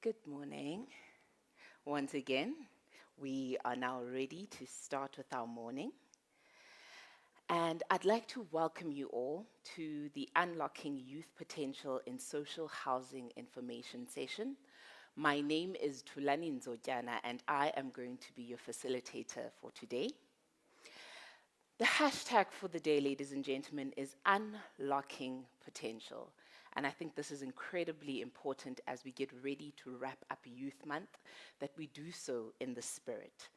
Good morning. Once again, we are now ready to start with our morning. And I'd like to welcome you all to the Unlocking Youth Potential in Social Housing information session. My name is Thulani Nzotyana, and I am going to be your facilitator for today. The hashtag for the day, ladies and gentlemen, is Unlocking Potential. And I think this is incredibly important as we get ready to wrap up Youth Month, that we do so in the spirit.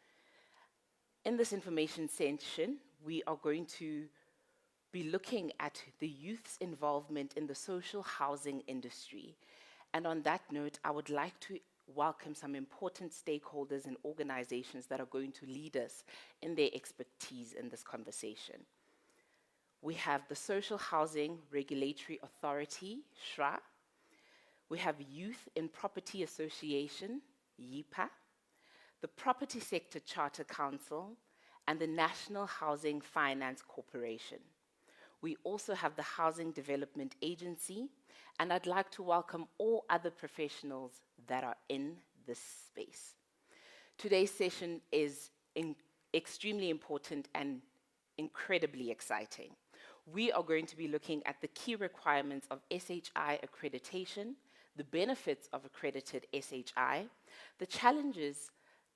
In this information session, we are going to be looking at the youth's involvement in the social housing industry. And on that note, I would like to welcome some important stakeholders and organizations that are going to lead us in their expertise in this conversation. We have the Social Housing Regulatory Authority, SHRA. We have Youth in Property Association, YIPA, the Property Sector Charter Council, and the National Housing Finance Corporation. We also have the Housing Development Agency, and I'd like to welcome all other professionals that are in this space. Today's session is extremely important and incredibly exciting. We are going to be looking at the key requirements of SHI accreditation, the benefits of accredited SHI, the challenges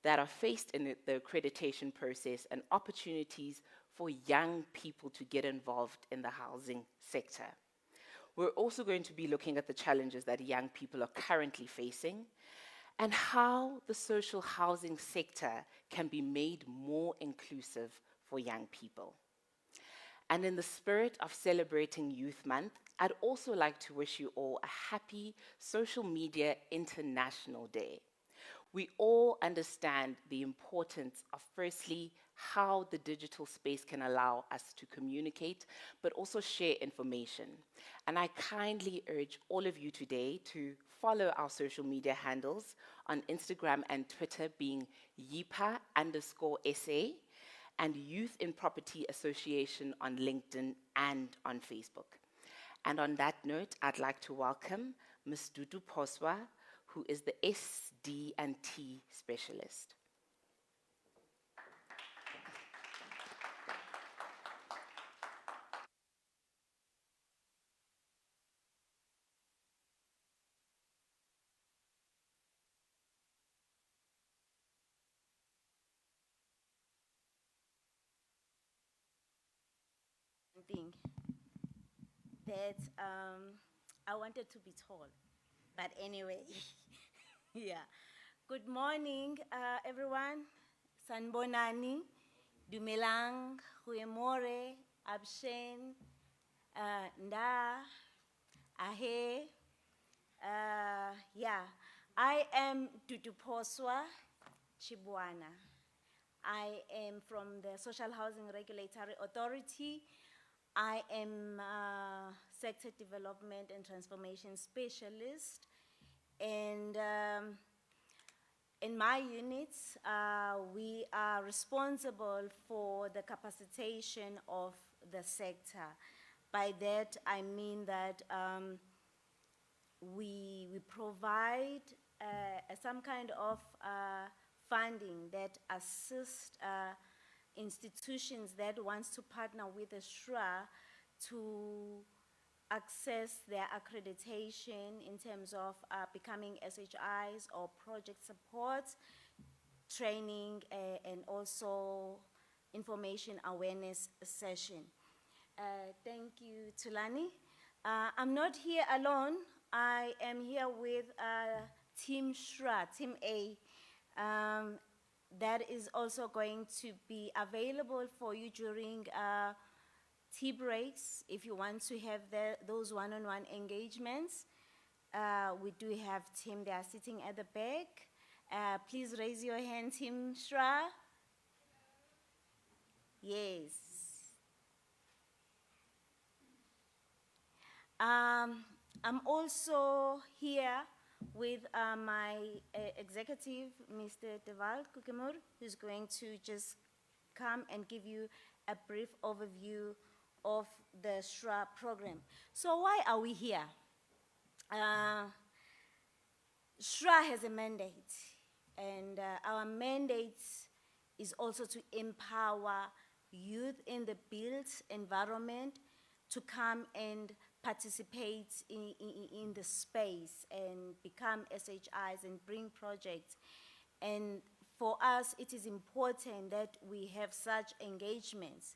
that are faced in the accreditation process, and opportunities for young people to get involved in the housing sector. We're also going to be looking at the challenges that young people are currently facing and how the social housing sector can be made more inclusive for young people. And in the spirit of celebrating Youth Month, I'd also like to wish you all a happy Social Media International Day. We all understand the importance of, firstly, how the digital space can allow us to communicate, but also share information. And I kindly urge all of you today to follow our social media handles on Instagram and Twitter, being YIPA_SA, and Youth in Property Association on LinkedIn and on Facebook. And on that note, I'd like to welcome Ms. Dudu Poswa, who is the SD&T specialist. Thing that I wanted to be tall, but anyway, yeah. Good morning, everyone. Sanbonani, Dumelang, Huemore, Abshen, Nda, Ahe. Yeah, I am Duduposwa Chibwana. I am from the Social Housing Regulatory Authority. I am Sector Development and Transformation Specialist. And in my units, we are responsible for the capacitation of the sector. By that, I mean that we provide some kind of funding that assists institutions that wants to partner with the SHRA to access their accreditation in terms of becoming SHIs or project support, training, and also information awareness session. Thank you, Tulani. I'm not here alone. I am here with Team SHRA, Team A, that is also going to be available for you during tea breaks if you want to have those one-on-one engagements. We do have Team, they are sitting at the back. Please raise your hand, Team SHRA. Yes. I'm also here with my executive, Mr. Deval Kukemur, who's going to just come and give you a brief overview of the SHRA program. So why are we here? SHRA has a mandate, and our mandate is also to empower youth in the built environment to come and participate in the space and become SHIs and bring projects. And for us, it is important that we have such engagements.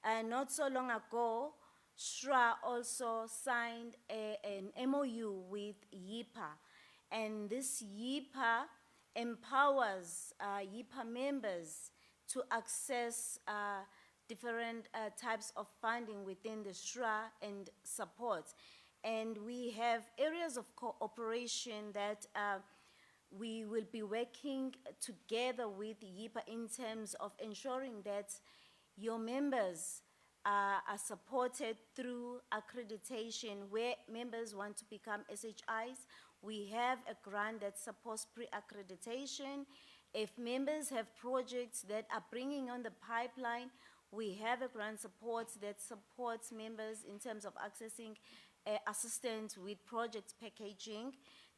Not so long ago, SHRA also signed an MOU with YIPA, and this YIPA empowers YIPA members to access different types of funding within the SHRA and support. And we have areas of cooperation that we will be working together with YIPA in terms of ensuring that your members are supported through accreditation. Where members want to become SHIs, we have a grant that supports pre-accreditation. If members have projects that are bringing on the pipeline, we have a grant support that supports members in terms of accessing assistance with project packaging.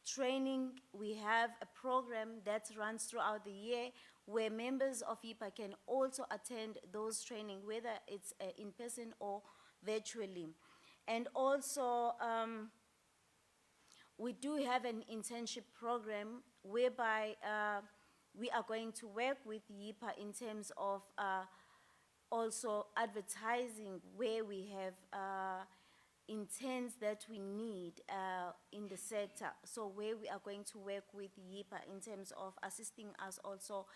Training, we have a program that runs throughout the year where members of YIPA can also attend those training, whether it's in person or virtually. And also, we do have an internship program whereby we are going to work with YIPA in terms of also advertising where we have interns that we need in the sector. So where we are going to work with YIPA in terms of assisting us also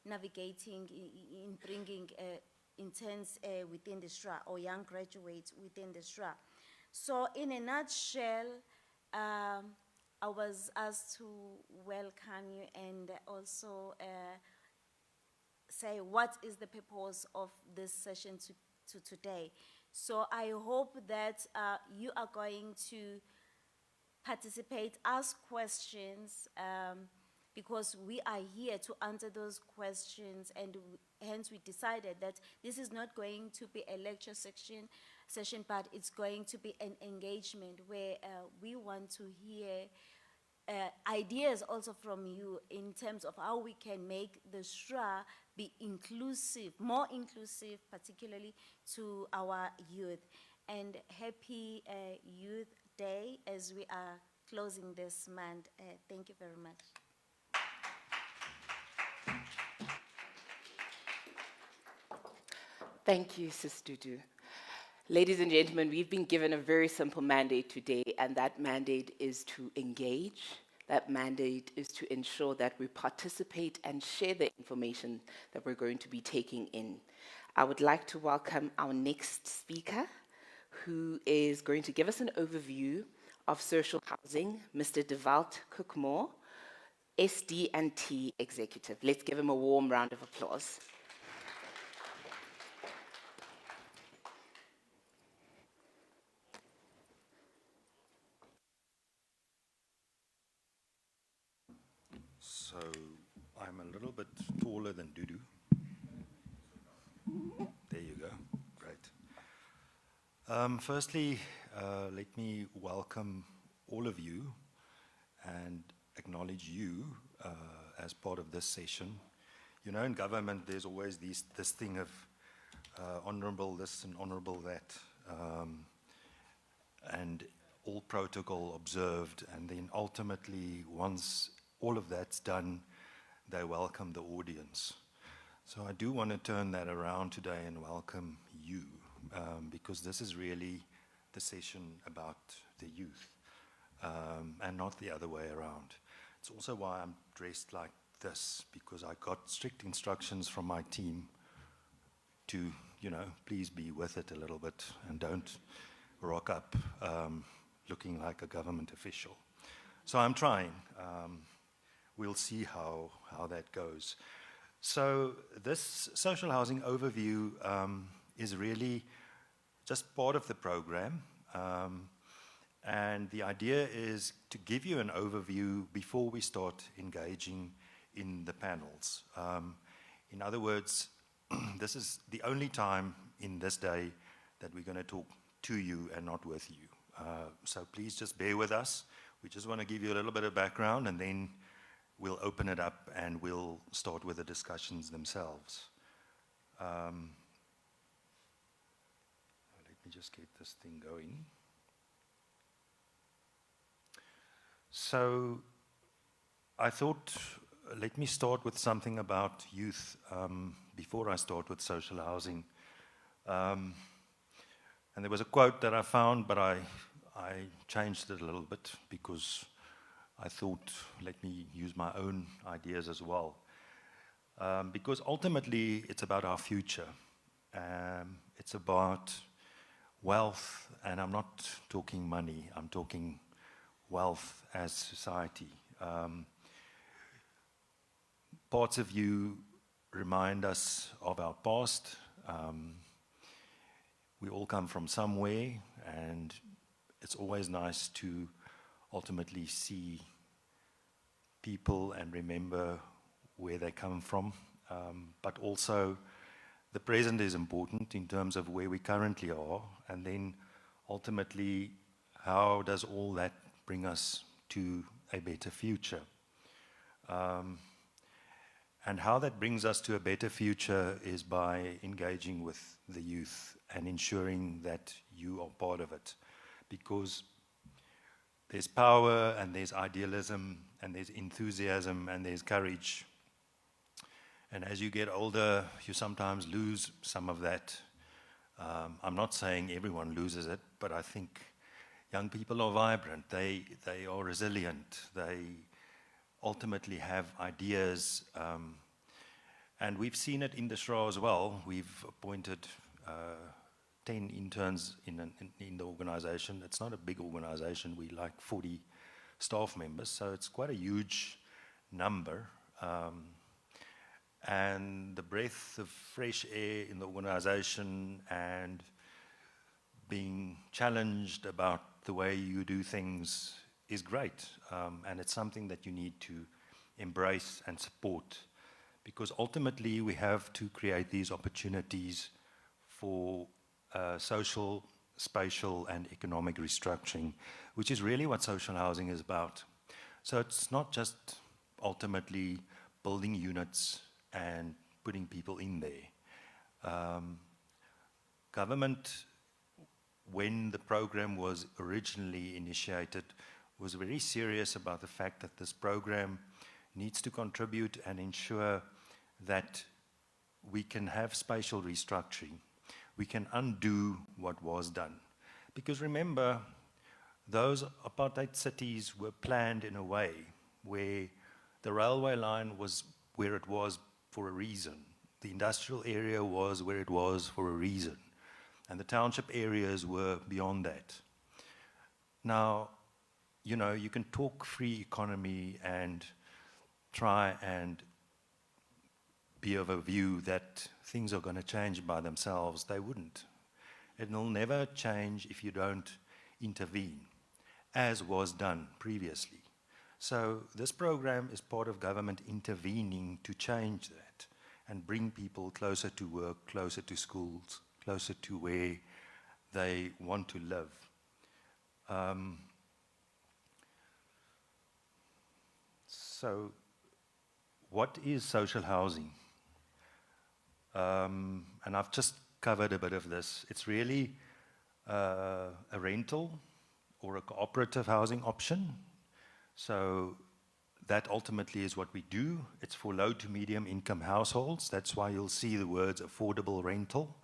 navigating in bringing interns within the SHRA or young graduates within the SHRA. So in a nutshell, I was asked to welcome you and also say what is the purpose of this session to today. So I hope that you are going to participate, ask questions, because we are here to answer those questions, and hence we decided that this is not going to be a lecture session, but it's going to be an engagement where we want to hear ideas also from you in terms of how we can make the SHRA be inclusive, more inclusive, particularly to our youth. And happy Youth Day as we are closing this month. Thank you very much. Thank you, Sis Dudu. Ladies and gentlemen, we've been given a very simple mandate today, and that mandate is to engage. That mandate is to ensure that we participate and share the information that we're going to be taking in. I would like to welcome our next speaker, who is going to give us an overview of social housing, Mr. Devalt Cookmore, SD&T Executive. Let's give him a warm round of applause. So I'm a little bit taller than Dudu. There you go. Great. Firstly, let me welcome all of you and acknowledge you as part of this session. You know, in government, there's always this thing of honorable this and honorable that, and all protocol observed, and then ultimately, once all of that's done, they welcome the audience. So I do want to turn that around today and welcome you, because this is really the session about the youth, and not the other way around. It's also why I'm dressed like this, because I got strict instructions from my team to, you know, please be with it a little bit and don't rock up looking like a government official. So I'm trying. We'll see how that goes. So this social housing overview is really just part of the program. And the idea is to give you an overview before we start engaging in the panels. In other words, this is the only time in this day that we're going to talk to you and not with you. So please just bear with us. We just want to give you a little bit of background, and then we'll open it up and we'll start with the discussions themselves. Let me just get this thing going. So I thought, let me start with something about youth before I start with social housing. And there was a quote that I found, but I changed it a little bit because I thought, let me use my own ideas as well. Because ultimately, it's about our future. It's about wealth, and I'm not talking money, I'm talking wealth as society. Parts of you remind us of our past. We all come from somewhere, and it's always nice to ultimately see people and remember where they come from. But also, the present is important in terms of where we currently are, and then ultimately, how does all that bring us to a better future? And how that brings us to a better future is by engaging with the youth and ensuring that you are part of it. Because there's power, and there's idealism, and there's enthusiasm, and there's courage. And as you get older, you sometimes lose some of that. I'm not saying everyone loses it, but I think young people are vibrant, they are resilient, they ultimately have ideas, and we've seen it in the SHRA as well. We've appointed 10 interns in the organization. It's not a big organization, we like 40 staff members, so it's quite a huge number. And the breath of fresh air in the organization and being challenged about the way you do things is great, and it's something that you need to embrace and support, because ultimately we have to create these opportunities for social, spatial, and economic restructuring, which is really what social housing is about. So it's not just ultimately building units and putting people in there. Government, when the program was originally initiated, was very serious about the fact that this program needs to contribute and ensure that we can have spatial restructuring. We can undo what was done. Because remember, those apartheid cities were planned in a way where the railway line was where it was for a reason. The industrial area was where it was for a reason. And the township areas were beyond that. Now, you know, you can talk free economy and try and be of a view that things are going to change by themselves. They wouldn't. It will never change if you don't intervene, as was done previously. So this program is part of government intervening to change that and bring people closer to work, closer to schools, closer to where they want to live. So what is social housing? And I've just covered a bit of this. It's really a rental or a cooperative housing option. So that ultimately is what we do. It's for low to medium income households. That's why you'll see the words affordable rental.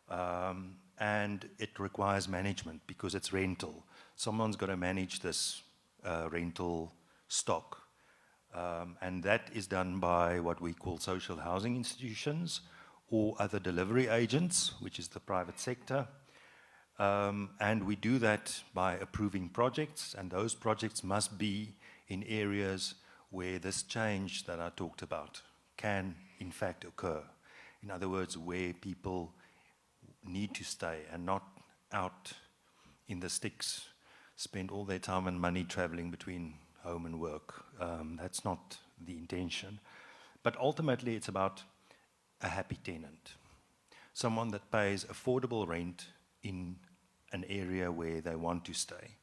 And it requires management because it's rental. Someone's got to manage this rental stock. And that is done by what we call social housing institutions or other delivery agents, which is the private sector. And we do that by approving projects, and those projects must be in areas where this change that I talked about can in fact occur. In other words, where people need to stay and not out in the sticks, spend all their time and money traveling between home and work. That's not the intention. But ultimately, it's about a happy tenant, someone that pays affordable rent in an area where they want to stay.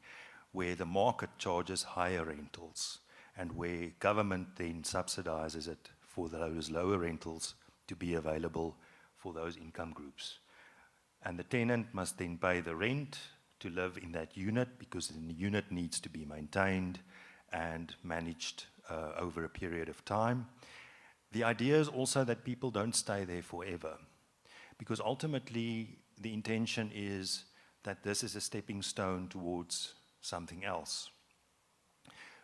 where the market charges higher rentals and where government then subsidizes it for those lower rentals to be available for those income groups. And the tenant must then pay the rent to live in that unit, because the unit needs to be maintained and managed over a period of time. The idea is also that people don't stay there forever, because ultimately the intention is that this is a stepping stone towards something else.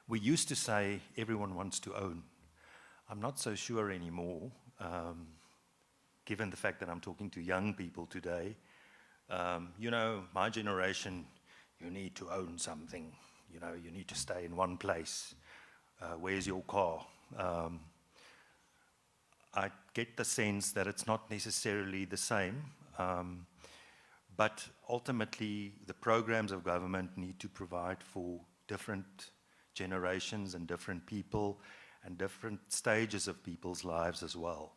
We used to say everyone wants to own. I'm not so sure anymore, given the fact that I'm talking to young people today. You know, my generation, you need to own something. You know, you need to stay in one place. Where's your car? I get the sense that it's not necessarily the same, but ultimately the programs of government need to provide for different generations and different people and different stages of people's lives as well.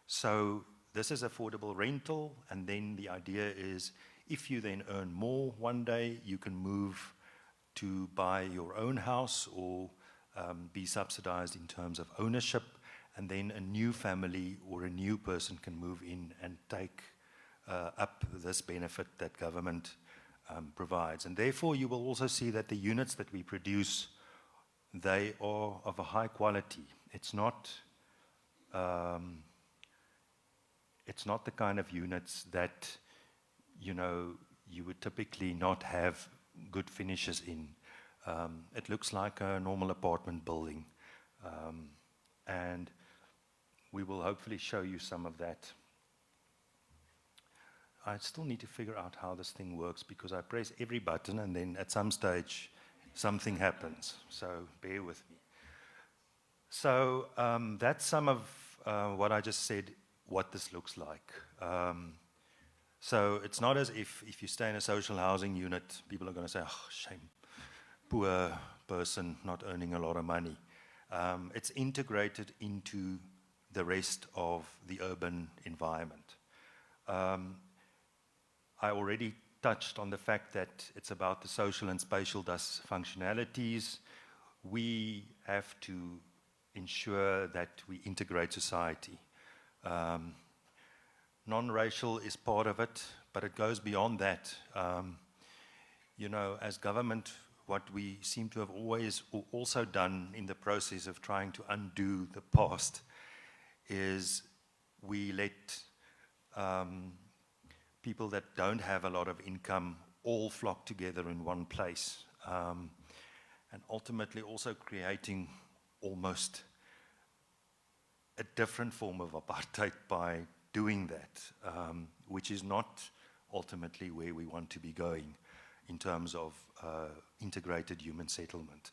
So this is affordable rental, and then the idea is if you then earn more one day, you can move to buy your own house or be subsidized in terms of ownership, and then a new family or a new person can move in and take up this benefit that government provides. And therefore, you will also see that the units that we produce, they are of a high quality. It's not the kind of units that, you know, you would typically not have good finishes in. It looks like a normal apartment building. And we will hopefully show you some of that. I still need to figure out how this thing works, because I press every button and then at some stage something happens. So bear with me. So that's some of what I just said, what this looks like. So it's not as if you stay in a social housing unit, people are going to say, oh, shame, poor person not earning a lot of money. It's integrated into the rest of the urban environment. I already touched on the fact that it's about the social and spatial functionalities. We have to ensure that we integrate society. Non-racial is part of it, but it goes beyond that. You know, as government, what we seem to have always also done in the process of trying to undo the past is we let people that don't have a lot of income all flock together in one place, and ultimately also creating almost a different form of apartheid by doing that, which is not ultimately where we want to be going in terms of integrated human settlement.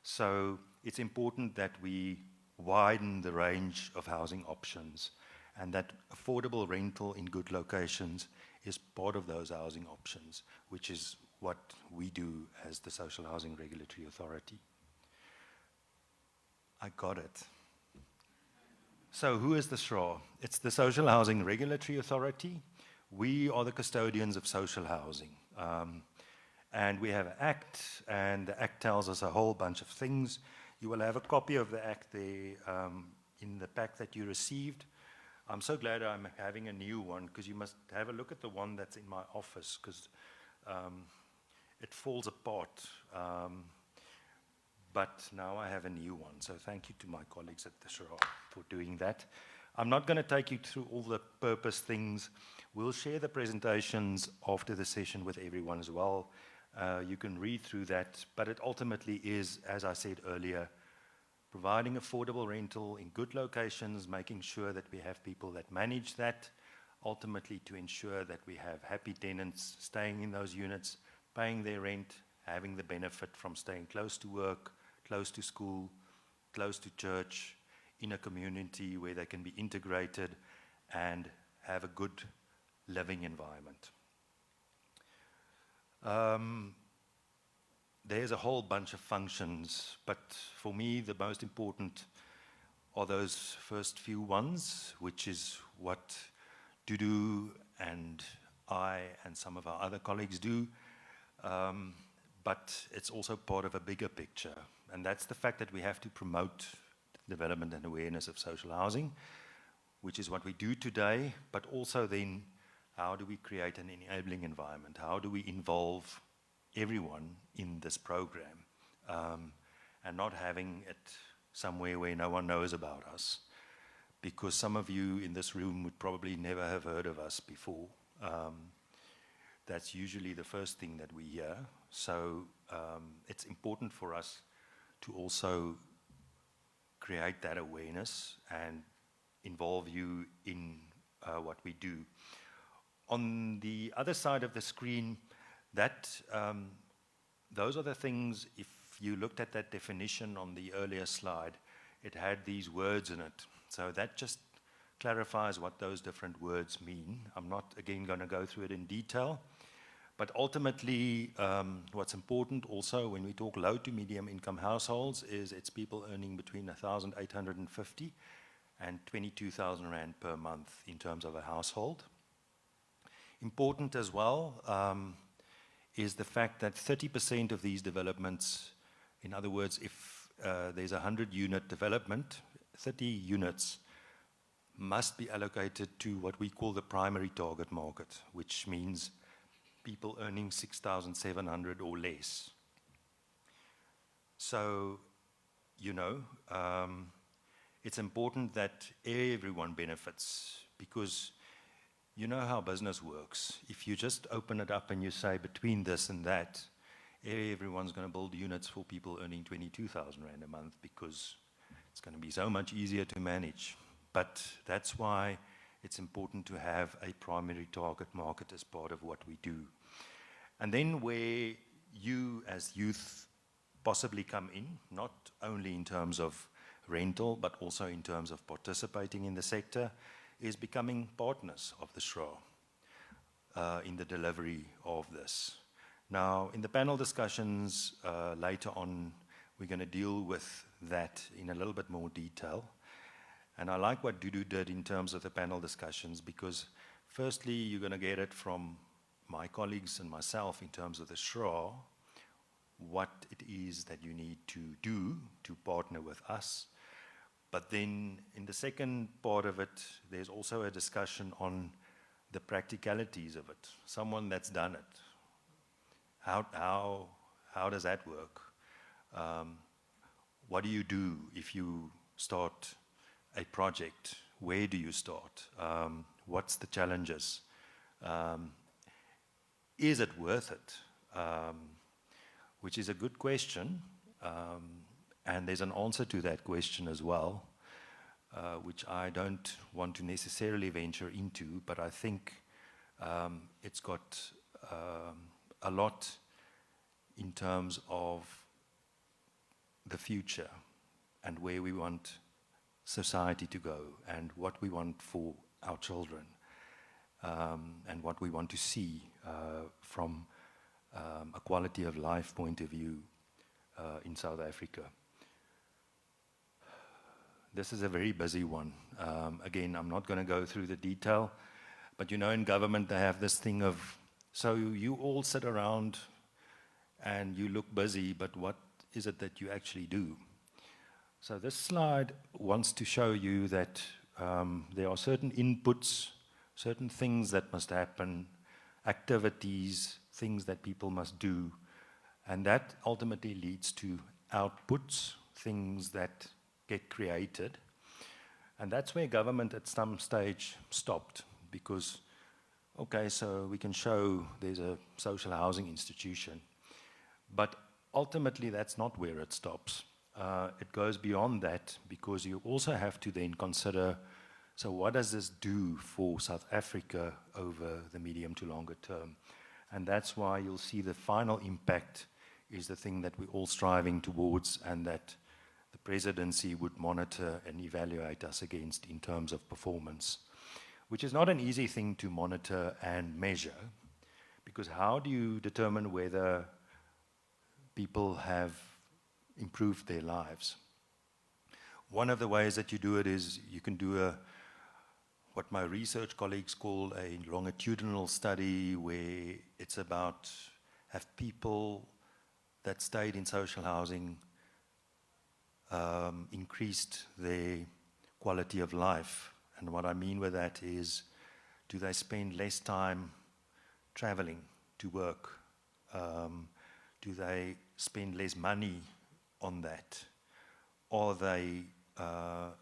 So it's important that we widen the range of housing options, and that affordable rental in good locations is part of those housing options, which is what we do as the Social Housing Regulatory Authority. I got it. So who is the SHRA? It's the Social Housing Regulatory Authority. We are the custodians of social housing. And we have an act, and the act tells us a whole bunch of things. You will have a copy of the act there in the pack that you received. I'm so glad I'm having a new one, because you must have a look at the one that's in my office, because it falls apart. But now I have a new one, so thank you to my colleagues at the SHRA for doing that. I'm not going to take you through all the purpose things. We'll share the presentations after the session with everyone as well. You can read through that, but it ultimately is, as I said earlier, providing affordable rental in good locations, making sure that we have people that manage that, ultimately to ensure that we have happy tenants staying in those units, paying their rent, having the benefit from staying close to work, close to school, close to church, in a community where they can be integrated and have a good living environment. There's a whole bunch of functions, but for me the most important are those first few ones, which is what Dudu and I and some of our other colleagues do. But but it's also part of a bigger picture. And that's the fact that we have to promote development and awareness of social housing, which is what we do today, but also then how do we create an enabling environment? How do we involve everyone in this program, and not having it somewhere where no one knows about us? Because some of you in this room would probably never have heard of us before. That's usually the first thing that we hear. So it's important for us to also create that awareness and involve you in what we do. On the other side of the screen, those are the things, if you looked at that definition on the earlier slide, it had these words in it. So that just clarifies what those different words mean. I'm not, again, going to go through it in detail. But ultimately, what's important also when we talk low to medium income households is it's people earning between 1,850 and 22,000 Rand per month in terms of a household. Important as well is the fact that 30% of these developments, in other words, if there's a 100-unit development, 30 units must be allocated to what we call the primary target market, which means people earning 6,700 or less. So, it's important that everyone benefits, because you know how business works. If you just open it up and you say between this and that, everyone's going to build units for people earning 22,000 Rand a month, because it's going to be so much easier to manage. But that's why it's important to have a primary target market as part of what we do. And then where you as youth possibly come in, not only in terms of rental, but also in terms of participating in the sector, is becoming partners of the SHRA in the delivery of this. Now, in the panel discussions later on, we're going to deal with that in a little bit more detail. And I like what Dudu did in terms of the panel discussions, because firstly, you're going to get it from my colleagues and myself in terms of the SHRA, what it is that you need to do to partner with us. But then in the second part of it, there's also a discussion on the practicalities of it. Someone that's done it. How does that work? What do you do if you start a project? Where do you start? What's the challenges? Is it worth it? Which is a good question. And there's an answer to that question as well, which I don't want to necessarily venture into, but I think it's got a lot in terms of the future and where we want society to go and what we want for our children, and what we want to see from a quality of life point of view in South Africa. This is a very busy one. Again, I'm not going to go through the detail, but in government they have this thing of, so you all sit around and you look busy, but what is it that you actually do? So this slide wants to show you that there are certain inputs, certain things that must happen, activities, things that people must do, and that ultimately leads to outputs, things that get created. And that's where government at some stage stopped, because, okay, so we can show there's a social housing institution, but ultimately that's not where it stops. It goes beyond that, because you also have to then consider, so what does this do for South Africa over the medium to longer term? And that's why you'll see the final impact is the thing that we're all striving towards, and that the presidency would monitor and evaluate us against in terms of performance, which is not an easy thing to monitor and measure, because how do you determine whether people have improved their lives? One of the ways that you do it is you can do what my research colleagues call a longitudinal study, where it's about, have people that stayed in social housing increased their quality of life. And what I mean with that is, do they spend less time traveling to work? Do they spend less money on that? Are they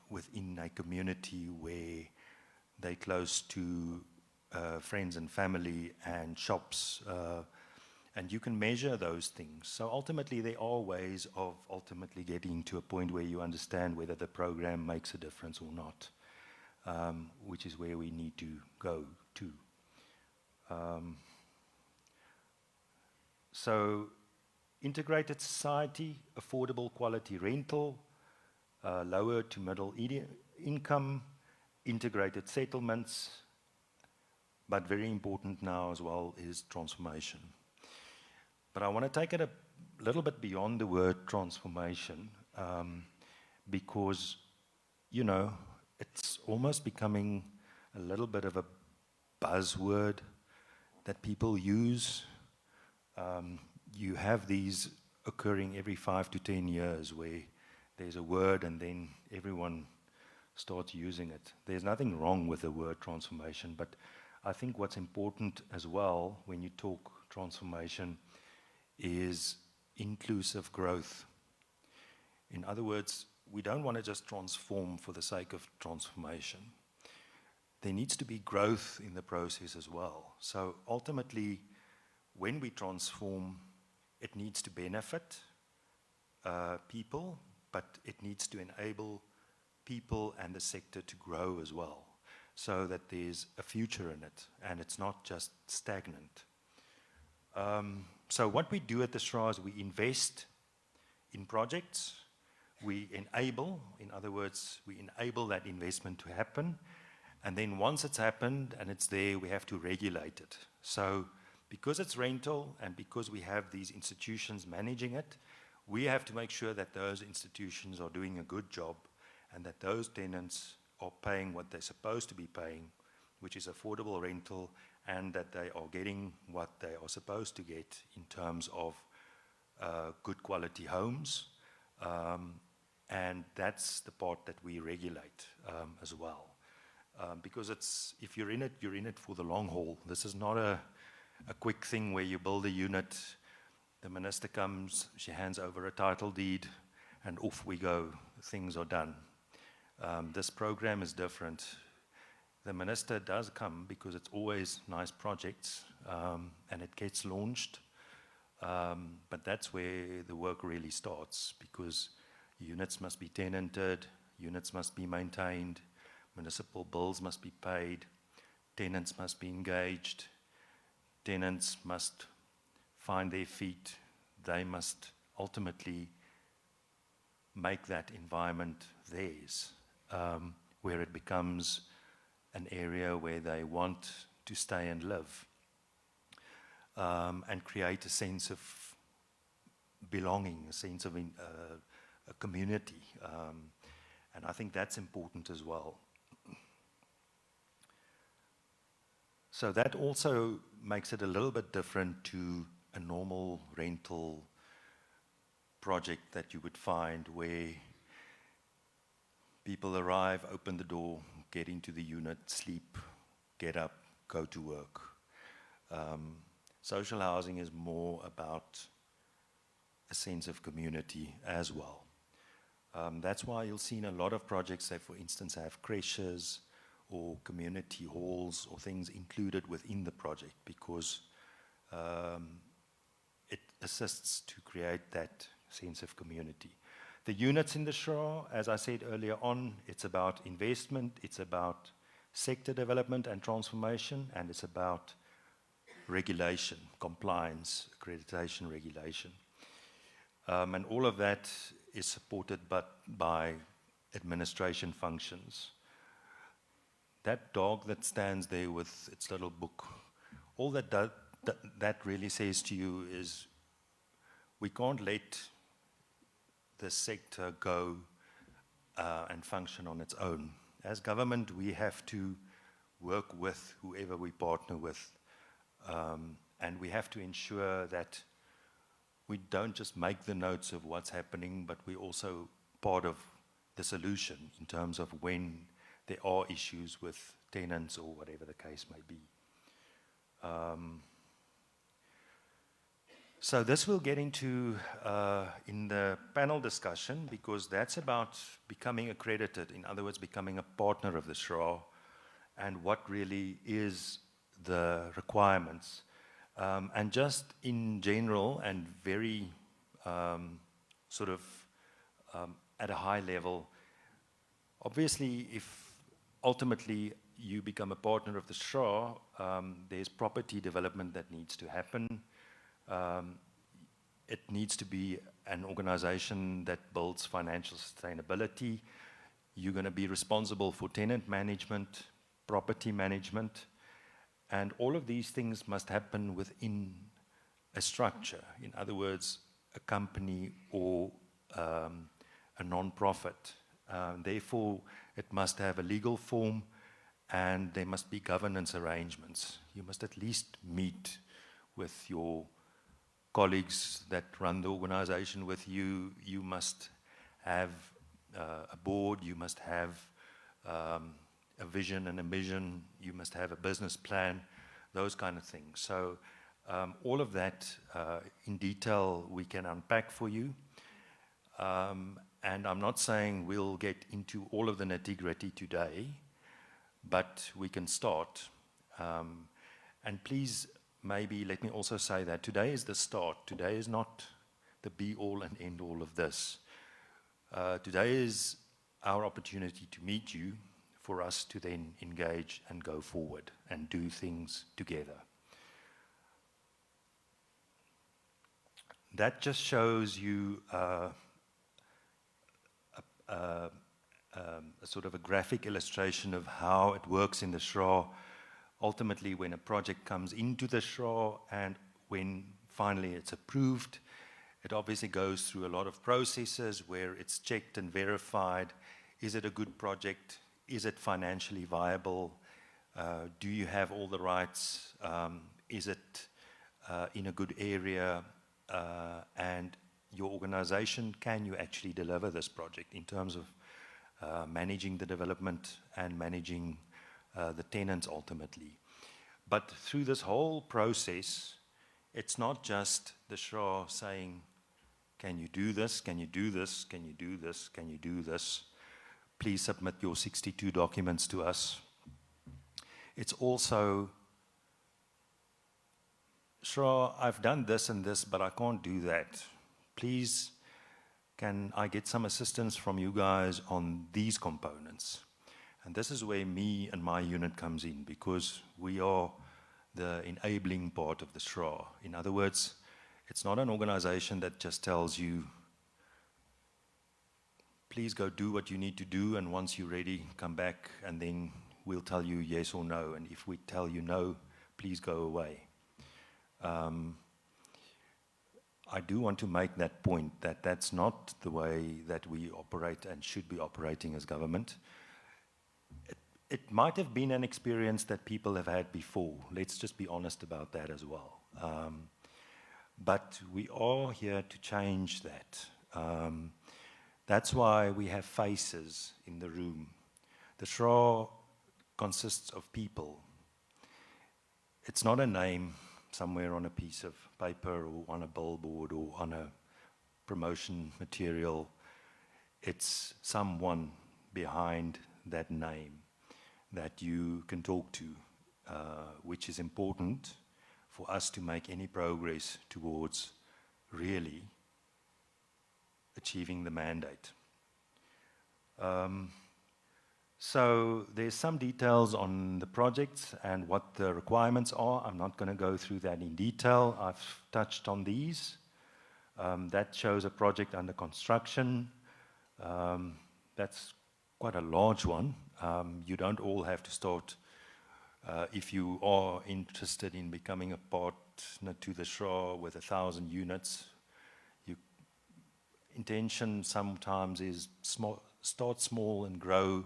within a community where they're close to friends and family and shops? And you can measure those things. So ultimately, there are ways of ultimately getting to a point where you understand whether the program makes a difference or not, which is where we need to go to. So integrated society, affordable quality rental, lower to middle income, integrated settlements, but very important now as well is transformation. But I want to take it a little bit beyond the word transformation, because, you know, it's almost becoming a little bit of a buzzword that people use. You have these occurring every 5 to 10 years where there's a word and then everyone starts using it. There's nothing wrong with the word transformation, but I think what's important as well when you talk transformation is inclusive growth. In other words, we don't want to just transform for the sake of transformation. There needs to be growth in the process as well. So ultimately, when we transform, it needs to benefit people, but it needs to enable people and the sector to grow as well, so that there's a future in it and it's not just stagnant. So what we do at the SHRA is we invest in projects, we enable, in other words, we enable that investment to happen, and then once it's happened and it's there, we have to regulate it. So because it's rental and because we have these institutions managing it, we have to make sure that those institutions are doing a good job and that those tenants are paying what they're supposed to be paying, which is affordable rental, and that they are getting what they are supposed to get in terms of good quality homes. And that's the part that we regulate as well. Because if you're in it for the long haul. This is not a quick thing where you build a unit, the minister comes, she hands over a title deed, and off we go, things are done. This program is different. The minister does come because it's always nice projects, and it gets launched. But that's where the work really starts, because units must be tenanted, units must be maintained, municipal bills must be paid, tenants must be engaged, tenants must find their feet, they must ultimately make that environment theirs, where it becomes an area where they want to stay and live, and create a sense of belonging, a sense of a community. And I think that's important as well. So that also makes it a little bit different to a normal rental project that you would find, where people arrive, open the door, get into the unit, sleep, get up, go to work. Social housing is more about a sense of community as well. That's why you'll see in a lot of projects that, for instance, have creches or community halls or things included within the project, because it assists to create that sense of community. The units in the SHRA, as I said earlier on, it's about investment, it's about sector development and transformation, and it's about regulation, compliance, accreditation regulation. And all of that is supported by administration functions. That dog that stands there with its little book, all that really says to you is, we can't let the sector go and function on its own. As government, we have to work with whoever we partner with, and we have to ensure that we don't just make the notes of what's happening, but we're also part of the solution in terms of when there are issues with tenants or whatever the case may be. So this we'll get into in the panel discussion, because that's about becoming accredited, in other words, becoming a partner of the SHRA, and what really is the requirements. And just in general and very sort of at a high level, obviously if ultimately you become a partner of the SHRA, there's property development that needs to happen. It needs to be an organization that builds financial sustainability. You're going to be responsible for tenant management, property management, and all of these things must happen within a structure. In other words, a company or a non-profit. Therefore, it must have a legal form, and there must be governance arrangements. You must at least meet with your colleagues that run the organization with you. You must have a board, you must have a vision and a mission, you must have a business plan, those kind of things. So all of that in detail we can unpack for you. And I'm not saying we'll get into all of the nitty-gritty today, but we can start. And please, maybe let me also say that today is the start. Today is not the be-all and end-all of this. Today is our opportunity to meet you, for us to then engage and go forward and do things together. That just shows you a sort of a graphic illustration of how it works in the SHRA. Ultimately, when a project comes into the SHRA and when finally it's approved, it obviously goes through a lot of processes where it's checked and verified. Is it a good project? Is it financially viable? Do you have all the rights? Is it in a good area? And your organization, can you actually deliver this project in terms of managing the development and managing the tenants ultimately? But through this whole process, it's not just the SHRA saying, can you do this? Can you do this? Can you do this? Can you do this? Please submit your 62 documents to us. It's also, SHRA, I've done this and this, but I can't do that. Please, can I get some assistance from you guys on these components? And this is where me and my unit comes in, because we are the enabling part of the SHRA. In other words, it's not an organization that just tells you, please go do what you need to do, and once you're ready, come back, and then we'll tell you yes or no. And if we tell you no, please go away. I do want to make that point, that that's not the way that we operate and should be operating as government. It might have been an experience that people have had before. Let's just be honest about that as well. But we are here to change that. That's why we have faces in the room. The SHRA consists of people. It's not a name somewhere on a piece of paper or on a billboard or on a promotion material. It's someone behind that name that you can talk to, which is important for us to make any progress towards really achieving the mandate. So there's some details on the projects and what the requirements are. I'm not going to go through that in detail. I've touched on these. That shows a project under construction. That's quite a large one. You don't all have to start. If you are interested in becoming a partner to the SHRA with 1,000 units, intention sometimes is start small and grow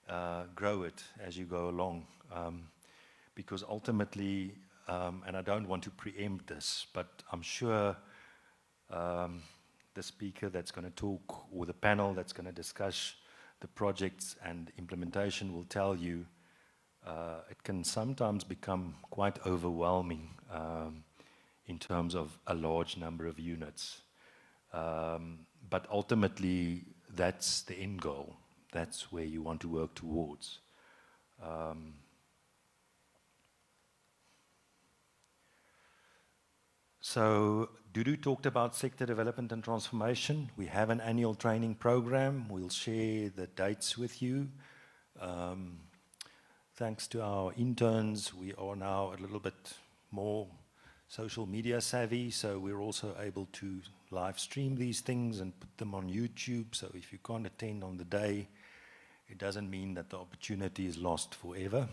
it as you go along. Because ultimately, and I don't want to preempt this, but I'm sure The speaker that's going to talk, or the panel that's going to discuss the projects and implementation will tell you it can sometimes become quite overwhelming in terms of a large number of units. But ultimately, that's the end goal. That's where you want to work towards. So Dudu talked about sector development and transformation. We have an annual training program. We'll share the dates with you. Thanks to our interns, we are now a little bit more social media savvy, so we're also able to live stream these things and put them on YouTube. So if you can't attend on the day, it doesn't mean that the opportunity is lost forever.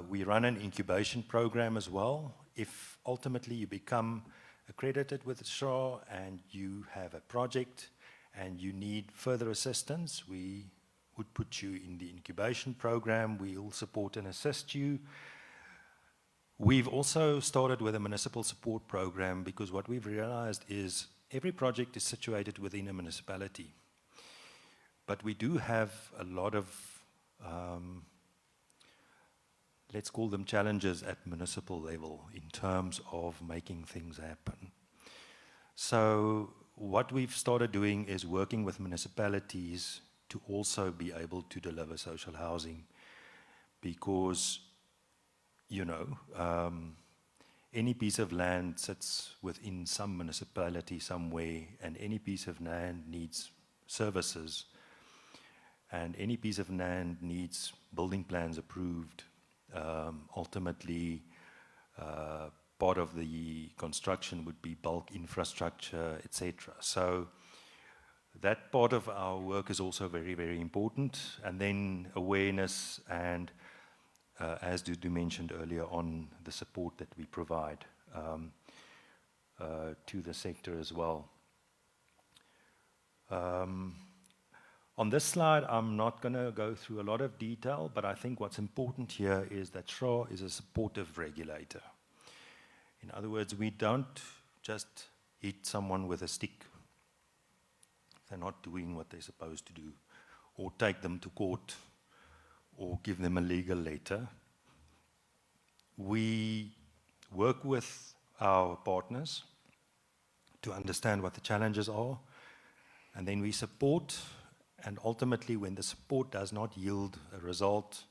We run an incubation program as well. If ultimately you become accredited with the SHRA and you have a project and you need further assistance, we would put you in the incubation program. We'll support and assist you. We've also started with a municipal support program because what we've realized is every project is situated within a municipality. But we do have a lot of, let's call them challenges at municipal level in terms of making things happen. So what we've started doing is working with municipalities to also be able to deliver social housing because, you know, any piece of land sits within some municipality somewhere, and any piece of land needs services, and any piece of land needs building plans approved. Ultimately, part of the construction would be bulk infrastructure, etc. So that part of our work is also very, very important. And then awareness and, as Dudu mentioned earlier on, the support that we provide to the sector as well. On this slide, I'm not going to go through a lot of detail, but I think what's important here is that SHRA is a supportive regulator. In other words, we don't just hit someone with a stick if they're not doing what they're supposed to do, or take them to court, or give them a legal letter. We work with our partners to understand what the challenges are, and then we support. And ultimately, when the support does not yield a result,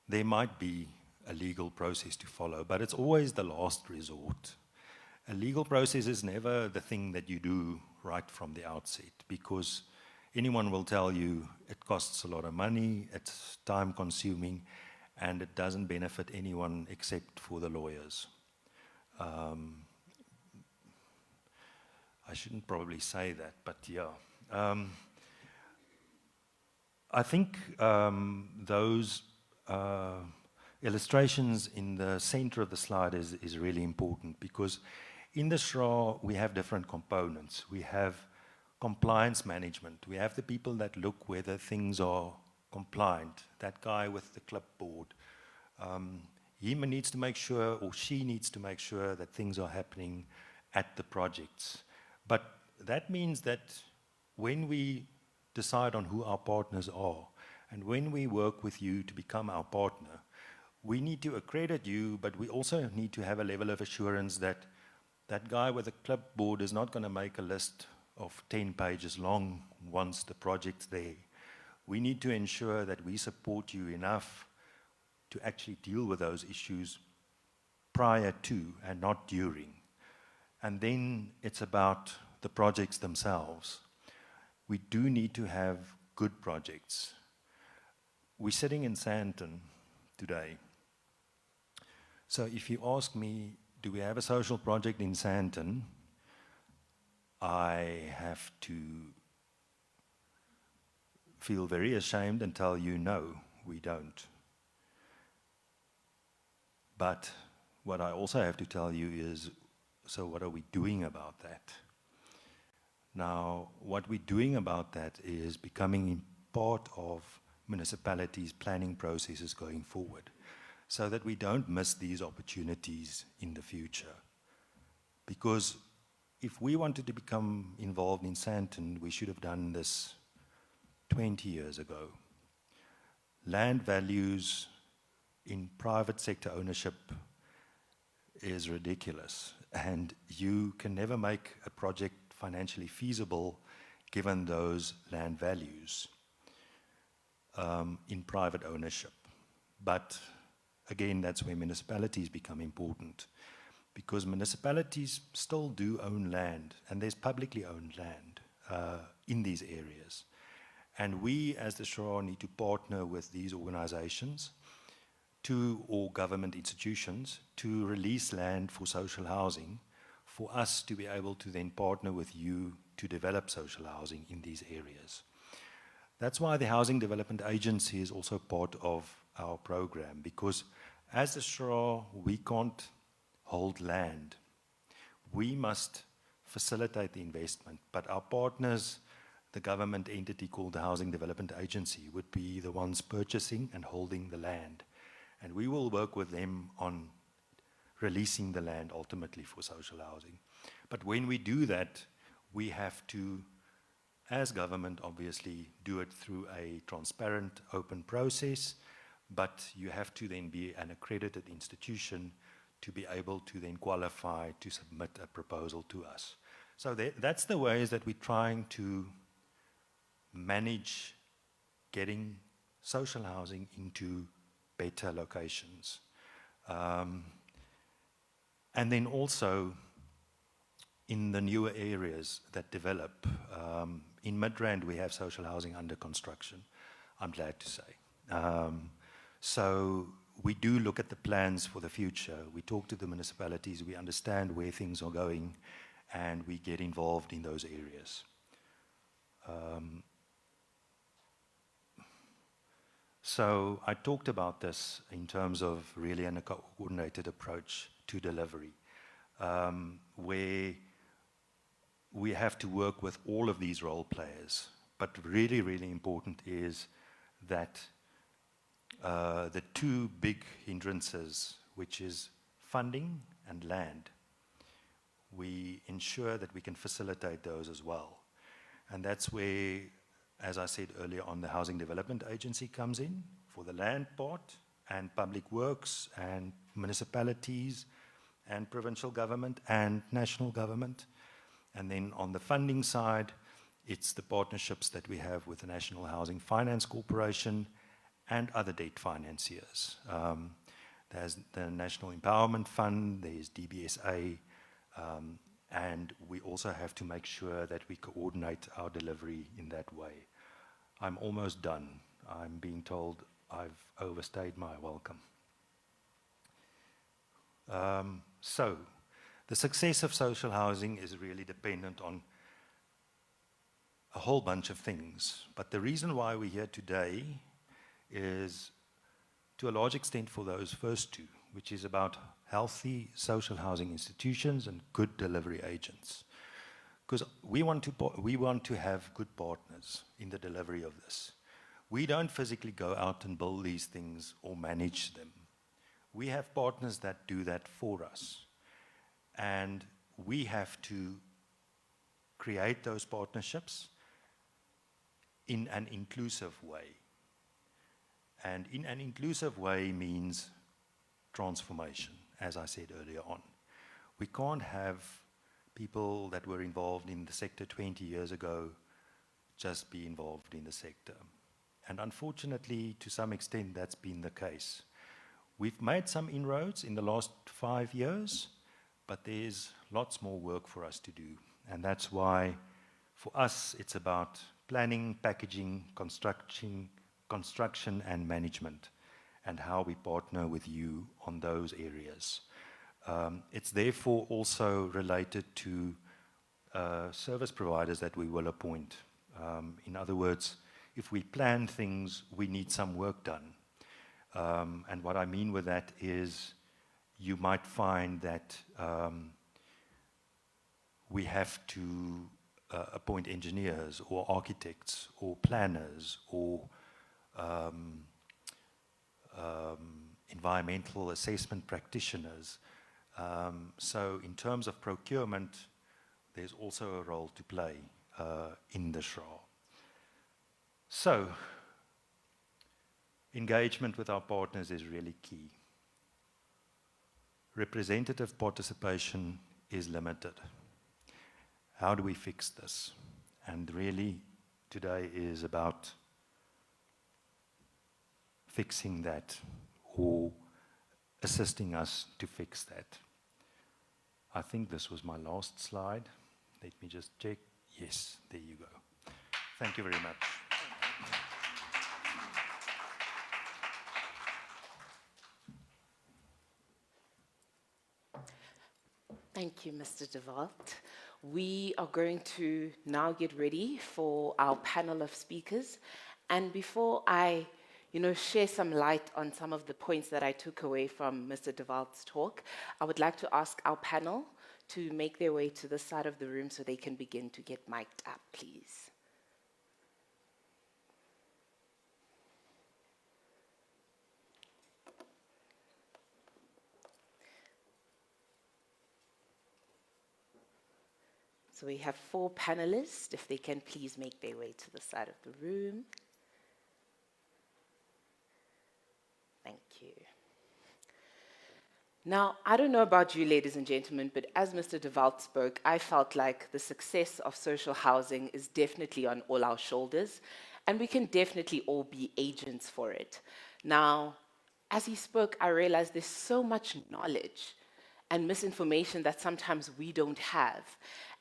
there might be a legal process to follow, but it's always the last resort. A legal process is never the thing that you do right from the outset, because anyone will tell you it costs a lot of money, it's time-consuming, and it doesn't benefit anyone except for the lawyers. I shouldn't probably say that, but yeah. I think those illustrations in the center of the slide is really important, because in the SHRA we have different components. We have compliance management. We have the people that look whether things are compliant. That guy with the clipboard. He needs to make sure, or she needs to make sure, that things are happening at the projects. But that means that when we decide on who our partners are, and when we work with you to become our partner, we need to accredit you, but we also need to have a level of assurance that that guy with a clipboard is not going to make a list of 10 pages long once the project's there. We need to ensure that we support you enough to actually deal with those issues prior to and not during. And then it's about the projects themselves. We do need to have good projects. We're sitting in Sandton today. So if you ask me, do we have a social project in Sandton? I have to feel very ashamed and tell you, no, we don't. But what I also have to tell you is, so what are we doing about that? Now, what we're doing about that is becoming part of municipalities' planning processes going forward, so that we don't miss these opportunities in the future. Because if we wanted to become involved in Sandton, we should have done this 20 years ago. Land values in private sector ownership is ridiculous, and you can never make a project financially feasible given those land values in private ownership. But again, that's where municipalities become important, because municipalities still do own land, and there's publicly owned land in these areas. And we, as the SHRA, need to partner with these organizations or government institutions to release land for social housing, for us to be able to then partner with you to develop social housing in these areas. That's why the Housing Development Agency is also part of our program, because as the SHRA, we can't hold land. We must facilitate the investment, but our partners, the government entity called the Housing Development Agency, would be the ones purchasing and holding the land. And we will work with them on releasing the land ultimately for social housing. But when we do that, we have to, as government, obviously, do it through a transparent, open process, but you have to then be an accredited institution to be able to then qualify to submit a proposal to us. So that's the ways that we're trying to manage getting social housing into better locations. And then also in the newer areas that develop. In Midrand, we have social housing under construction, I'm glad to say. So we do look at the plans for the future. We talk to the municipalities, we understand where things are going, and we get involved in those areas. So I talked about this in terms of really a coordinated approach to delivery, where we have to work with all of these role players. But really, really important is that the two big hindrances, which is funding and land, we ensure that we can facilitate those as well. And that's where, as I said earlier on, the Housing Development Agency comes in for the land part, and public works and municipalities and provincial government and national government. And then on the funding side, it's the partnerships that we have with the National Housing Finance Corporation and other debt financiers. There's the National Empowerment Fund, there's DBSA, and we also have to make sure that we coordinate our delivery in that way. I'm almost done. I'm being told I've overstayed my welcome. So, the success of social housing is really dependent on a whole bunch of things. But the reason why we're here today is, to a large extent, for those first two, which is about healthy social housing institutions and good delivery agents. Because we want to have good partners in the delivery of this. We don't physically go out and build these things or manage them. We have partners that do that for us. And we have to create those partnerships in an inclusive way. And in an inclusive way means transformation, as I said earlier on. We can't have people that were involved in the sector 20 years ago just be involved in the sector. And unfortunately, to some extent, that's been the case. We've made some inroads in the last 5 years, but there's lots more work for us to do. And that's why, for us, it's about planning, packaging, construction and management, and how we partner with you on those areas. It's therefore also related to service providers that we will appoint. In other words, if we plan things, we need some work done. And what I mean with that is, you might find that we have to appoint engineers or architects or planners or environmental assessment practitioners. So in terms of procurement, there's also a role to play in the SHRA. So, engagement with our partners is really key. Representative participation is limited. How do we fix this? And really, today is about fixing that or assisting us to fix that. I think this was my last slide. Let me just check. Yes, there you go. Thank you very much. Thank you, Mr. De Walt. We are going to now get ready for our panel of speakers. And before I share some light on some of the points that I took away from Mr. De Walt's talk, I would like to ask our panel to make their way to the side of the room so they can begin to get mic'd up, please. So we have 4 panelists, if they can please make their way to the side of the room. Thank you. Now, I don't know about you, ladies and gentlemen, but as Mr. De Walt spoke, I felt like the success of social housing is definitely on all our shoulders, and we can definitely all be agents for it. Now, as he spoke, I realized there's so much knowledge and misinformation that sometimes we don't have.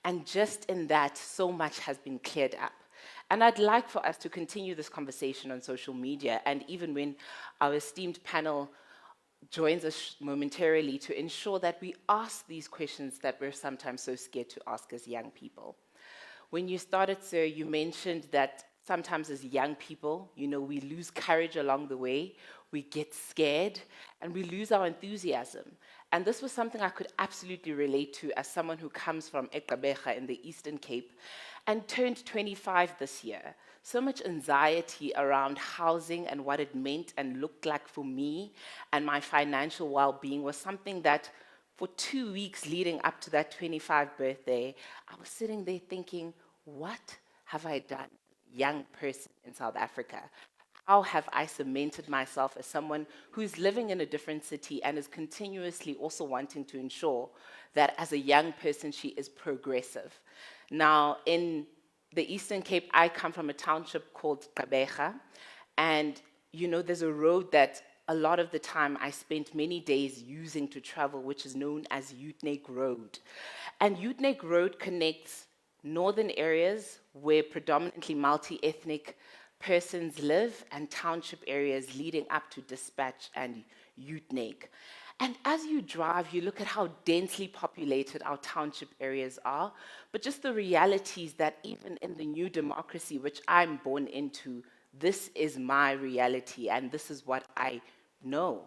And just in that, so much has been cleared up. And I'd like for us to continue this conversation on social media, and even when our esteemed panel joins us momentarily, to ensure that we ask these questions that we're sometimes so scared to ask as young people. When you started, sir, you mentioned that sometimes as young people, we lose courage along the way, we get scared, and we lose our enthusiasm. And this was something I could absolutely relate to as someone who comes from Eqabeja in the Eastern Cape and turned 25 this year. So much anxiety around housing and what it meant and looked like for me and my financial well-being was something that for 2 weeks leading up to that 25th birthday, I was sitting there thinking, what have I done, young person in South Africa? How have I cemented myself as someone who's living in a different city and is continuously also wanting to ensure that as a young person, she is progressive? Now, in the Eastern Cape, I come from a township called Gqeberha, and there's a road that a lot of the time I spent many days using to travel, which is known as Utenek Road. And Utenek Road connects northern areas where predominantly multi-ethnic persons live and township areas leading up to Dispatch and Utenek. And as you drive, you look at how densely populated our township areas are, but just the realities that even in the new democracy, which I'm born into, this is my reality and this is what I know.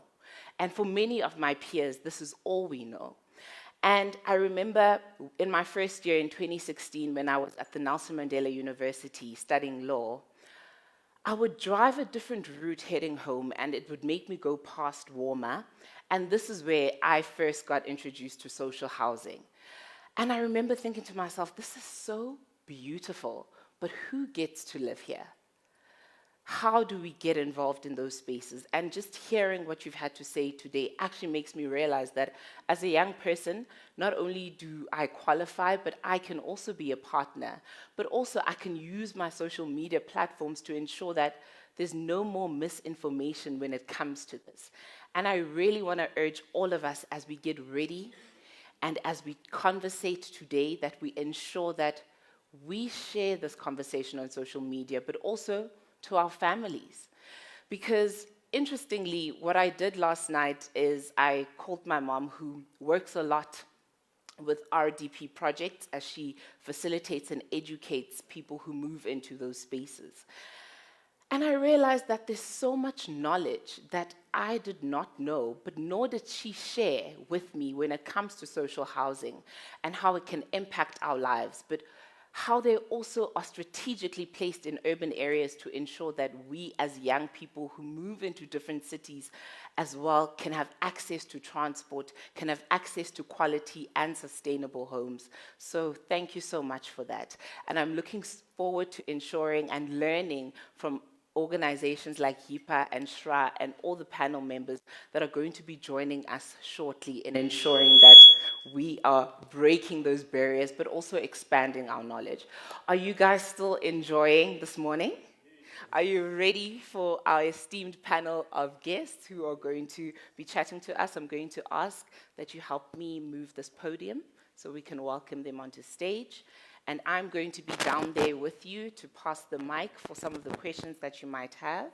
And for many of my peers, this is all we know. And I remember in my first year in 2016, when I was at the Nelson Mandela University studying law, I would drive a different route heading home, and it would make me go past Warmer. And this is where I first got introduced to social housing. And I remember thinking to myself, this is so beautiful, but who gets to live here? How do we get involved in those spaces? And just hearing what you've had to say today actually makes me realize that as a young person, not only do I qualify, but I can also be a partner. But also I can use my social media platforms to ensure that there's no more misinformation when it comes to this. And I really want to urge all of us as we get ready and as we conversate today that we ensure that we share this conversation on social media, but also to our families. Because interestingly, what I did last night is I called my mom, who works a lot with RDP projects as she facilitates and educates people who move into those spaces. And I realized that there's so much knowledge that I did not know, but nor did she share with me when it comes to social housing and how it can impact our lives, but how they also are strategically placed in urban areas to ensure that we as young people who move into different cities as well can have access to transport, can have access to quality and sustainable homes. So thank you so much for that. And I'm looking forward to ensuring and learning from organizations like YIPA and SHRA and all the panel members that are going to be joining us shortly in ensuring that we are breaking those barriers, but also expanding our knowledge. Are you guys still enjoying this morning? Are you ready for our esteemed panel of guests who are going to be chatting to us? I'm going to ask that you help me move this podium so we can welcome them onto stage. And I'm going to be down there with you to pass the mic for some of the questions that you might have.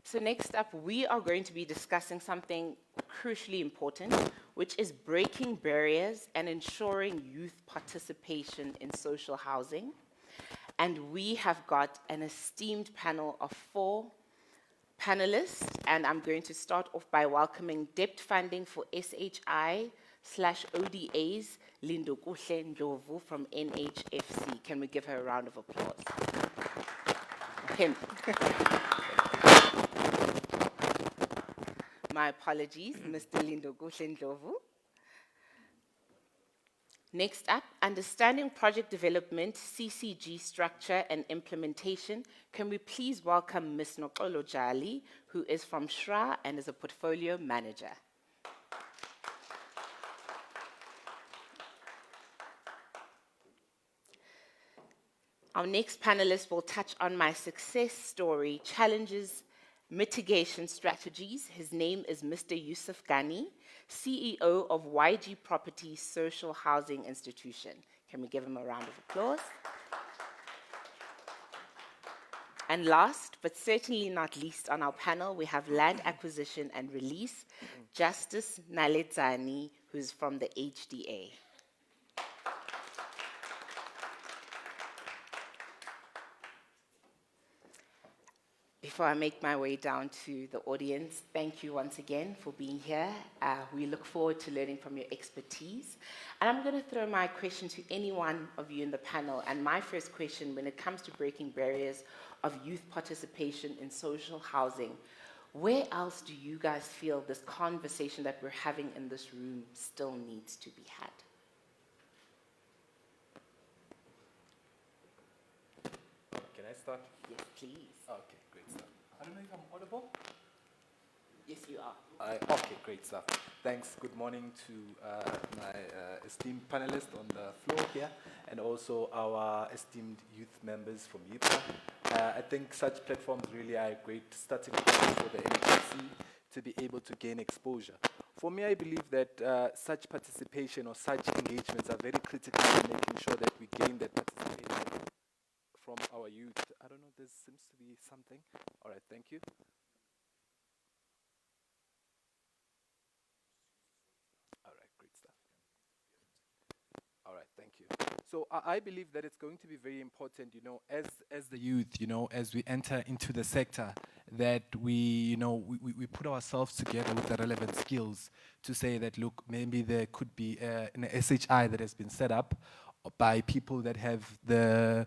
So next up, we are going to be discussing something crucially important, which is breaking barriers and ensuring youth participation in social housing. And we have got an esteemed panel of 4 panelists, and I'm going to start off by welcoming Debt Funding for SHI/ODAs, Lindo Kuhle Ndlovu from NHFC. Can we give her a round of applause? Him. My apologies, Mr. Lindo Kuhle Ndlovu. Next up, Understanding Project Development, CCG Structure and Implementation. Can we please welcome Ms. Nokolo Jali, who is from SHRA and is a Portfolio Manager. Our next panelist will touch on my success story, challenges, mitigation strategies. His name is Mr. Yusuf Ghani, CEO of YG Property Social Housing Institution. Can we give him a round of applause? And last, but certainly not least on our panel, we have Land Acquisition and Release, Justice Naledzani, who's from the HDA. Before I make my way down to the audience, thank you once again for being here. We look forward to learning from your expertise. And I'm going to throw my question to any one of you in the panel. And my first question, when it comes to breaking barriers of youth participation in social housing, where else do you guys feel this conversation that we're having in this room still needs to be had? Can I start? Yes, please. Okay, great stuff. I don't know if I'm audible. Yes, you are. Okay, great stuff. Thanks. Good morning to my esteemed panelists on the floor here, and also our esteemed youth members from YIPA. I think such platforms really are a great starting point for the NHFC to be able to gain exposure. For me, I believe that such participation or such engagements are very critical in making sure that we gain that participation from our youth. I don't know, there seems to be something. All right, thank you. All right, great stuff. All right, thank you. So I believe that it's going to be very important, as the youth, as we enter into the sector, that we put ourselves together with the relevant skills to say that, look, maybe there could be an SHI that has been set up by people that have the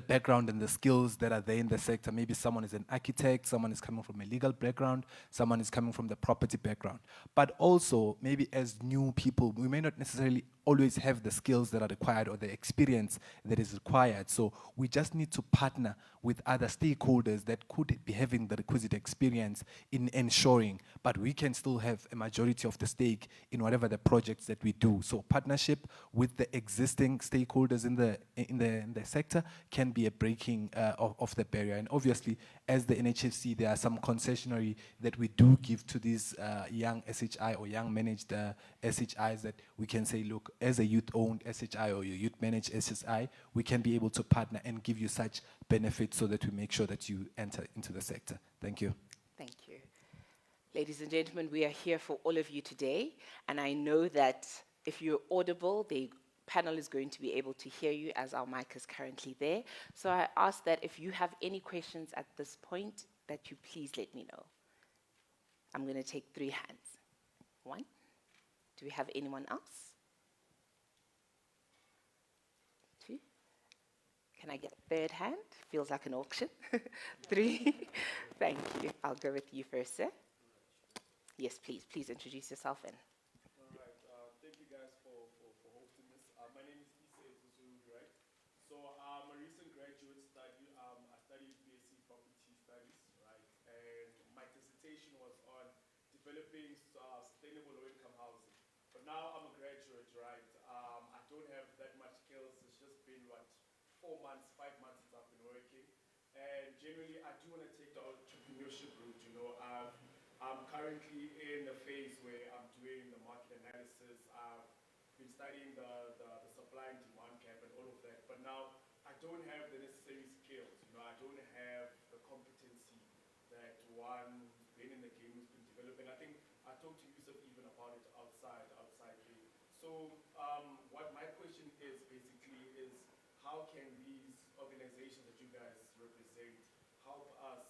background and the skills that are there in the sector. Maybe someone is an architect, someone is coming from a legal background, someone is coming from the property background. But also, maybe as new people, we may not necessarily always have the skills that are required or the experience that is required. So we just need to partner with other stakeholders that could be having the requisite experience in ensuring, but we can still have a majority of the stake in whatever the projects that we do. So partnership with the existing stakeholders in the sector can be a breaking of the barrier. And obviously, as the NHFC, there are some concessionary that we do give to these young SHI or young managed SHIs that we can say, look, as a youth-owned SHI or your youth-managed SSI, we can be able to partner and give you such benefits so that we make sure that you enter into the sector. Thank you. Thank you. Ladies and gentlemen, we are here for all of you today, and I know that if you're audible, the panel is going to be able to hear you as our mic is currently there. So I ask that if you have any questions at this point, that you please let me know. I'm going to take 3 hands. 1. Do we have anyone else? 2. Can I get third hand? Feels like an auction. 3. Thank you. I'll go with you first, sir. Yes, please. Please introduce yourself and. All right. Thank you guys for hosting this. My name is Ise, right? So I'm a recent graduate study. I studied BSc Property Studies, right? And my dissertation was on developing sustainable low-income housing. But now I'm a graduate, right? I don't have that much skills. It's just been, 4 months, 5 months since I've been working. And generally, I do want to take the entrepreneurship route, I'm currently in a phase where I'm doing the market analysis. I've been studying the supply and demand gap and all of that. But now I don't have the necessary skills. I don't have the competency that one who's been in the game, who's been developing. I think I talked to Yusuf even about it outside here. So what my question is basically is how can these organizations that you guys represent help us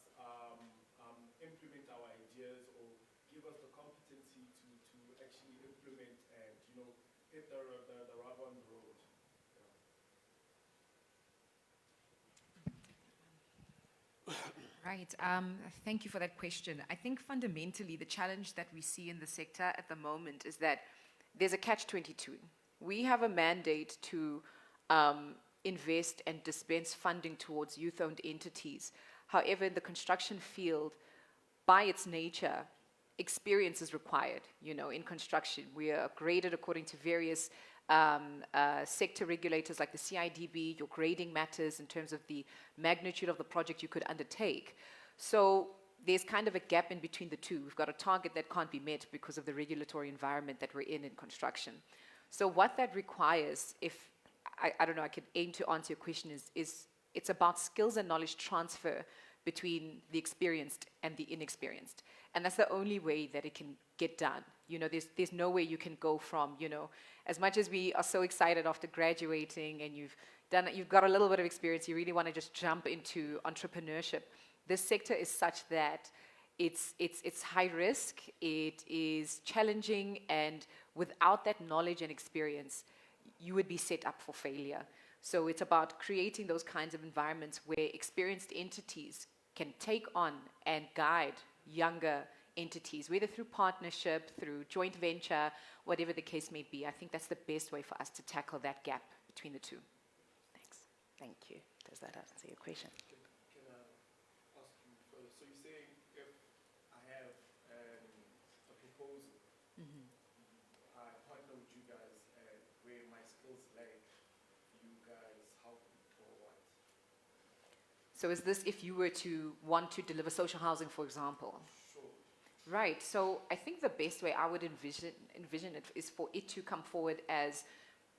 implement our ideas or give us the competency to actually implement and, hit the rubber on the road. Right. Thank you for that question. I think fundamentally the challenge that we see in the sector at the moment is that there's a catch-22. We have a mandate to invest and dispense funding towards youth-owned entities. However, in the construction field, by its nature, experience is required, in construction. We are graded according to various sector regulators like the CIDB. Your grading matters in terms of the magnitude of the project you could undertake. So there's kind of a gap in between the two. We've got a target that can't be met because of the regulatory environment that we're in construction. So what that requires, if, I don't know, I could aim to answer your question, is it's about skills and knowledge transfer between the experienced and the inexperienced. And that's the only way that it can get done. There's no way you can go from, as much as we are so excited after graduating and you've got a little bit of experience, you really want to just jump into entrepreneurship. This sector is such that it's high risk, it is challenging, and without that knowledge and experience, you would be set up for failure. So it's about creating those kinds of environments where experienced entities can take on and guide younger entities, whether through partnership, through joint venture, whatever the case may be. I think that's the best way for us to tackle that gap between the two. Thanks. Thank you. Does that answer your question? Can I ask you further? So you're saying if I have a proposal, I partner with you guys and where my skills lag, you guys help me or what? So is this if you were to want to deliver social housing, for example? Sure. Right. So I think the best way I would envision it is for it to come forward as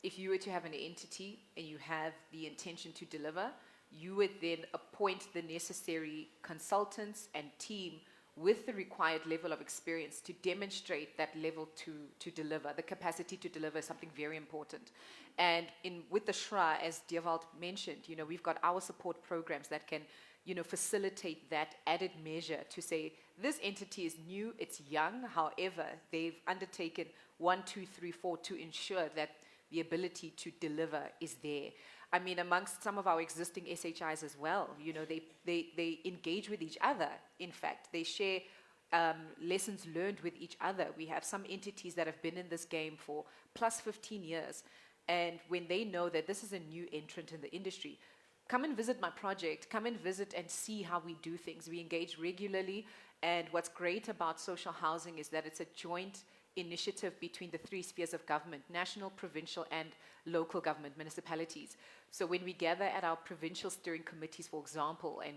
if you were to have an entity and you have the intention to deliver, you would then appoint the necessary consultants and team with the required level of experience to demonstrate that level to deliver. The capacity to deliver is something very important. And with the SHRA, as Dewald mentioned, we've got our support programs that can, facilitate that added measure to say, this entity is new, it's young, however, they've undertaken 1, 2, 3, 4 to ensure that the ability to deliver is there. I mean, amongst some of our existing SHIs as well, they engage with each other. In fact, they share lessons learned with each other. We have some entities that have been in this game for plus 15 years. And when they know that this is a new entrant in the industry, come and visit my project, come and visit and see how we do things. We engage regularly. And what's great about social housing is that it's a joint initiative between the 3 spheres of government, national, provincial, and local government, municipalities. So when we gather at our provincial steering committees, for example, and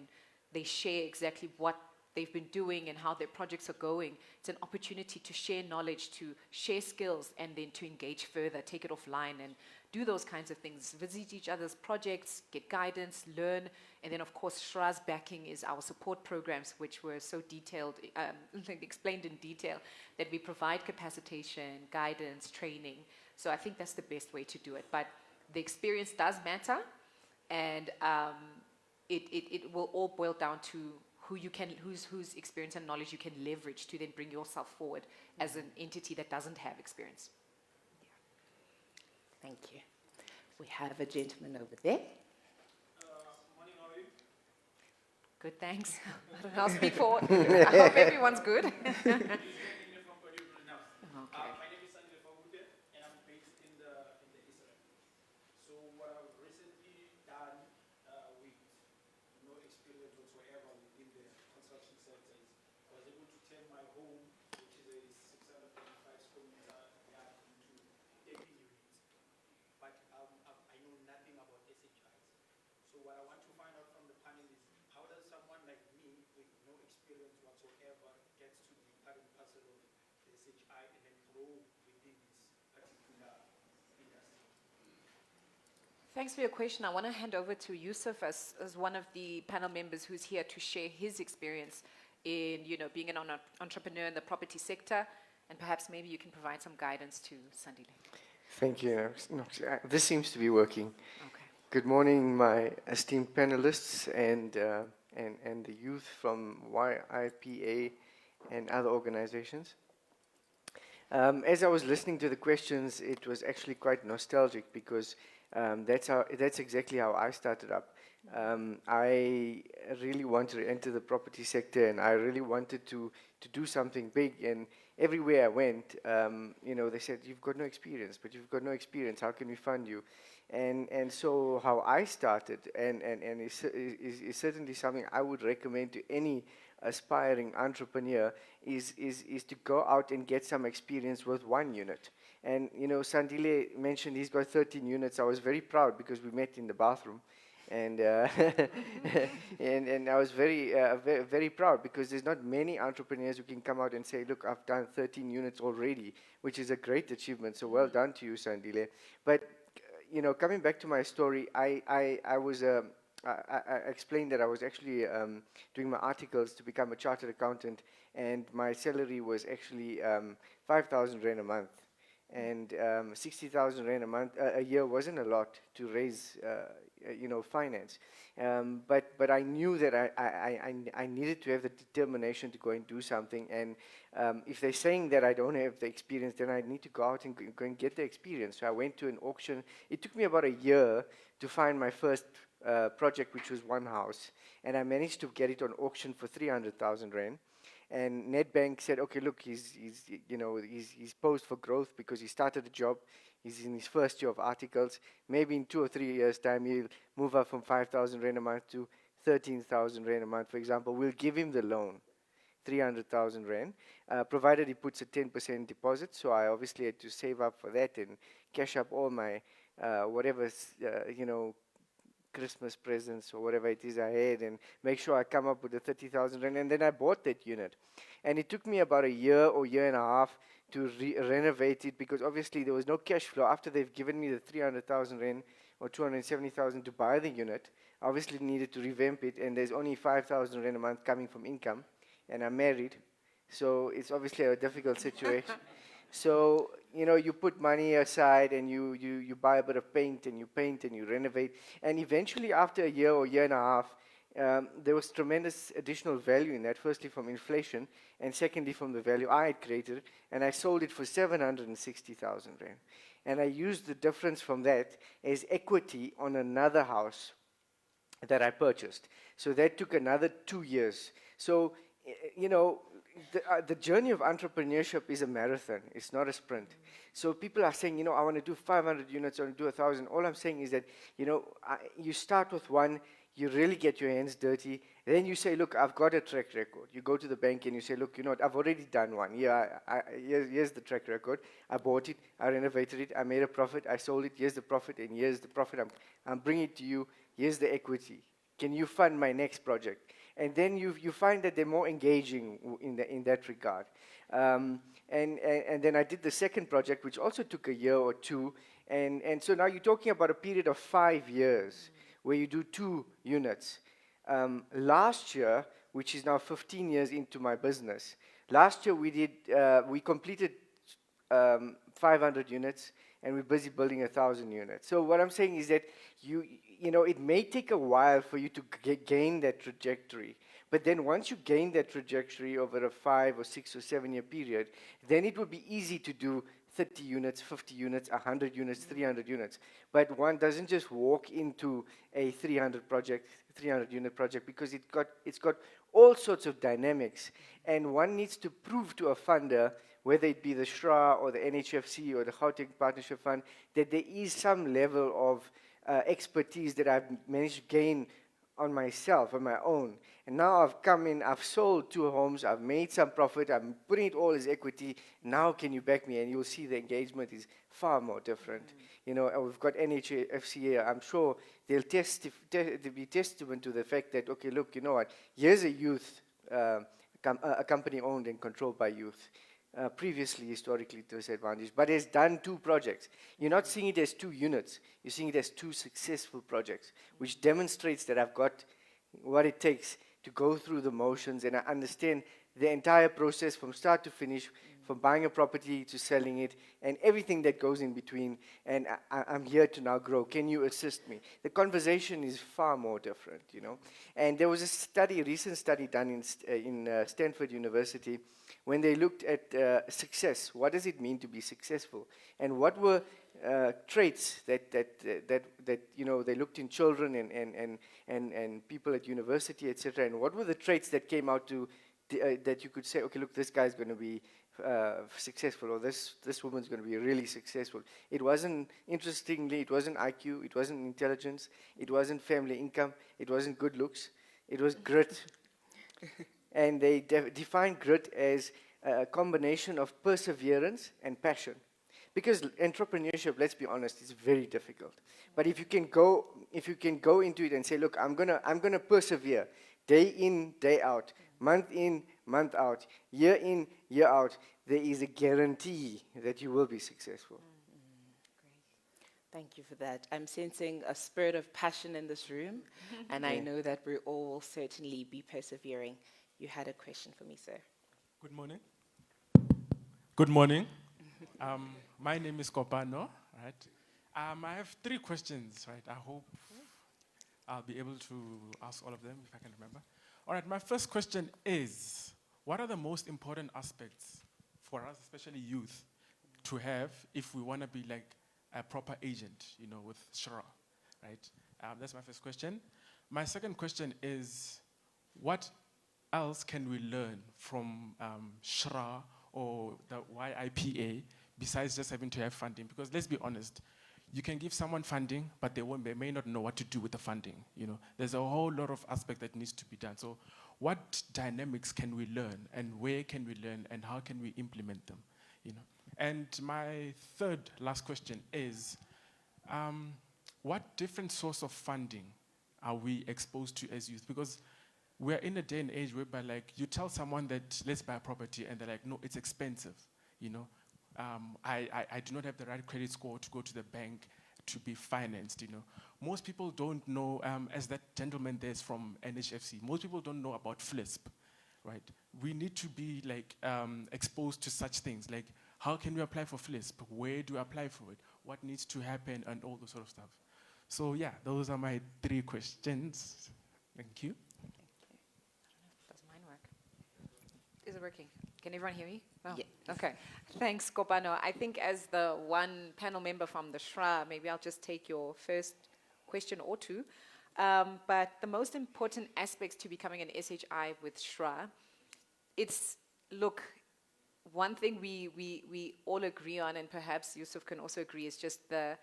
they share exactly what they've been doing and how their projects are going, it's an opportunity to share knowledge, to share skills, and then to engage further, take it offline, and do those kinds of things, visit each other's projects, get guidance, learn, and then of course SHRA's backing is our support programs, which were so detailed, explained in detail, that we provide capacitation, guidance, training. So I think that's the best way to do it. But the experience does matter, and it will all boil down to whose experience and knowledge you can leverage to then bring yourself forward as an entity that doesn't have experience. Thank you. We have a gentleman over there. Good, thanks. I'll speak for. I hope everyone's good. Okay. My name is Sanile Fagude, and I'm based in the Israel. So what I've recently done with no experience whatsoever within the construction sector is I was able to turn my home, which is a 635 square meter yard, into 18 units. But I know nothing about SHIs. So what I want to find out from the panel is how does someone like me with no experience whatsoever gets to be part and parcel of the SHI and then grow within this particular industry? Thanks for your question. I want to hand over to Yusuf as one of the panel members who's here to share his experience in, being an entrepreneur in the property sector, and perhaps maybe you can provide some guidance to Sandile. Thank you. This seems to be working. Okay. Good morning, my esteemed panelists and the youth from YIPA and other organizations. As I was listening to the questions, it was actually quite nostalgic because that's exactly how I started up. I really wanted to enter the property sector, and I really wanted to do something big. And everywhere I went, they said, "You've got no experience, but you've got no experience. How can we fund you?" And so how I started, and is certainly something I would recommend to any aspiring entrepreneur, is to go out and get some experience with one unit. And Sandile mentioned he's got 13 units. I was very proud because we met in the bathroom, and and I was very very proud because there's not many entrepreneurs who can come out and say, "Look, I've done 13 units already," which is a great achievement. So well done to you, Sandile. But coming back to my story, I was I explained that I was actually doing my articles to become a chartered accountant, and my salary was actually 5,000 rand a month. And 60,000 rand a year wasn't a lot to raise, finance. But I knew that I needed to have the determination to go and do something. And if they're saying that I don't have the experience, then I need to go out and go and get the experience. So I went to an auction. It took me about a year to find my first project, which was one house. And I managed to get it on auction for 300,000 rand. And Nedbank said, "Okay, look, he's posed for growth because he started a job. He's in his first year of articles. Maybe in 2 or 3 years' time, he'll move up from 5,000 rand a month to 13,000 rand a month, for example. We'll give him the loan, 300,000 rand, provided he puts a 10% deposit." So I obviously had to save up for that and cash up all my Christmas presents or whatever it is I had, and make sure I come up with the 30,000 rand, and then I bought that unit. And it took me about a year or year and a half to renovate it, because obviously there was no cash flow. After they've given me the 300,000 rand or 270,000 to buy the unit, I obviously needed to revamp it, and there's only 5,000 rand a month coming from income, and I'm married, so it's obviously a difficult situation. So, you put money aside and you buy a bit of paint and you renovate. And eventually, after a year or year and a half, there was tremendous additional value in that, firstly from inflation, and secondly from the value I had created. And I sold it for 760,000 rand. And I used the difference from that as equity on another house that I purchased. So that took another 2 years. So, the journey of entrepreneurship is a marathon. It's not a sprint. So people are saying, I want to do 500 units, I want to do 1,000. All I'm saying is that, you start with one, you really get your hands dirty. Then you say, look, I've got a track record. You go to the bank and you say, look, I've already done one. Here's the track record. I bought it, I renovated it, I made a profit, I sold it, here's the profit, and here's the profit. I'm bringing it to you, here's the equity. Can you fund my next project? And then you find that they're more engaging in that regard. And then I did the second project, which also took a year or two. And so now you're talking about a period of 5 years where you do 2 units. Last year, which is now 15 years into my business, last year we completed 500 units, and we're busy building 1,000 units. So what I'm saying is that it may take a while for you to gain that trajectory. But then once you gain that trajectory over a 5 or 6 or 7 year period, then it will be easy to do 30 units, 50 units, 100 units, 300 units. But one doesn't just walk into a 300 unit project, because it's got all sorts of dynamics. And one needs to prove to a funder, whether it be the SHRA or the NHFC or the Gauteng Partnership Fund, that there is some level of expertise that I've managed to gain on myself, on my own. And now I've come in, I've sold 2 homes, I've made some profit, I'm putting it all as equity. Now can you back me? And you'll see the engagement is far more different. You know, and we've got NHFC here. I'm sure they'll be testament to the fact that, okay, look, you know what? Here's a youth, a company owned and controlled by youth. Previously, historically disadvantaged, but has done 2 projects. You're not seeing it as 2 units. You're seeing it as 2 successful projects, which demonstrates that I've got what it takes to go through the motions, and I understand the entire process from start to finish, from buying a property to selling it, and everything that goes in between. And I'm here to now grow. Can you assist me? The conversation is far more different, you know. And there was a recent study done in Stanford University, when they looked at success. What does it mean to be successful? And what were traits that you know, they looked in children and people at university, etc. And what were the traits that came out to that you could say, okay, look, this guy's going to be successful, or this woman's going to be really successful? It wasn't, interestingly, it wasn't IQ, it wasn't intelligence, it wasn't family income, it wasn't good looks, it was grit. And they define grit as a combination of perseverance and passion. Because entrepreneurship, let's be honest, is very difficult. But if you can go into it and say, look, I'm gonna persevere, day in, day out, month in, month out, year in, year out, there is a guarantee that you will be successful. Great. Thank you for that. I'm sensing a spirit of passion in this room, and I know that we all will certainly be persevering. You had a question for me, sir. Good morning. Good morning. My name is Kopano, right? I have 3 questions, right? I hope I'll be able to ask all of them if I can remember. All right, my first question is, what are the most important aspects for us, especially youth, to have if we want to be like a proper agent, you know, with SHRA, right? That's my first question. My second question is, what else can we learn from SHRA or the YIPA besides just having to have funding? Because let's be honest, you can give someone funding, but they may not know what to do with the funding. You know, there's a whole lot of aspect that needs to be done. So what dynamics can we learn, and where can we learn, and how can we implement them? You know, and my third last question is, what different source of funding are we exposed to as youth? Because we're in a day and age whereby, like, you tell someone that let's buy a property, and they're like, no, it's expensive. You know, I do not have the right credit score to go to the bank to be financed. You know, most people don't know. As that gentleman there's from NHFC, most people don't know about FLISP, right? We need to be like exposed to such things. Like, how can we apply for FLISP? Where do I apply for it? What needs to happen, and all those sort of stuff. So yeah, those are my 3 questions. Thank you. Does mine work? Is it working? Can everyone hear me? Oh, Yeah. okay. Thanks, Kopano. I think as the one panel member from the SHRA, maybe I'll just take your first question or 2. But the most important aspects to becoming an SHI with SHRA, it's, look, one thing we all agree on, and perhaps Yusuf can also agree, is just the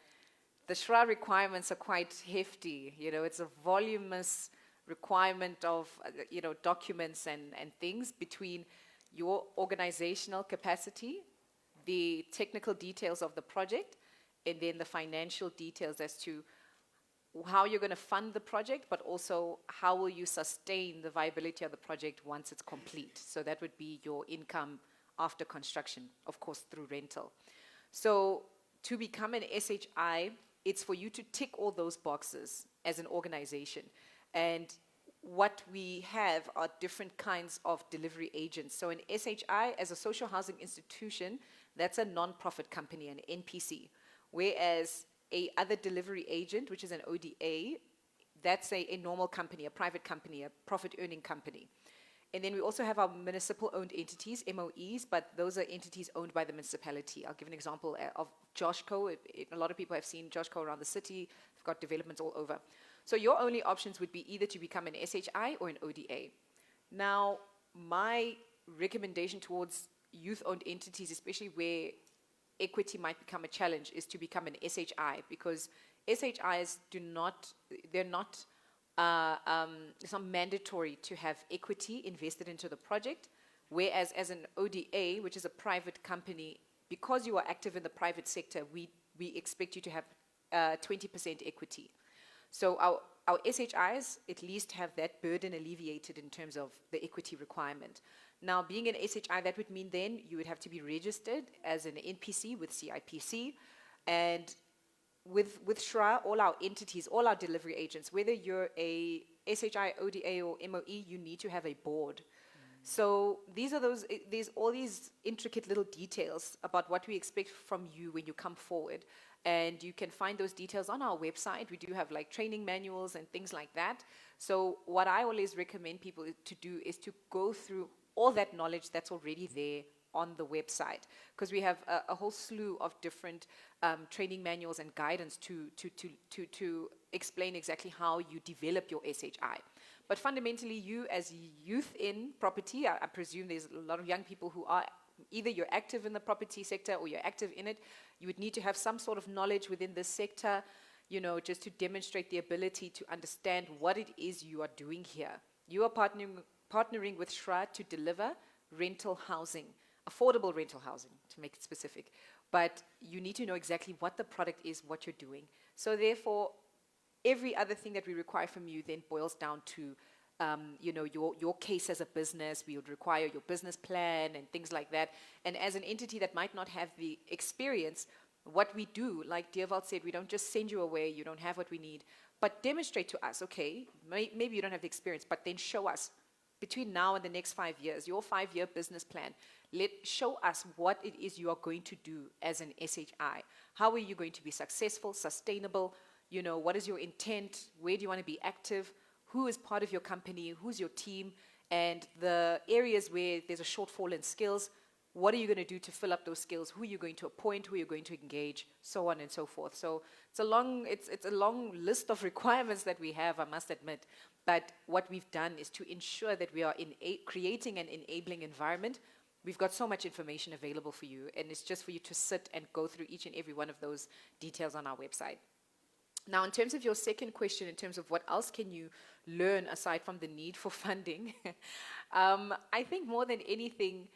SHRA requirements are quite hefty. You know, it's a voluminous requirement of, you know, documents and things between your organizational capacity, the technical details of the project, and then the financial details as to how you're going to fund the project, but also how will you sustain the viability of the project once it's complete. So that would be your income after construction, of course, through rental. So to become an SHI, it's for you to tick all those boxes as an organization. And what we have are different kinds of delivery agents. So an SHI, as a social housing institution, that's a non-profit company, an NPC. Whereas a other delivery agent, which is an ODA, that's a normal company, a private company, a profit-earning company. And then we also have our municipal-owned entities, MOEs, but those are entities owned by the municipality. I'll give an example of Joshco. A lot of people have seen Joshco around the city. They've got developments all over. So your only options would be either to become an SHI or an ODA. Now, my recommendation towards youth-owned entities, especially where equity might become a challenge, is to become an SHI, because SHIs they're not, it's not mandatory to have equity invested into the project, whereas as an ODA, which is a private company, because you are active in the private sector, we expect you to have 20% equity. So our SHIs at least have that burden alleviated in terms of the equity requirement. Now, being an SHI, that would mean then you would have to be registered as an NPC with CIPC, and with SHRA, all our entities, all our delivery agents, whether you're a SHI, ODA, or MOE, you need to have a board. So there's all these intricate little details about what we expect from you when you come forward. And you can find those details on our website. We do have like training manuals and things like that. So what I always recommend people to do is to go through all that knowledge that's already there on the website, because we have a whole slew of different training manuals and guidance to explain exactly how you develop your SHI. But fundamentally, you as youth in property, I presume there's a lot of young people who are either you're active in the property sector or you're active in it. You would need to have some sort of knowledge within this sector, you know, just to demonstrate the ability to understand what it is you are doing here. You are partnering with SHRA to deliver rental housing, affordable rental housing, to make it specific. But you need to know exactly what the product is, what you're doing. So therefore, every other thing that we require from you then boils down to, you know, your case as a business. We would require your business plan and things like that. And as an entity that might not have the experience, what we do, like Deervald said, we don't just send you away, you don't have what we need, but demonstrate to us, okay, maybe you don't have the experience, but then show us between now and the next 5 years, your 5-year business plan. Show us what it is you are going to do as an SHI. How are you going to be successful, sustainable? You know, what is your intent? Where do you want to be active? Who is part of your company? Who's your team? And the areas where there's a shortfall in skills, what are you going to do to fill up those skills? Who are you going to appoint? Who are you going to engage? So on and so forth. So it's a long list of requirements that we have, I must admit. But what we've done is to ensure that we are creating an enabling environment. We've got so much information available for you, and it's just for you to sit and go through each and every one of those details on our website. Now, in terms of your second question, in terms of what else can you learn aside from the need for funding, I think more than anything,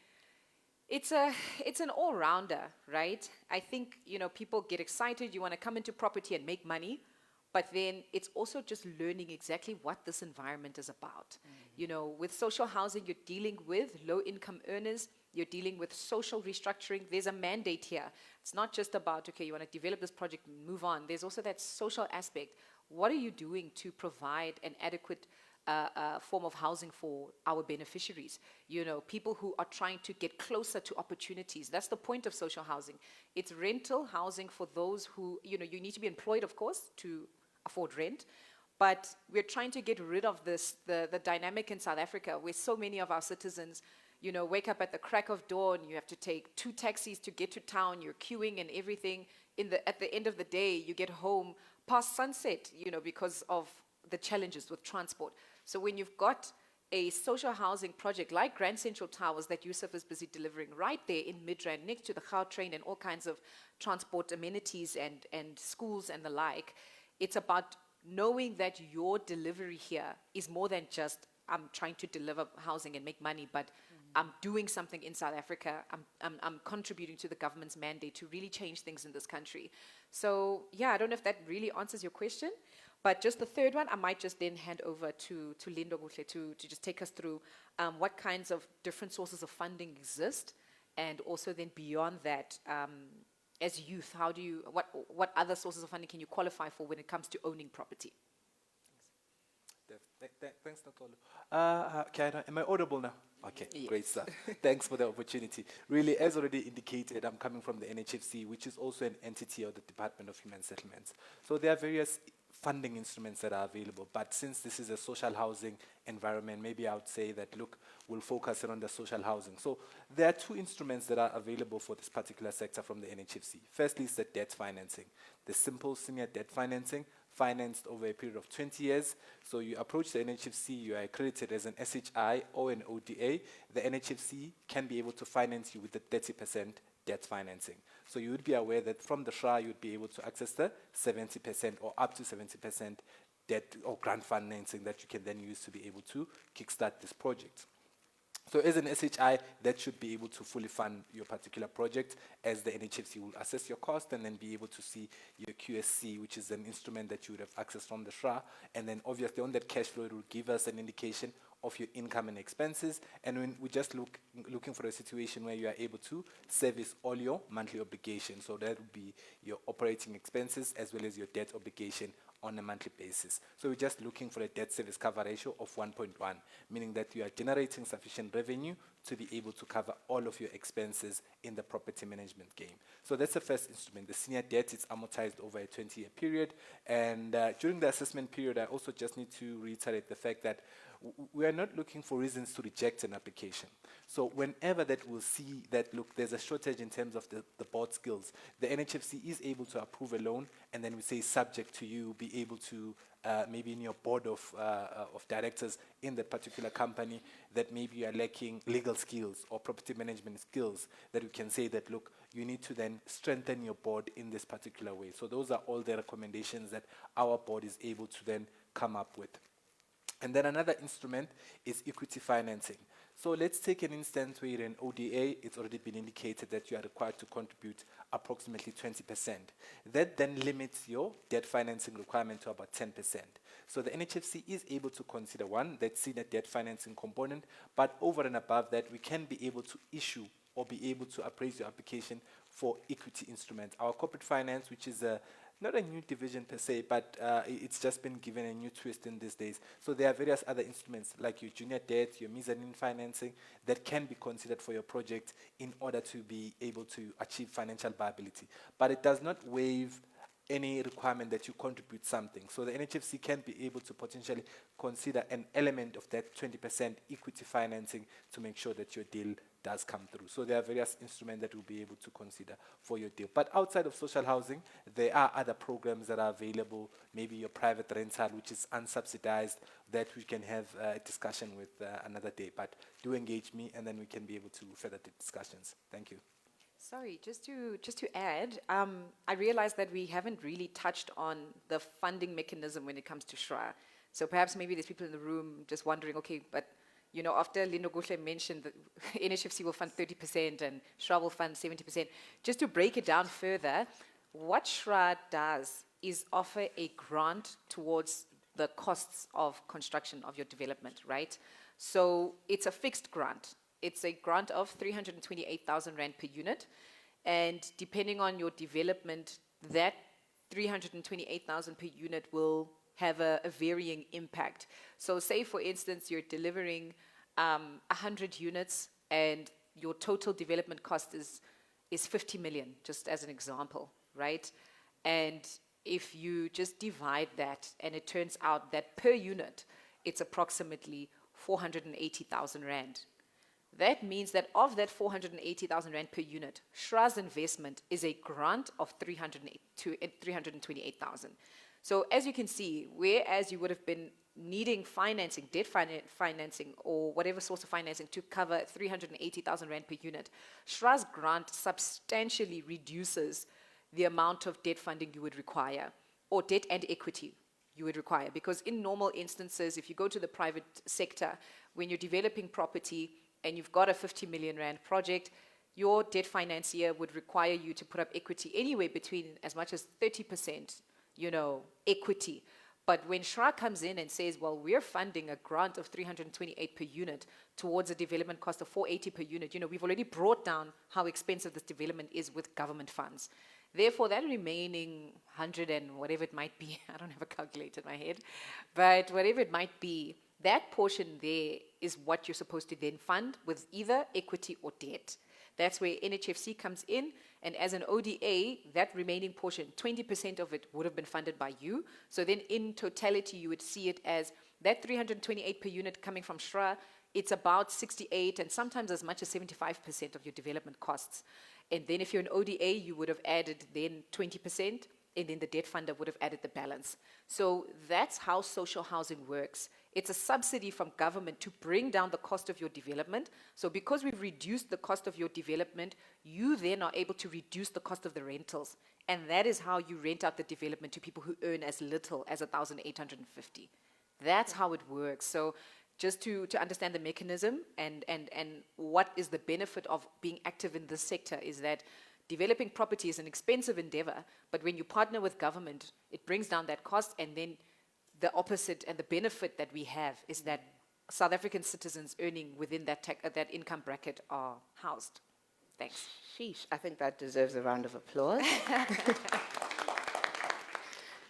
it's an all-rounder, right? I think, you know, people get excited, you want to come into property and make money, but then it's also just learning exactly what this environment is about. You know, with social housing, you're dealing with low-income earners, you're dealing with social restructuring. There's a mandate here. It's not just about, okay, you want to develop this project and move on. There's also that social aspect. What are you doing to provide an adequate form of housing for our beneficiaries? You know, people who are trying to get closer to opportunities. That's the point of social housing. It's rental housing for those who, you know, you need to be employed, of course, to afford rent. But we're trying to get rid of this, the dynamic in South Africa where so many of our citizens, you know, wake up at the crack of dawn, you have to take 2 taxis to get to town, you're queuing and everything. At the end of the day, you get home past sunset, you know, because of the challenges with transport. So when you've got a social housing project like Grand Central Towers that Yusuf is busy delivering right there in Midrand, next to the Gautrain and all kinds of transport amenities and schools and the like, it's about knowing that your delivery here is more than just, I'm trying to deliver housing and make money, but I'm doing something in South Africa. I'm contributing to the government's mandate to really change things in this country. So yeah, I don't know if that really answers your question, but just the third one, I might just then hand over to Lindo Gutle to just take us through what kinds of different sources of funding exist, and also then beyond that, as youth, how do you, what other sources of funding can you qualify for when it comes to owning property? Thanks, Natolo. Okay, am I audible now? Okay, yes. Great stuff. Thanks for the opportunity. Really, as already indicated, I'm coming from the NHFC, which is also an entity of the Department of Human Settlements. So there are various funding instruments that are available. But since this is a social housing environment, maybe I would say that, look, we'll focus on the social housing. So there are two instruments that are available for this particular sector from the NHFC. Firstly is the debt financing, the simple senior debt financing, financed over a period of 20 years. So you approach the NHFC, you are accredited as an SHI or an ODA. The NHFC can be able to finance you with the 30% debt financing. So you would be aware that from the SHRA, you would be able to access the 70% or up to 70% debt or grant financing that you can then use to be able to kickstart this project. So as an SHI, that should be able to fully fund your particular project, as the NHFC will assess your cost and then be able to see your QSC, which is an instrument that you would have access from the SHRA. And then obviously on that cash flow, it will give us an indication of your income and expenses. And when we just looking for a situation where you are able to service all your monthly obligations. So that would be your operating expenses as well as your debt obligation on a monthly basis. So we're just looking for a debt service cover ratio of 1.1, meaning that you are generating sufficient revenue to be able to cover all of your expenses in the property management game. So that's the first instrument. The senior debt is amortized over a 20-year period. And during the assessment period, I also just need to reiterate the fact that we are not looking for reasons to reject an application. So whenever that we'll see that, look, there's a shortage in terms of the board skills, the NHFC is able to approve a loan, and then we say subject to you be able to, maybe in your board of directors in that particular company, that maybe you are lacking legal skills or property management skills, that we can say that, look, you need to then strengthen your board in this particular way. So those are all the recommendations that our board is able to then come up with. And then another instrument is equity financing. So let's take an instance where you're in ODA, it's already been indicated that you are required to contribute approximately 20%. That then limits your debt financing requirement to about 10%. So the NHFC is able to consider one, that senior debt financing component, but over and above that, we can be able to issue or be able to appraise your application for equity instruments. Our corporate finance, which is not a new division per se, but it's just been given a new twist in these days. So there are various other instruments like your junior debt, your mezzanine financing that can be considered for your project in order to be able to achieve financial viability. But it does not waive any requirement that you contribute something. So the NHFC can be able to potentially consider an element of that 20% equity financing to make sure that your deal does come through. So there are various instruments that we'll be able to consider for your deal. But outside of social housing, there are other programs that are available, maybe your private rental, which is unsubsidized, that we can have a discussion with another day. But do engage me, and then we can be able to further the discussions. Thank you. Sorry, just to add, I realize that we haven't really touched on the funding mechanism when it comes to SHRA. So perhaps maybe there's people in the room just wondering, okay, but you know, after Lindo Goshe mentioned that NHFC will fund 30% and SHRA will fund 70%, just to break it down further, what SHRA does is offer a grant towards the costs of construction of your development, right? So it's a fixed grant. It's a grant of 328,000 Rand per unit. And depending on your development, that 328,000 per unit will have a varying impact. So say, for instance, you're delivering 100 units and your total development cost is 50 million, just as an example, right? And if you just divide that and it turns out that per unit, it's approximately 480,000 Rand. That means that of that 480,000 Rand per unit, SHRA's investment is a grant of 328,000. So as you can see, whereas you would have been needing financing, debt financing, or whatever source of financing to cover 380,000 Rand per unit, SHRA's grant substantially reduces the amount of debt funding you would require, or debt and equity you would require. Because in normal instances, if you go to the private sector, when you're developing property, and you've got a 50 million Rand project, your debt financier would require you to put up equity anywhere between as much as 30%, you know, equity. But when SHRA comes in and says, well, we're funding a grant of 328 per unit towards a development cost of 480 per unit, you know, we've already brought down how expensive this development is with government funds. Therefore, that remaining 100 and whatever it might be, I don't have a calculator in my head, but whatever it might be, that portion there is what you're supposed to then fund with either equity or debt. That's where NHFC comes in, and as an ODA, that remaining portion, 20% of it would have been funded by you. So then in totality, you would see it as that 328 per unit coming from SHRA, it's about 68 and sometimes as much as 75% of your development costs. And then if you're an ODA, you would have added then 20%, and then the debt funder would have added the balance. So that's how social housing works. It's a subsidy from government to bring down the cost of your development. So because we've reduced the cost of your development, you then are able to reduce the cost of the rentals. And that is how you rent out the development to people who earn as little as 1,850. That's how it works. So just to understand the mechanism and what is the benefit of being active in this sector is that developing property is an expensive endeavor, but when you partner with government, it brings down that cost, and then the opposite and the benefit that we have is that South African citizens earning within that income bracket are housed. Thanks. Sheesh, I think that deserves a round of applause.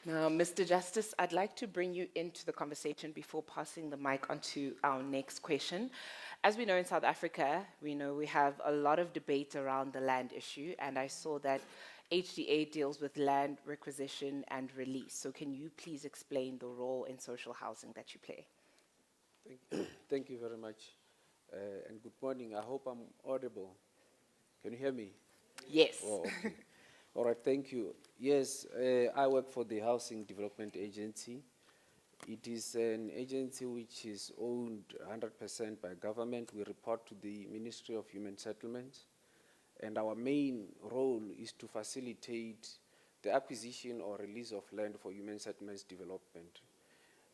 Now, Mr. Justice, I'd like to bring you into the conversation before passing the mic on to our next question. As we know in South Africa, we have a lot of debate around the land issue, and I saw that HDA deals with land requisition and release. So can you please explain the role in social housing that you play? Thank you very much, and good morning. I hope I'm audible. Can you hear me? Yes. Oh, okay. All right, thank you. Yes, I work for the Housing Development Agency. It is an agency which is owned 100% by government. We report to the Ministry of Human Settlements, and our main role is to facilitate the acquisition or release of land for human settlements development.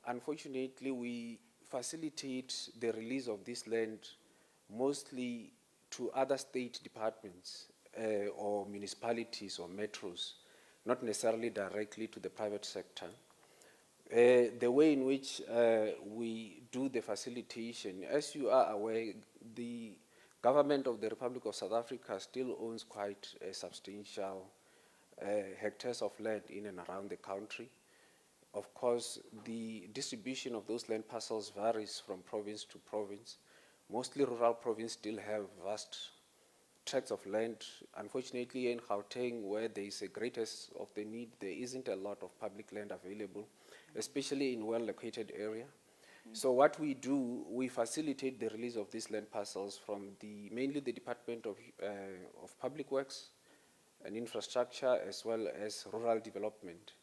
Unfortunately, we facilitate the release of this land mostly to other state departments or municipalities or metros, not necessarily directly to the private sector. The way in which we do the facilitation, as you are aware, the government of the Republic of South Africa still owns quite a substantial hectares of land in and around the country. Of course, the distribution of those land parcels varies from province to province. Mostly rural provinces still have vast tracts of land. Unfortunately, in Gauteng, where there is a greatest of the need, there isn't a lot of public land available, especially in well-located area. So what we do, we facilitate the release of these land parcels from mainly the Department of Public Works and Infrastructure, as well as rural development.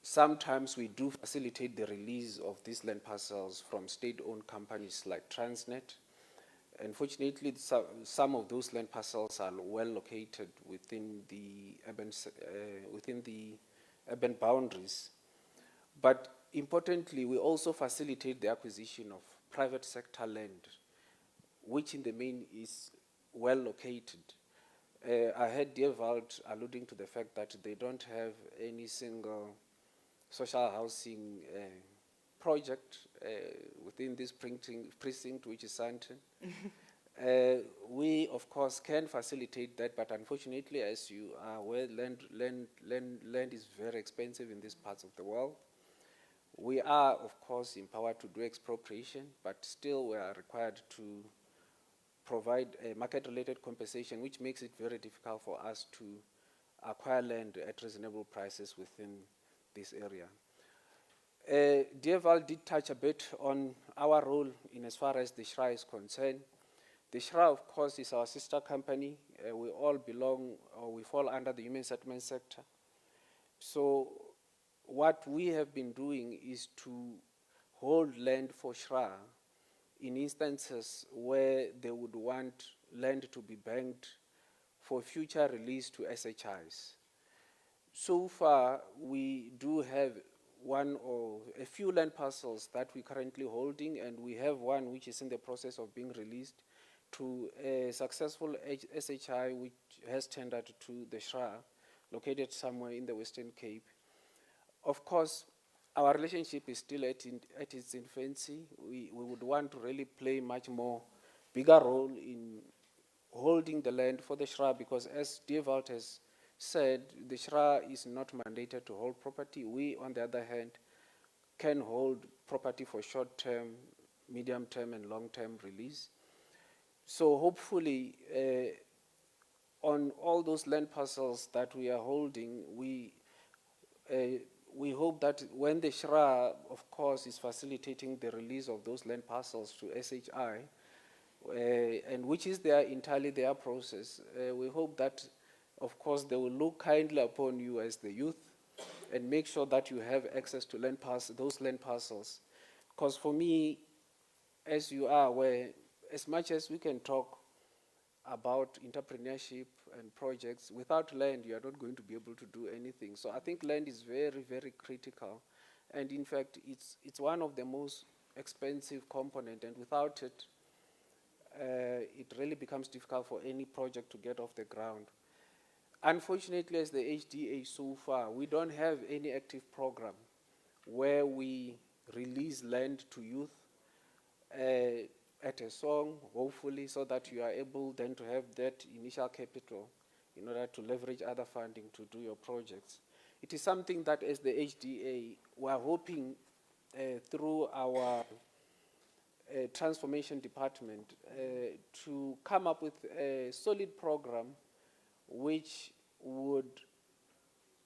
Sometimes we do facilitate the release of these land parcels from state-owned companies like Transnet. Unfortunately, some of those land parcels are well located within the urban boundaries. But importantly, we also facilitate the acquisition of private sector land, which in the main is well located. I heard Dear Wald alluding to the fact that they don't have any single social housing project within this precinct, which is Sandton. We, of course, can facilitate that, but unfortunately, as you are aware, land is very expensive in these parts of the world. We are, of course, empowered to do expropriation, but still we are required to provide a market-related compensation, which makes it very difficult for us to acquire land at reasonable prices within this area. Dear Val did touch a bit on our role in as far as the SHRA is concerned. The SHRA, of course, is our sister company. We all belong, or we fall under the human settlement sector. So what we have been doing is to hold land for SHRA in instances where they would want land to be banked for future release to SHIs. So far, we do have one or a few land parcels that we're currently holding, and we have one which is in the process of being released to a successful SHI which has tendered to the SHRA, located somewhere in the Western Cape. Of course, our relationship is still at its infancy. We would want to really play much more bigger role in holding the land for the SHRA, because as Devalt has said, the SHRA is not mandated to hold property. We, on the other hand, can hold property for short-term, medium-term, and long-term release. So hopefully, all those land parcels that we are holding, we hope that when the SHRA, of course, is facilitating the release of those land parcels to SHI, and which is entirely their process, we hope that, of course, they will look kindly upon you as the youth and make sure that you have access to those land parcels. Because for me, as you are aware, as much as we can talk about entrepreneurship and projects, without land, you are not going to be able to do anything. So I think land is very, very critical. And in fact, it's one of the most expensive component, and without it, it really becomes difficult for any project to get off the ground. Unfortunately, as the HDA so far, we don't have any active program where we release land to youth at a song, hopefully, so that you are able then to have that initial capital in order to leverage other funding to do your projects. It is something that as the HDA, we are hoping through our transformation department to come up with a solid program which would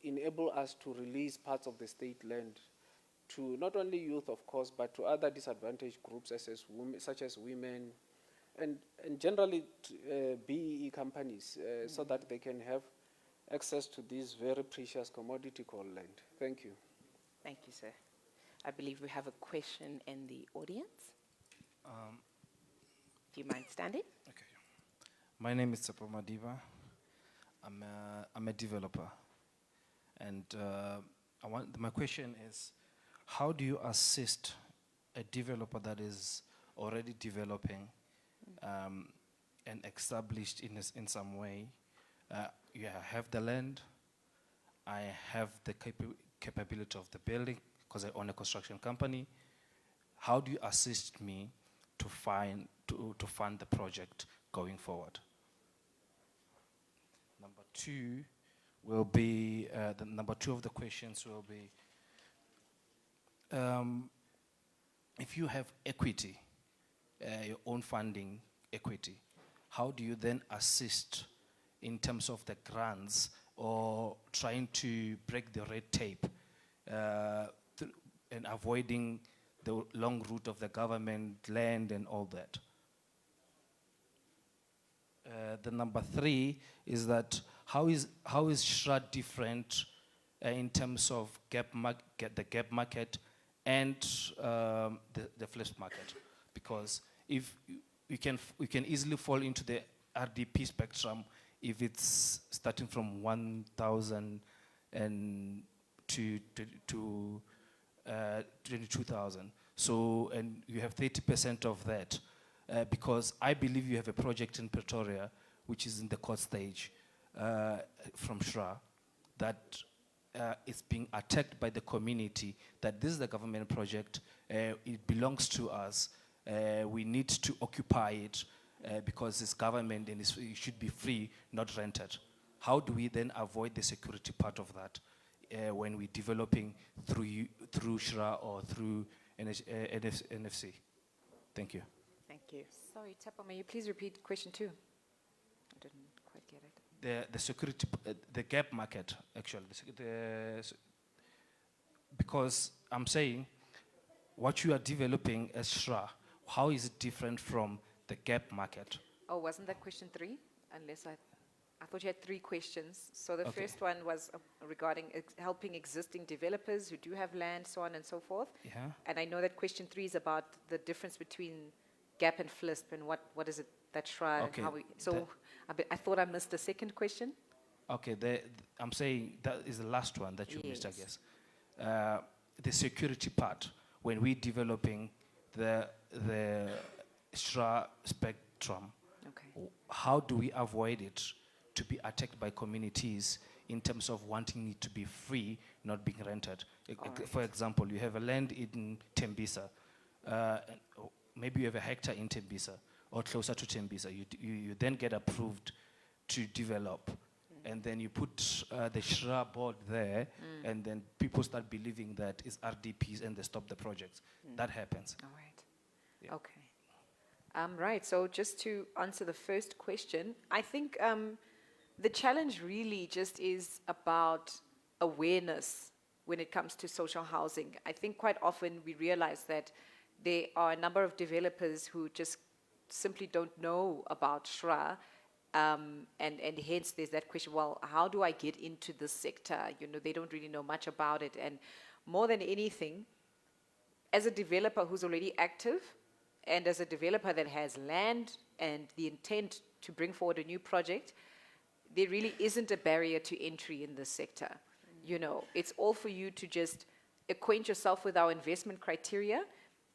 enable us to release parts of the state land to not only youth, of course, but to other disadvantaged groups such as women and generally BEE companies so that they can have access to this very precious commodity called land. Thank you. Thank you, sir. I believe we have a question in the audience. Do you mind standing? Okay. My name is Tsepo Madiba. I'm a developer. And my question is, how do you assist a developer that is already developing and established in some way? You have the land, I have the capability of the building because I own a construction company. How do you assist me to fund the project going forward? Number two will be, the number two of the questions will be, if you have equity, your own funding equity, how do you then assist in terms of the grants or trying to break the red tape and avoiding the long route of the government, land and all that? The number three is that how is SHRA different in terms of the gap market and the flips market? Because if we can easily fall into the RDP spectrum if it's starting from 1,000 to 22,000. So, and you have 30% of that. Because I believe you have a project in Pretoria, which is in the court stage from SHRA, that is being attacked by the community, that this is a government project, it belongs to us, we need to occupy it because it's government and it should be free, not rented. How do we then avoid the security part of that when we're developing through SHRA or through NHFC? Thank you. Thank you. Sorry, Tsepo, may you please repeat question 2? I didn't quite get it. The security, the gap market, actually. Because I'm saying, what you are developing as SHRA, how is it different from the gap market? Oh, wasn't that question 3? Unless I thought you had 3 questions. So the Okay. first one was regarding helping existing developers who do have land, so on and so forth. Yeah. And I know that question 3 is about the difference between gap and FLISP and what is it that SHRA, Okay, and how we, so I thought I missed the second question. Okay, I'm saying that is the last one that you missed, I Yes. guess. The security part, when we're developing the SHRA spectrum, Okay. how do we avoid it to be attacked by communities in terms of wanting it to be free, not being rented? For example, you have a land in Tembisa, maybe you have a hectare in Tembisa or closer to Tembisa. You then get approved to develop, and then you put the SHRA board there, and then people start believing that it's RDPs and they stop the projects. That happens. All right. Yeah. Okay. Right, so just to answer the first question, I think The challenge really just is about awareness when it comes to social housing. I think quite often we realize that there are a number of developers who just simply don't know about SHRA, and hence there's that question, well, how do I get into this sector? You know, they don't really know much about it. And more than anything, as a developer who's already active, and as a developer that has land and the intent to bring forward a new project, there really isn't a barrier to entry in this sector. You know, it's all for you to just acquaint yourself with our investment criteria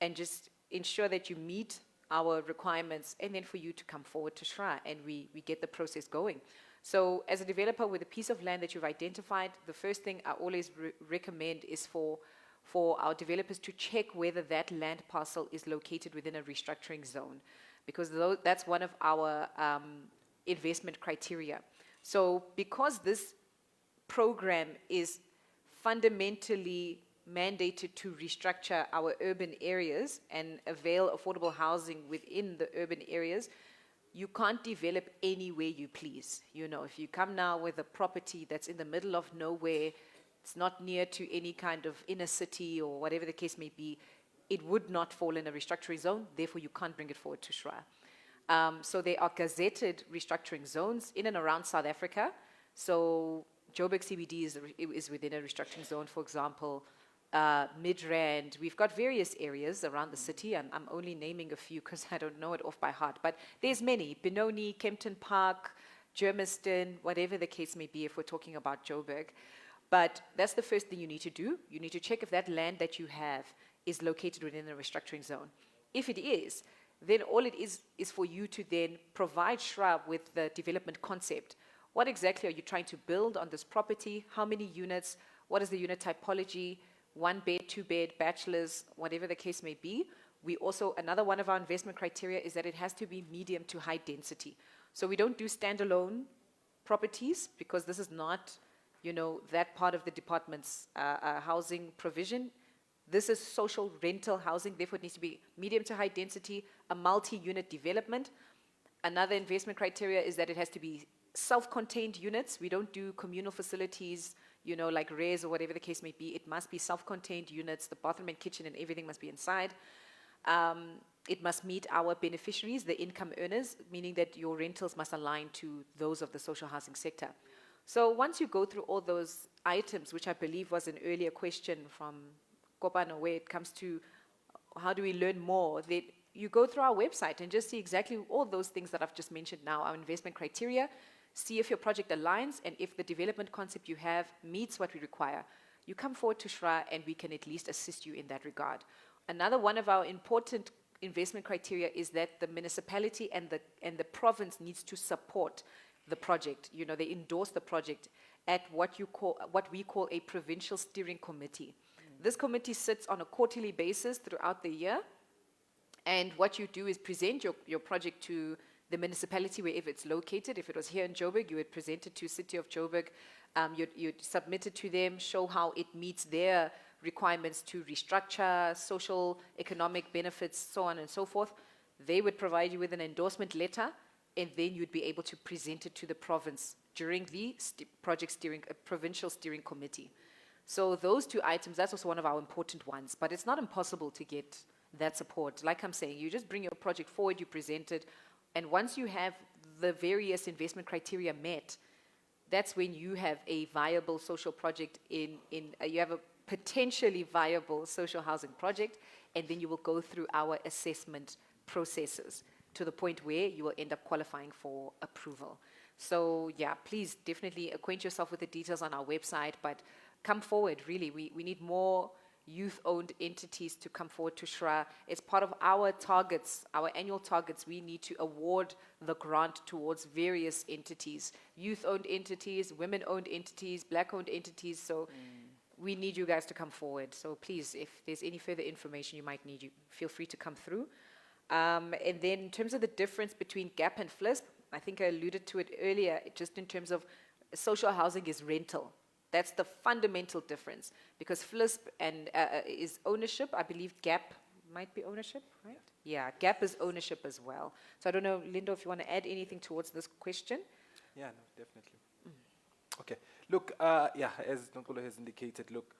and just ensure that you meet our requirements, and then for you to come forward to SHRA and we get the process going. So as a developer with a piece of land that you've identified, the first thing I always recommend is for our developers to check whether that land parcel is located within a restructuring zone, because that's one of our investment criteria. So because this program is fundamentally mandated to restructure our urban areas and avail affordable housing within the urban areas, you can't develop any way you please. You know, if you come now with a property that's in the middle of nowhere, it's not near to any kind of inner city or whatever the case may be, it would not fall in a restructuring zone, therefore you can't bring it forward to SHRA. So there are gazetted restructuring zones in and around South Africa. So Joburg CBD is within a restructuring zone, for example. Midrand, we've got various areas around the city, and I'm only naming a few because I don't know it off by heart, but there's many, Benoni, Kempton Park, Germiston, whatever the case may be if we're talking about Joburg. But that's the first thing you need to do. You need to check if that land that you have is located within a restructuring zone. If it is, then all it is for you to then provide SHRA with the development concept. What exactly are you trying to build on this property? How many units? What is the unit typology? 1 bed, 2 bed, bachelors, whatever the case may be. We also, another one of our investment criteria is that it has to be medium to high density. So we don't do standalone properties because this is not, you know, that part of the department's housing provision. This is social rental housing, therefore it needs to be medium to high density, a multi-unit development. Another investment criteria is that it has to be self-contained units. We don't do communal facilities, you know, like res or whatever the case may be. It must be self-contained units. The bathroom and kitchen and everything must be inside. It must meet our beneficiaries, the income earners, meaning that your rentals must align to those of the social housing sector. So once you go through all those items, which I believe was an earlier question from Kopano, where it comes to how do we learn more, that you go through our website and just see exactly all those things that I've just mentioned now, our investment criteria, see if your project aligns and if the development concept you have meets what we require. You come forward to SHRA and we can at least assist you in that regard. Another one of our important investment criteria is that the municipality and the province needs to support the project. You know, they endorse the project at what we call a provincial steering committee. This committee sits on a quarterly basis throughout the year, and what you do is present your project to the municipality wherever it's located. If it was here in Joburg, you would present it to City of Joburg. You'd submit it to them, show how it meets their requirements to restructure, social, economic benefits, so on and so forth. They would provide you with an endorsement letter, and then you'd be able to present it to the province during the provincial steering committee. So those two items, that's also one of our important ones, but it's not impossible to get that support. Like I'm saying, you just bring your project forward, you present it, and once you have the various investment criteria met, that's when you have a viable social project you have a potentially viable social housing project, and then you will go through our assessment processes to the point where you will end up qualifying for approval. So yeah, please definitely acquaint yourself with the details on our website, but come forward, really. We need more youth-owned entities to come forward to SHRA. It's part of our targets, our annual targets. We need to award the grant towards various entities, youth-owned entities, women-owned entities, black-owned entities. So we need you guys to come forward. So please, if there's any further information you might need, you feel free to come through. And then in terms of the difference between GAP and FLISP, I think I alluded to it earlier, just in terms of social housing is rental. That's the fundamental difference, because FLISP is ownership. I believe GAP might be ownership, right? Yeah, GAP is ownership as well. So I don't know, Lindo, if you want to add anything towards this question. yeah, no, definitely. Okay, look, yeah, as Nkulo has indicated, look,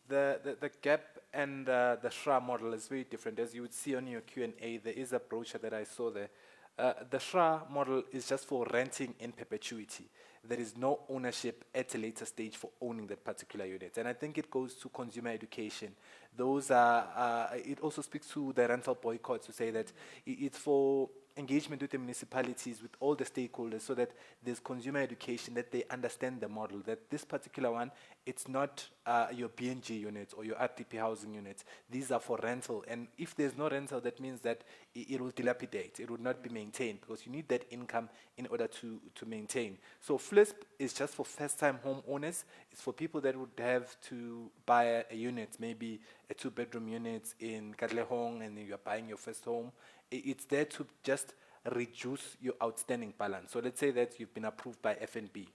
the gap and the SHRA model is very different. As you would see on your Q&A, there is a brochure that I saw there. The SHRA model is just for renting in perpetuity. There is no ownership at a later stage for owning that particular unit. And I think it goes to consumer education. Those are, it also speaks to the rental boycott to say that it's for engagement with the municipalities, with all the stakeholders, so that there's consumer education, that they understand the model, that this particular one, it's not your BNG units or your RTP housing units. These are for rental. And if there's no rental, that means that it will dilapidate. It will not be maintained, because you need that income in order to maintain. So FLISP is just for first-time homeowners. It's for people that would have to buy a unit, maybe a 2-bedroom unit in Katlehong, and you're buying your first home. It's there to just reduce your outstanding balance. So let's say that you've been approved by FNB.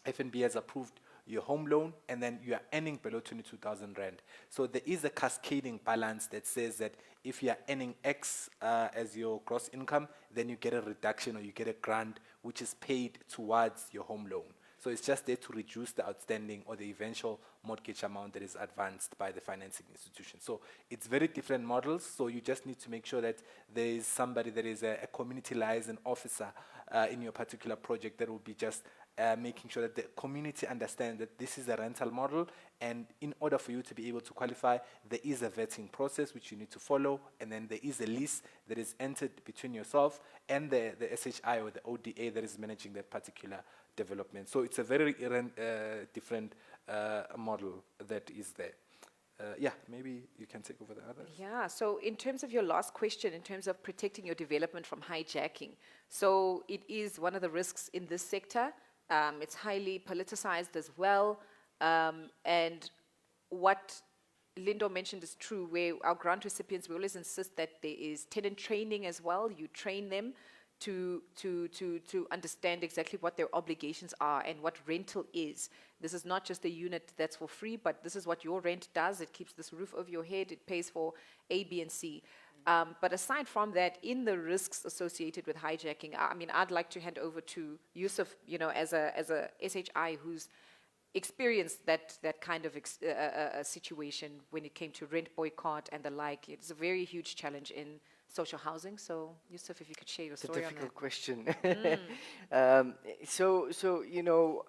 FNB has approved your home loan, and then you are earning below 22,000 Rand. So there is a cascading balance that says that if you are earning X as your gross income, then you get a reduction or you get a grant which is paid towards your home loan. So it's just there to reduce the outstanding or the eventual mortgage amount that is advanced by the financing institution. So it's very different models. So you just need to make sure that there is somebody that is a community liaison officer in your particular project that will be just making sure that the community understands that this is a rental model, and in order for you to be able to qualify, there is a vetting process which you need to follow, and then there is a lease that is entered between yourself and the SHI or the ODA that is managing that particular development. So it's a very different model that is there. Yeah, maybe you can take over the others. Yeah, so in terms of your last question, in terms of protecting your development from hijacking, so it is one of the risks in this sector. It's highly politicized as well. And what Lindo mentioned is true, where our grant recipients, we always insist that there is tenant training as well. You train them to understand exactly what their obligations are and what rental is. This is not just a unit that's for free, but this is what your rent does. It keeps this roof over your head. It pays for A, B, and C. But aside from that, in the risks associated with hijacking, I mean, I'd like to hand over to Yusuf, you know, as a SHI who's experienced that kind of situation when it came to rent boycott and the like. It's a very huge challenge in social housing. So, Yusuf, if you could share your story on that. It's a difficult question. So you know,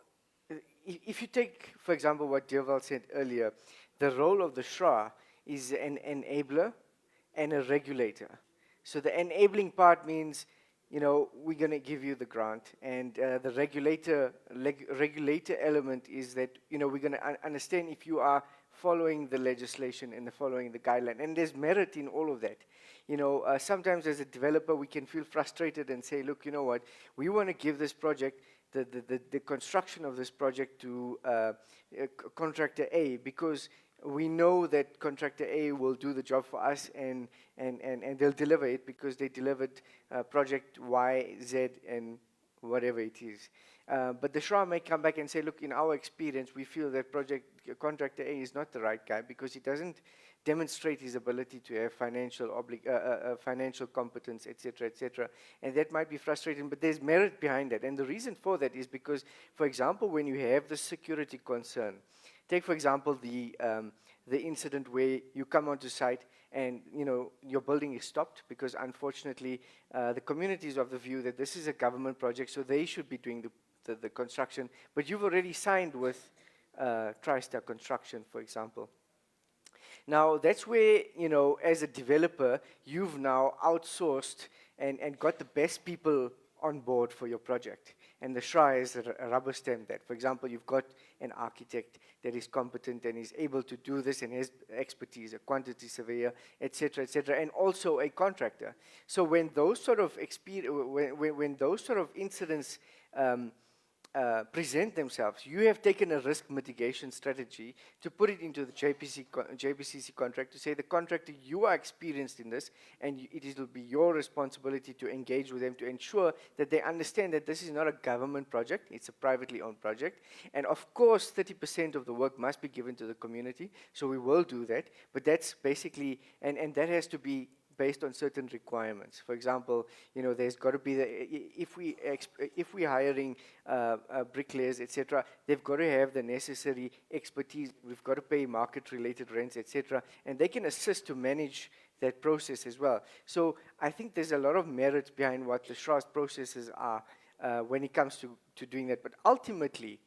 if you take, for example, what Deval said earlier, the role of the SHRA is an enabler and a regulator. So the enabling part means, you know, we're going to give you the grant, and the regulator element is that, you know, we're going to understand if you are following the legislation and following the guideline, and there's merit in all of that. You know, sometimes as a developer we can feel frustrated and say, look, you know what, we want to give this project, the construction of this project to contractor A, because we know that contractor A will do the job for us, and they'll deliver it because they delivered project Y, Z, and whatever it is. But the SHRA may come back and say, look, in our experience, we feel that contractor A is not the right guy because he doesn't demonstrate his ability to have financial competence, etc., and that might be frustrating, but there's merit behind that. And the reason for that is because, for example, when you have the security concern, take, for example, the incident where you come onto site and, you know, your building is stopped because, unfortunately, the community is of the view that this is a government project, so they should be doing the construction, but you've already signed with TriStar Construction, for example. Now, that's where, you know, as a developer, you've now outsourced and got the best people on board for your project. And the SHRA is a rubber stamp that. For example, you've got an architect that is competent and is able to do this and has expertise, a quantity surveyor, etc., and also a contractor. So when those sort of when those sort of incidents present themselves, you have taken a risk mitigation strategy to put it into the JPCC contract to say, the contractor, you are experienced in this, and it will be your responsibility to engage with them to ensure that they understand that this is not a government project, it's a privately owned project. And of course, 30% of the work must be given to the community, so we will do that. But that's basically, and that has to be based on certain requirements. For example, you know, there's got to be if we're hiring bricklayers, etc., they've got to have the necessary expertise. We've got to pay market-related rents, etc., and they can assist to manage that process as well. So I think there's a lot of merit behind what the SHRA's processes are when it comes to doing that. But ultimately,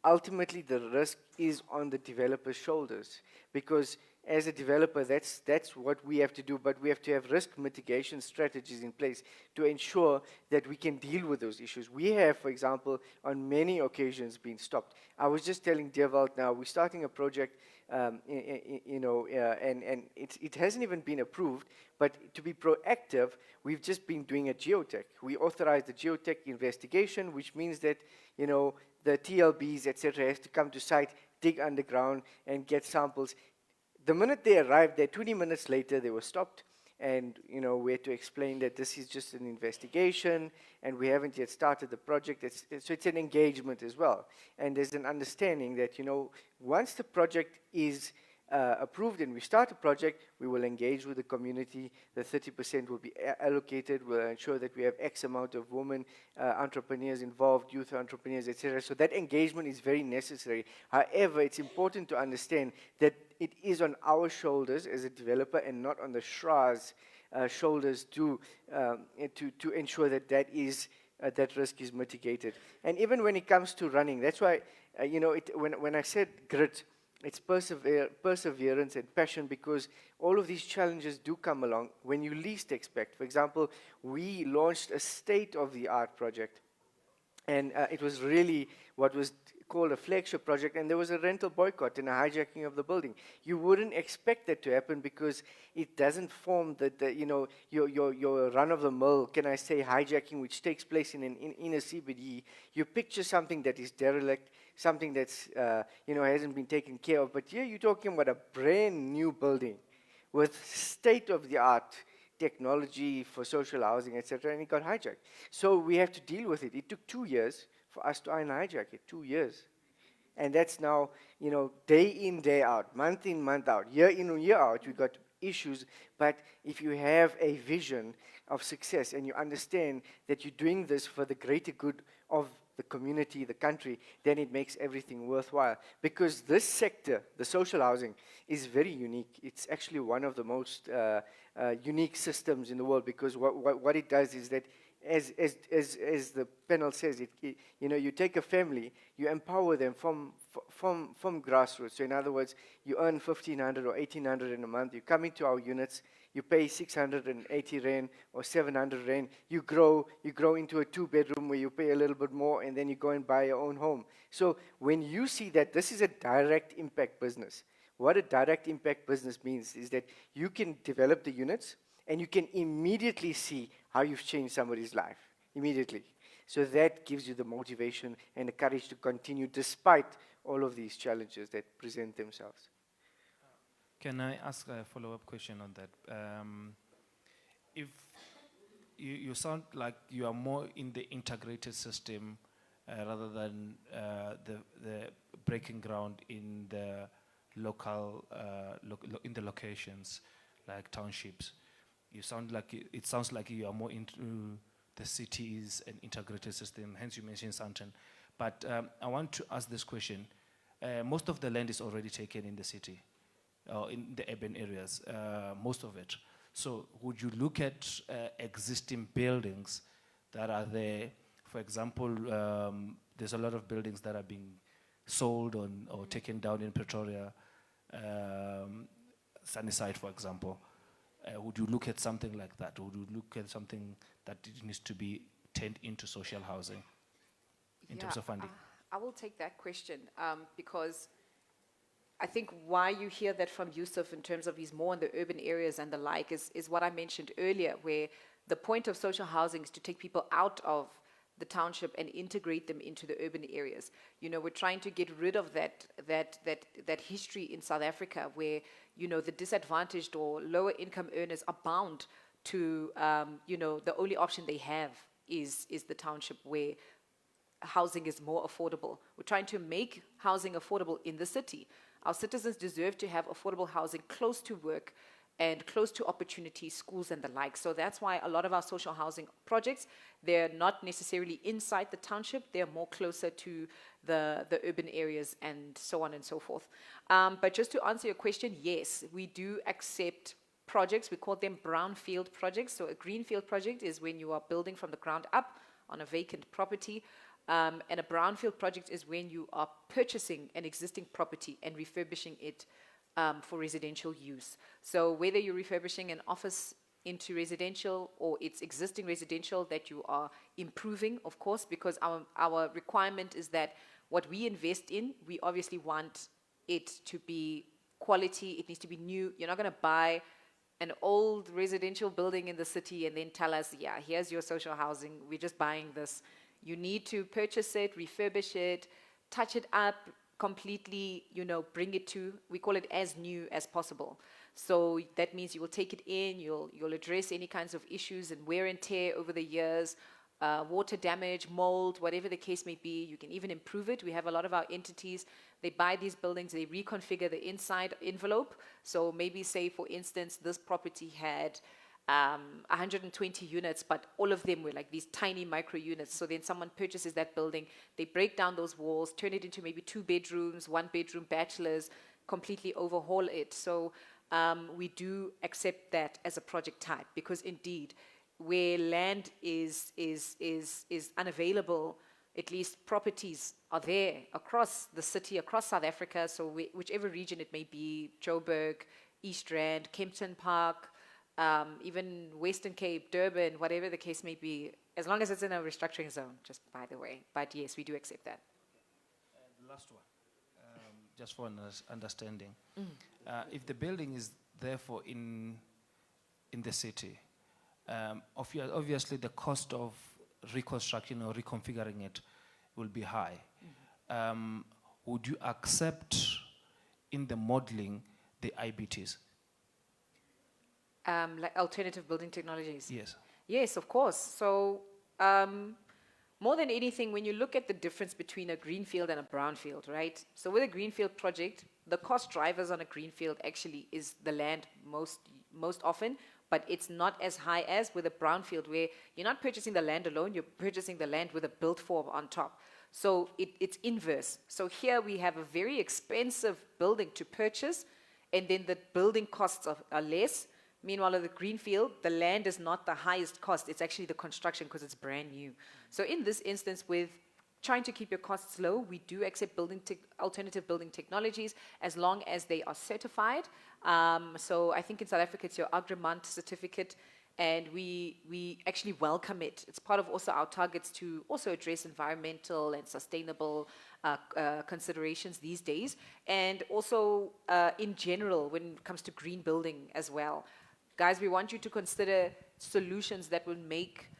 the risk is on the developer's shoulders, because as a developer, that's what we have to do, but we have to have risk mitigation strategies in place to ensure that we can deal with those issues. We have, for example, on many occasions been stopped. I was just telling Dewald now, we're starting a project, and it hasn't even been approved, but to be proactive, we've just been doing a geotech. We authorized the geotech investigation, which means that, you know, the TLBs, etc., has to come to site, dig underground, and get samples. The minute they arrived there, 20 minutes later, they were stopped. And, you know, we had to explain that this is just an investigation, and we haven't yet started the project. So it's an engagement as well. And there's an understanding that, you know, once the project is approved and we start a project, we will engage with the community. The 30% will be allocated. We'll ensure that we have X amount of women entrepreneurs involved, youth entrepreneurs, etc. So that engagement is very necessary. However, it's important to understand that it is on our shoulders as a developer and not on the SHRA's shoulders to ensure that that risk is mitigated. And even when it comes to running, that's why, you know, when I said grit, it's perseverance and passion, because all of these challenges do come along when you least expect. For example, we launched a state-of-the-art project, and it was really what was called a flagship project, and there was a rental boycott and a hijacking of the building. You wouldn't expect that to happen because it doesn't form your run-of-the-mill, can I say, hijacking which takes place in a CBD. You picture something that is derelict, something that's hasn't been taken care of. But here you're talking about a brand new building with state-of-the-art technology for social housing, etc., and it got hijacked. So we have to deal with it. It took 2 years for us to unhijack it, 2 years. And that's now, you know, day in, day out, month in, month out, year in, year out, we've got issues. But if you have a vision of success and you understand that you're doing this for the greater good of the community, the country, then it makes everything worthwhile. Because this sector, the social housing, is very unique. It's actually one of the most unique systems in the world, because what it does is that, as the panel says, you take a family, you empower them from grassroots. So in other words, you earn 1,500 or 1,800 in a month, you come into our units, you pay 680 rand or 700 rand, you grow into a 2-bedroom where you pay a little bit more, and then you go and buy your own home. So when you see that this is a direct impact business, what a direct impact business means is that you can develop the units, and you can immediately see how you've changed somebody's life, immediately. So that gives you the motivation and the courage to continue despite all of these challenges that present themselves. Can I ask a follow-up question on that? If you sound like you are more in the integrated system rather than the breaking ground in the local, in the locations like townships. It sounds like you are more into the cities and integrated system, hence you mentioned Sandton. But I want to ask this question. Most of the land is already taken in the city, or in the urban areas, most of it. So would you look at existing buildings that are there? For example, there's a lot of buildings that are being sold or taken down in Pretoria, Sunnyside, for example. Would you look at something like that? Would you look at something that needs to be turned into social housing in terms of funding? I will take that question because I think why you hear that from Yusuf in terms of he's more in the urban areas and the like is what I mentioned earlier, where the point of social housing is to take people out of the township and integrate them into the urban areas. You know, we're trying to get rid of that history in South Africa where, you know, the disadvantaged or lower income earners are bound to, the only option they have is the township where housing is more affordable. We're trying to make housing affordable in the city. Our citizens deserve to have affordable housing close to work, and close to opportunities, schools and the like. So that's why a lot of our social housing projects, they're not necessarily inside the township, they're more closer to the urban areas and so on and so forth. But just to answer your question, yes, we do accept projects. We call them brownfield projects. So a greenfield project is when you are building from the ground up on a vacant property. And a brownfield project is when you are purchasing an existing property and refurbishing it for residential use. So whether you're refurbishing an office into residential or it's existing residential that you are improving, of course, because our requirement is that what we invest in, we obviously want it to be quality, it needs to be new. You're not going to buy an old residential building in the city and then tell us, yeah, here's your social housing, we're just buying this. You need to purchase it, refurbish it, touch it up, completely, bring it to, we call it as new as possible. So that means you will take it in, you'll address any kinds of issues and wear and tear over the years, water damage, mold, whatever the case may be. You can even improve it. We have a lot of our entities, they buy these buildings, they reconfigure the inside envelope. So maybe say, for instance, this property had 120 units, but all of them were like these tiny micro units. So then someone purchases that building, they break down those walls, turn it into maybe 2 bedrooms, 1 bedroom bachelors, completely overhaul it. So we do accept that as a project type, because indeed, where land is unavailable, at least properties are there across the city, across South Africa. So whichever region it may be, Joburg, East Rand, Kempton Park, even Western Cape, Durban, whatever the case may be, as long as it's in a restructuring zone, just by the way. But yes, we do accept that. And last one, just for understanding. If the building is therefore in the city, obviously the cost of reconstruction or reconfiguring it will be high. Would you accept in the modeling the IBTs? Like alternative building technologies? Yes. Yes, of course. So more than anything, when you look at the difference between a greenfield and a brownfield, right? So with a greenfield project, the cost drivers on a greenfield actually is the land most often, but it's not as high as with a brownfield, where you're not purchasing the land alone, you're purchasing the land with a built form on top. So it's inverse. So here we have a very expensive building to purchase, and then the building costs are less. Meanwhile, at the greenfield, the land is not the highest cost. It's actually the construction, because it's brand new. So in this instance, with trying to keep your costs low, we do accept alternative building technologies as long as they are certified. So I think in South Africa, it's your Agremant certificate, and we actually welcome it. It's part of also our targets to also address environmental and sustainable considerations these days, and also in general when it comes to green building as well. Guys, we want you to consider solutions that will make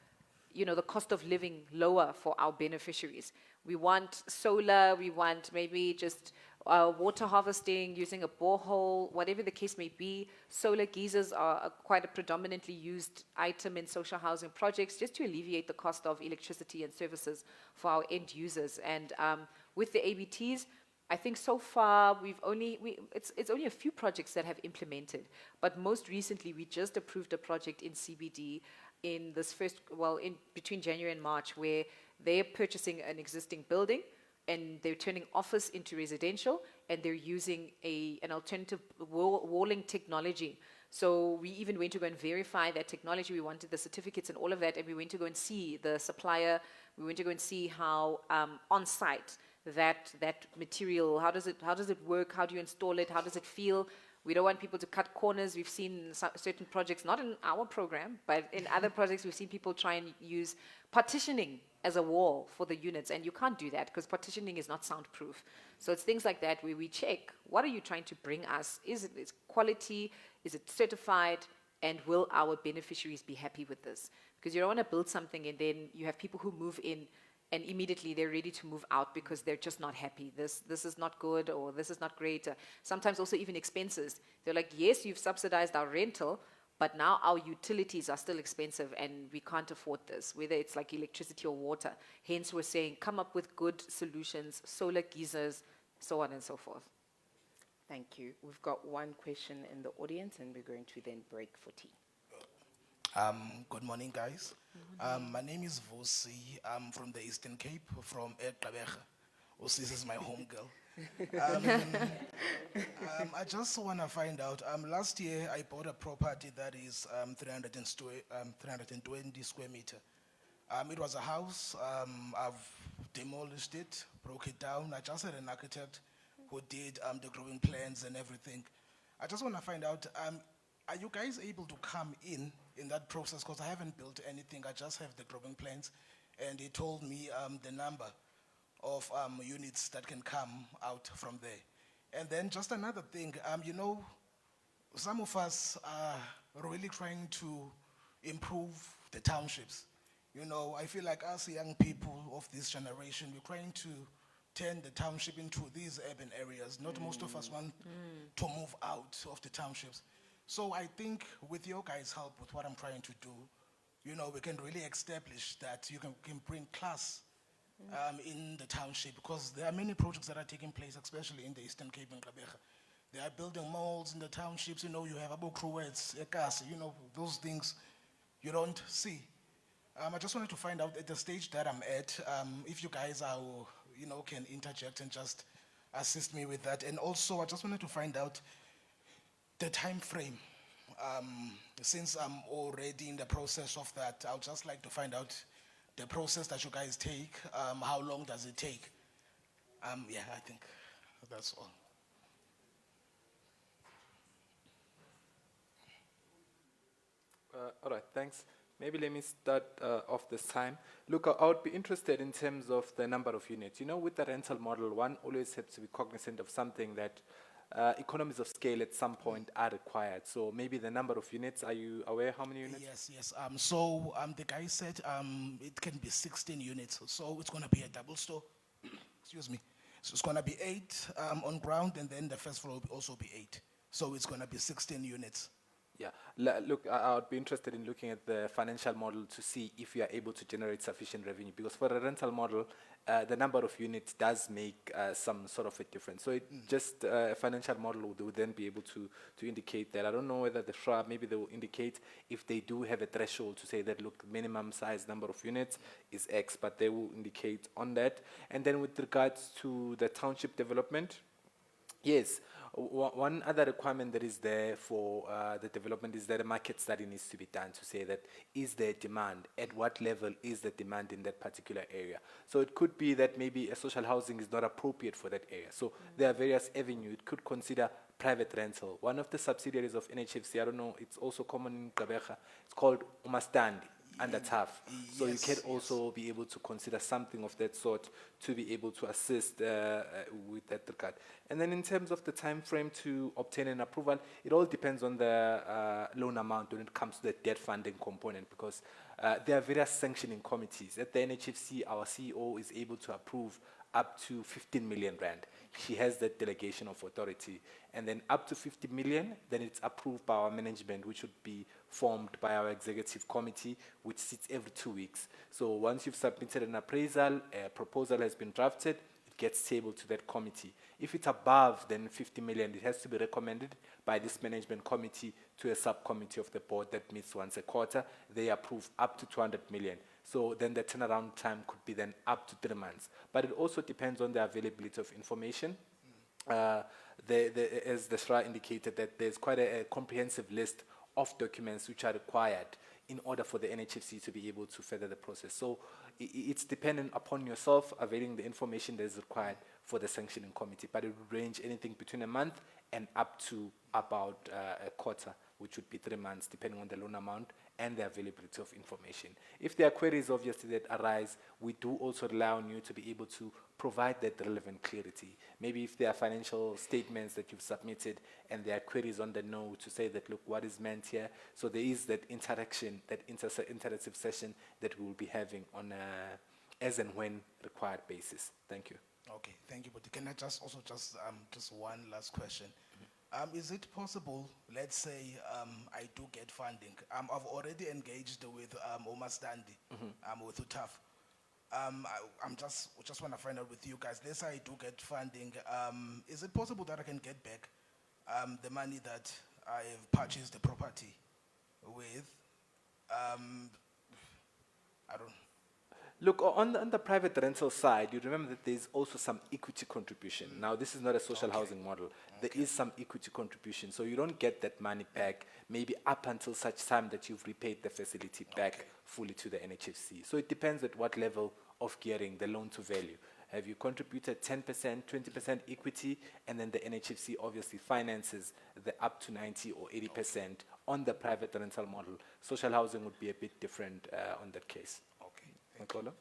the cost of living lower for our beneficiaries. We want solar, we want maybe just water harvesting using a borehole, whatever the case may be. Solar geysers are quite a predominantly used item in social housing projects, just to alleviate the cost of electricity and services for our end users. And with the ABTs, I think so far it's only a few projects that have implemented, but most recently we just approved a project in CBD in between January and March, where they're purchasing an existing building and they're turning office into residential, and they're using an alternative walling technology. So we even went to go and verify that technology. We wanted the certificates and all of that, and we went to go and see the supplier. We went to go and see how on site that material, how does it work, how do you install it, how does it feel. We don't want people to cut corners. We've seen certain projects, not in our program, but in other projects, we've seen people try and use partitioning as a wall for the units, and you can't do that because partitioning is not soundproof. So it's things like that where we check, what are you trying to bring us? Is it quality? Is it certified? And will our beneficiaries be happy with this? Because you don't want to build something and then you have people who move in and immediately they're ready to move out because they're just not happy. This is not good, or this is not great. Sometimes also even expenses. They're like, yes, you've subsidized our rental, but now our utilities are still expensive and we can't afford this, whether it's like electricity or water. Hence, we're saying come up with good solutions, solar geysers, so on and so forth. Thank you. We've got one question in the audience, and we're going to then break for tea. Good morning, guys. My name is Vosi. I'm from the Eastern Cape, from Gqeberha. This is my home girl. I just want to find out. Last year, I bought a property that is 320 square meter. It was a house. I've demolished it, broke it down. I just had an architect who did the growing plans and everything. I just want to find out, are you guys able to come in that process? Because I haven't built anything. I just have the growing plans. And he told me the number of units that can come out from there. And then just another thing, you know, some of us are really trying to improve the townships. You know, I feel like us young people of this generation, we're trying to turn the township into these urban areas. Not most of us want to move out of the townships. So I think with your guys' help with what I'm trying to do, you know, we can really establish that you can bring class in the township, because there are many projects that are taking place, especially in the Eastern Cape and Gqeberha. They are building malls in the townships. You know, you have Abu Kruwets, Ekasi, you know, those things you don't see. I just wanted to find out at the stage that I'm at, if you guys are, you know, can interject and just assist me with that. And also, I just wanted to find out the time frame. Since I'm already in the process of that, I would just like to find out the process that you guys take. How long does it take? Yeah, I think that's all. All right, thanks. Maybe let me start off this time. Look, I would be interested in terms of the number of units. You know, with the rental model, one always has to be cognizant of something that economies of scale at some point are required. So maybe the number of units, are you aware how many units? Yes. So the guy said it can be 16 units. So it's going to be a double store. Excuse me. So it's going to be 8 on ground, and then the first floor will also be 8. So it's going to be 16 units. Yeah, look, I would be interested in looking at the financial model to see if you are able to generate sufficient revenue, because for a rental model, the number of units does make some sort of a difference. So it just a financial model would then be able to indicate that. I don't know whether the SHRA, maybe they will indicate if they do have a threshold to say that, look, minimum size number of units is X, but they will indicate on that. And then with regards to the township development, yes, one other requirement that is there for the development is that a market study needs to be done to say that is there demand, at what level is the demand in that particular area. So it could be that maybe a social housing is not appropriate for that area. So there are various avenues. It could consider private rental. One of the subsidiaries of NHFC, I don't know, it's also common in Gqeberha, it's called Umastandi. Under TAF. So you can also be able to consider something of that sort to be able to assist with that regard. And then in terms of the time frame to obtain an approval, it all depends on the loan amount when it comes to the debt funding component, because there are various sanctioning committees. At the NHFC, our CEO is able to approve up to 15 million rand. She has that delegation of authority. And then up to 50 million, then it's approved by our management, which would be formed by our executive committee, which sits every 2 weeks. So once you've submitted an appraisal, a proposal has been drafted, it gets tabled to that committee. If it's above then 50 million, it has to be recommended by this management committee to a subcommittee of the board that meets once a quarter. They approve up to 200 million. So then the turnaround time could be then up to 3 months. But it also depends on the availability of information. As the SHRA indicated, that there's quite a comprehensive list of documents which are required in order for the NHFC to be able to further the process. So it's dependent upon yourself availing the information that is required for the sanctioning committee, but it would range anything between a month and up to about a quarter, which would be 3 months, depending on the loan amount and the availability of information. If there are queries, obviously, that arise, we do also rely on you to be able to provide that relevant clarity. Maybe if there are financial statements that you've submitted and there are queries on the note to say that, look, what is meant here? So there is that interaction, that interactive session that we will be having on a as and when required basis. Thank you. Okay, thank you. But can I just one last question? Is it possible, let's say I do get funding, I've already engaged with Omastandi, with UTAF. I'm just want to find out with you guys. Let's say I do get funding. Is it possible that I can get back the money that I have purchased the property with? I don't. Look, on the private rental side, you remember that there's also some equity contribution. Now, this is not a social housing model. There is some equity contribution, so you don't get that money back maybe up until such time that you've repaid the facility back fully to the NHFC. So it depends at what level of gearing, the loan to value. Have you contributed 10%, 20% equity, and then the NHFC obviously finances the up to 90 or 80% on the private rental model. Social housing would be a bit different on that case. Nkolo?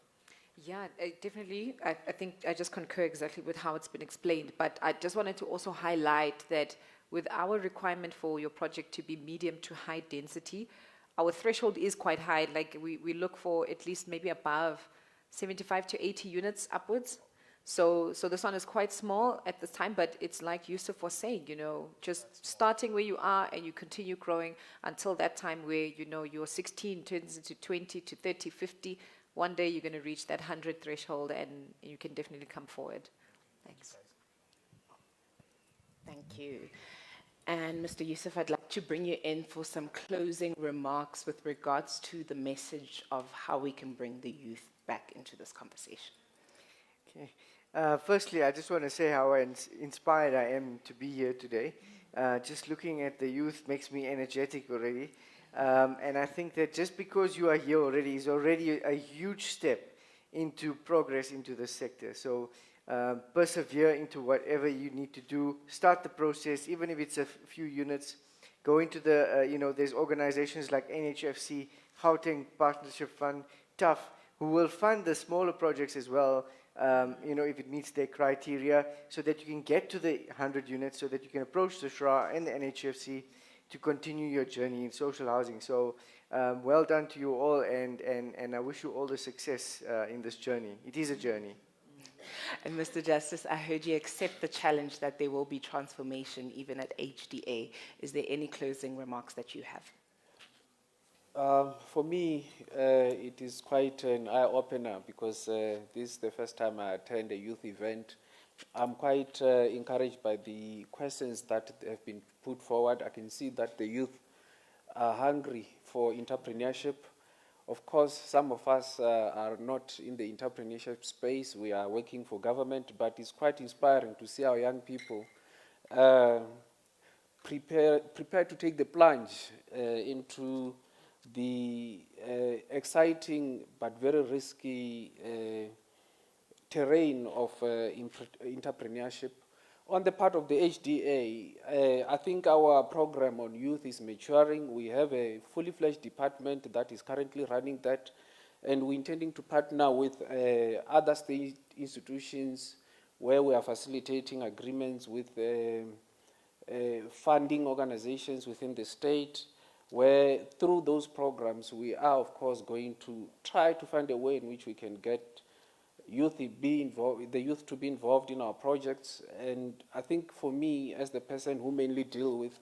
Yeah, definitely. I think I just concur exactly with how it's been explained. But I just wanted to also highlight that with our requirement for your project to be medium to high density, our threshold is quite high. Like we look for at least maybe above 75 to 80 units upwards. So this one is quite small at this time, but it's like Yusuf was saying, you know, just starting where you are and you continue growing until that time where, you know, your 16 turns into 20 to 30, 50. One day you're going to reach that 100 threshold and you can definitely come forward. Thanks. Thank you. And Mr. Yusuf, I'd like to bring you in for some closing remarks with regards to the message of how we can bring the youth back into this conversation. Okay. Firstly, I just want to say how inspired I am to be here today. Just looking at the youth makes me energetic already. And I think that just because you are here already is already a huge step into progress into the sector. So persevere into whatever you need to do. Start the process, even if it's a few units. Go into the, there's organizations like NHFC, Gauteng Partnership Fund, TAF, who will fund the smaller projects as well, if it meets their criteria, so that you can get to the 100 units, so that you can approach the SHRA and the NHFC to continue your journey in social housing. So well done to you all, and I wish you all the success in this journey. It is a journey. And Mr. Justice, I heard you accept the challenge that there will be transformation even at HDA. Is there any closing remarks that you have? For me, it is quite an eye-opener because this is the first time I attend a youth event. I'm quite encouraged by the questions that have been put forward. I can see that the youth are hungry for entrepreneurship. Of course, some of us are not in the entrepreneurship space. We are working for government, but it's quite inspiring to see our young people prepare to take the plunge into the exciting but very risky terrain of entrepreneurship. On the part of the HDA, I think our program on youth is maturing. We have a fully fledged department that is currently running that, and we're intending to partner with other state institutions where we are facilitating agreements with funding organizations within the state, where through those programs we are, of course, going to try to find a way in which we can get the youth to be involved in our projects. And I think for me, as the person who mainly deal with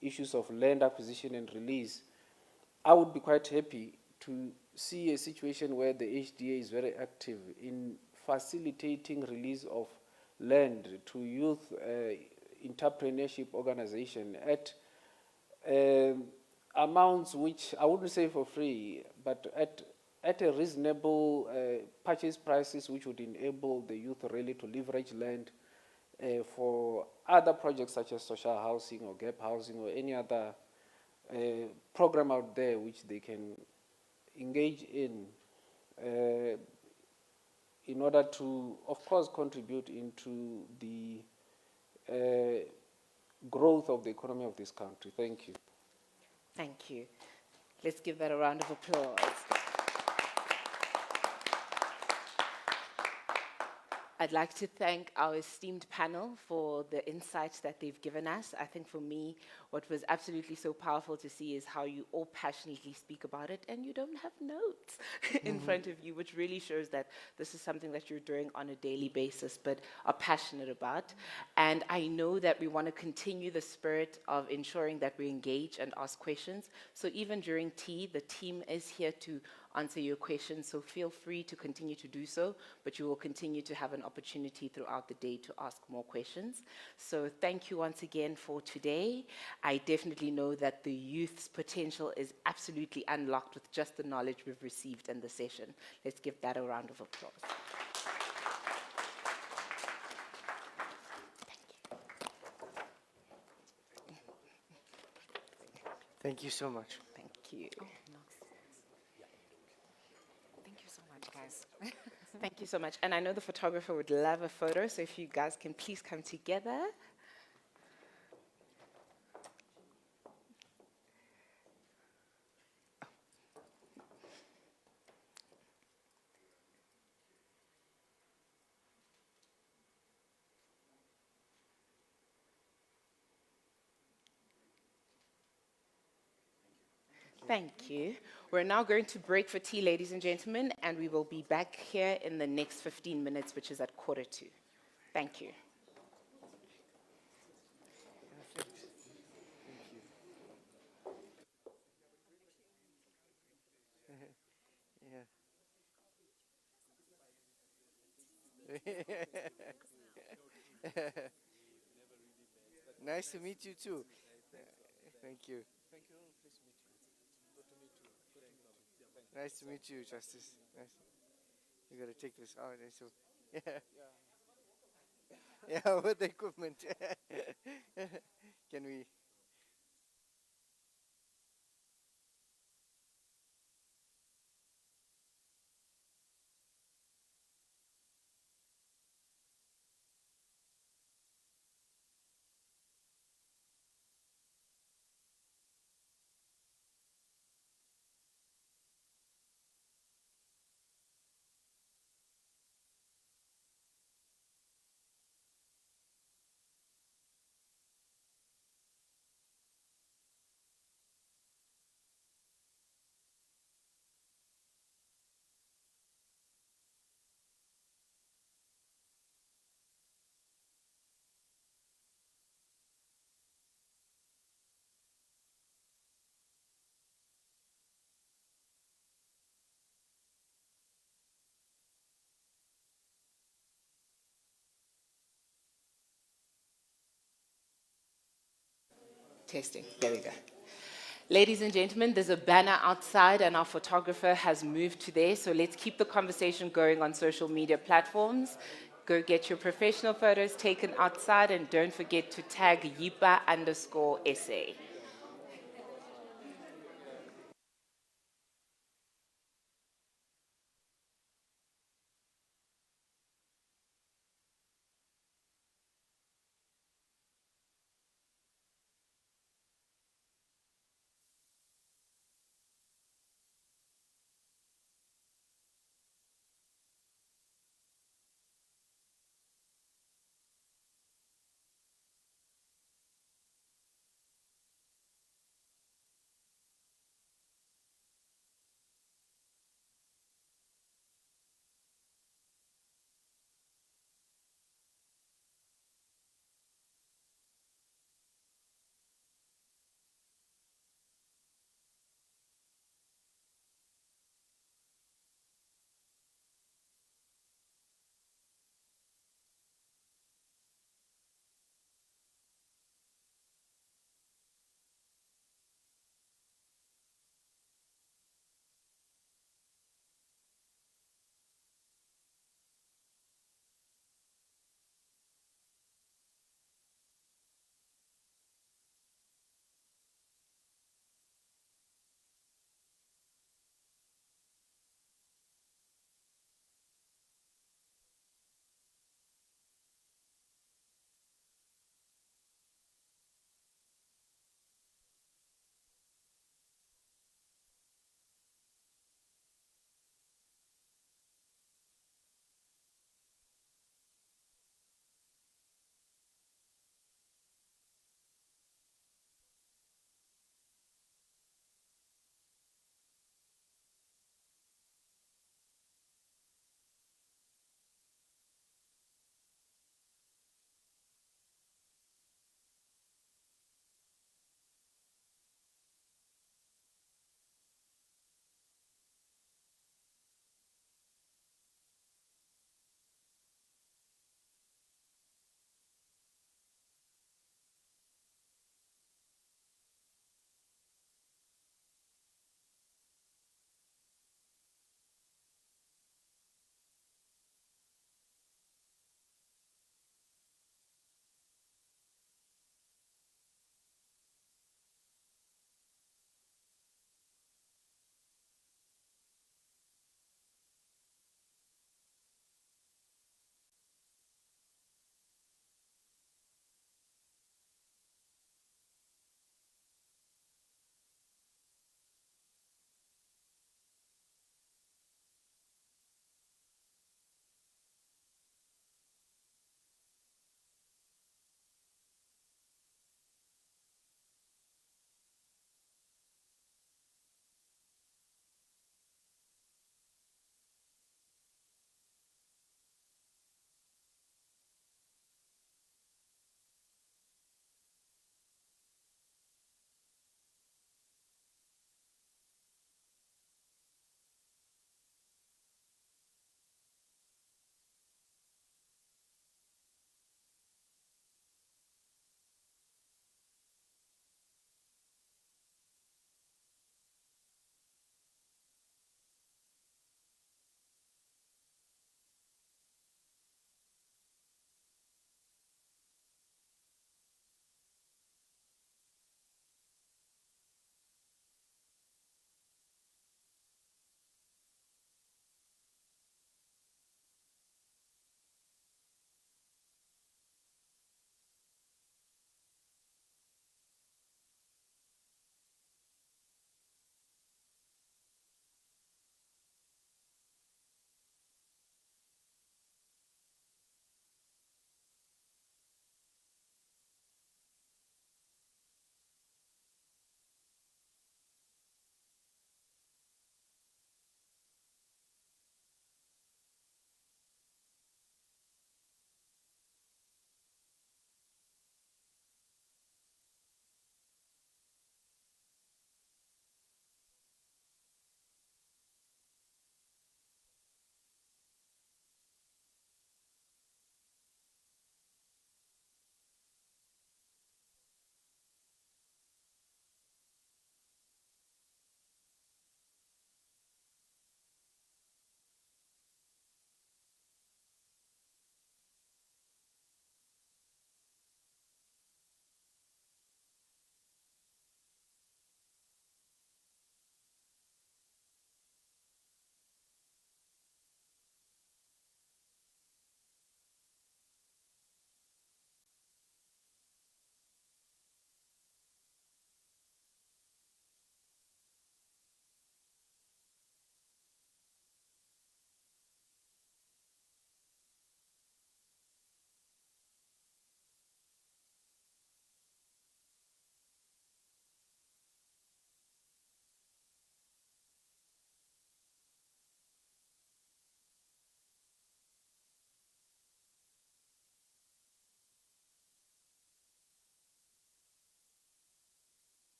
issues of land acquisition and release, I would be quite happy to see a situation where the HDA is very active in facilitating release of land to youth entrepreneurship organization at amounts which I wouldn't say for free, but at a reasonable purchase prices which would enable the youth really to leverage land for other projects such as social housing or gap housing or any other program out there which they can engage in order to, of course, contribute into the growth of the economy of this country. Thank you. Thank you. Let's give that a round of applause. I'd like to thank our esteemed panel for the insights that they've given us. I think for me, what was absolutely so powerful to see is how you all passionately speak about it and you don't have notes in front of you, which really shows that this is something that you're doing on a daily basis but are passionate about. And I know that we want to continue the spirit of ensuring that we engage and ask questions. So even during tea, the team is here to answer your questions, so feel free to continue to do so, but you will continue to have an opportunity throughout the day to ask more questions. So thank you once again for today. I definitely know that the youth's potential is absolutely unlocked with just the knowledge we've received in the session. Let's give that a round of applause. Thank you so much. Thank you. Thank you so much, guys. Thank you so much. And I know the photographer would love a photo, so if you guys can please come together. Thank you. We're now going to break for tea, ladies and gentlemen, and we will be back here in the next 15 minutes, which is at 1:45. Thank you. Nice to meet you too. Thank you. Nice to meet you, Justice. Nice. You gotta take this out. So, yeah. Yeah, with the equipment. Can we? Testing. There we go. Ladies and gentlemen, there's a banner outside and our photographer has moved to there, so let's keep the conversation going on social media platforms. Go get your professional photos taken outside and don't forget to tag YIPA_SA.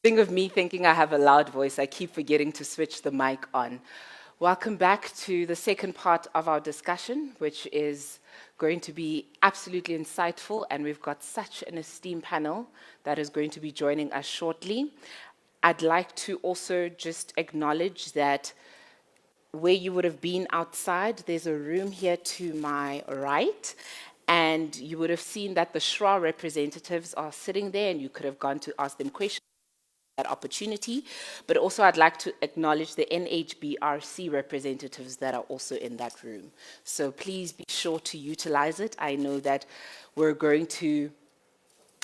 thing of me thinking I have a loud voice, I keep forgetting to switch the mic on. Welcome back to the second part of our discussion, which is going to be absolutely insightful, and we've got such an esteemed panel that is going to be joining us shortly. I'd like to also just acknowledge that where you would have been outside, there's a room here to my right, and you would have seen that the SHRA representatives are sitting there, and you could have gone to ask them questions. That opportunity, but also I'd like to acknowledge the NHBRC representatives that are also in that room. So please be sure to utilize it. I know that we're going to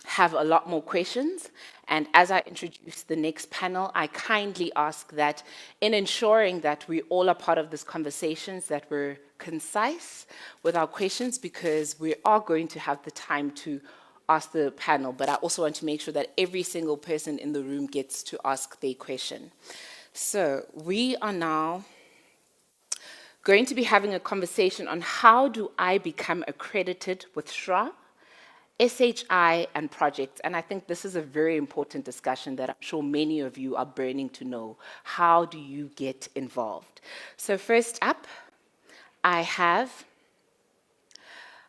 have a lot more questions, and as I introduce the next panel, I kindly ask that in ensuring that we all are part of this conversations, that we're concise with our questions, because we are going to have the time to ask the panel, but I also want to make sure that every single person in the room gets to ask their question. So we are now going to be having a conversation on how do I become accredited with SHRA, SHI, and projects. And I think this is a very important discussion that I'm sure many of you are burning to know. How do you get involved? So first up, I have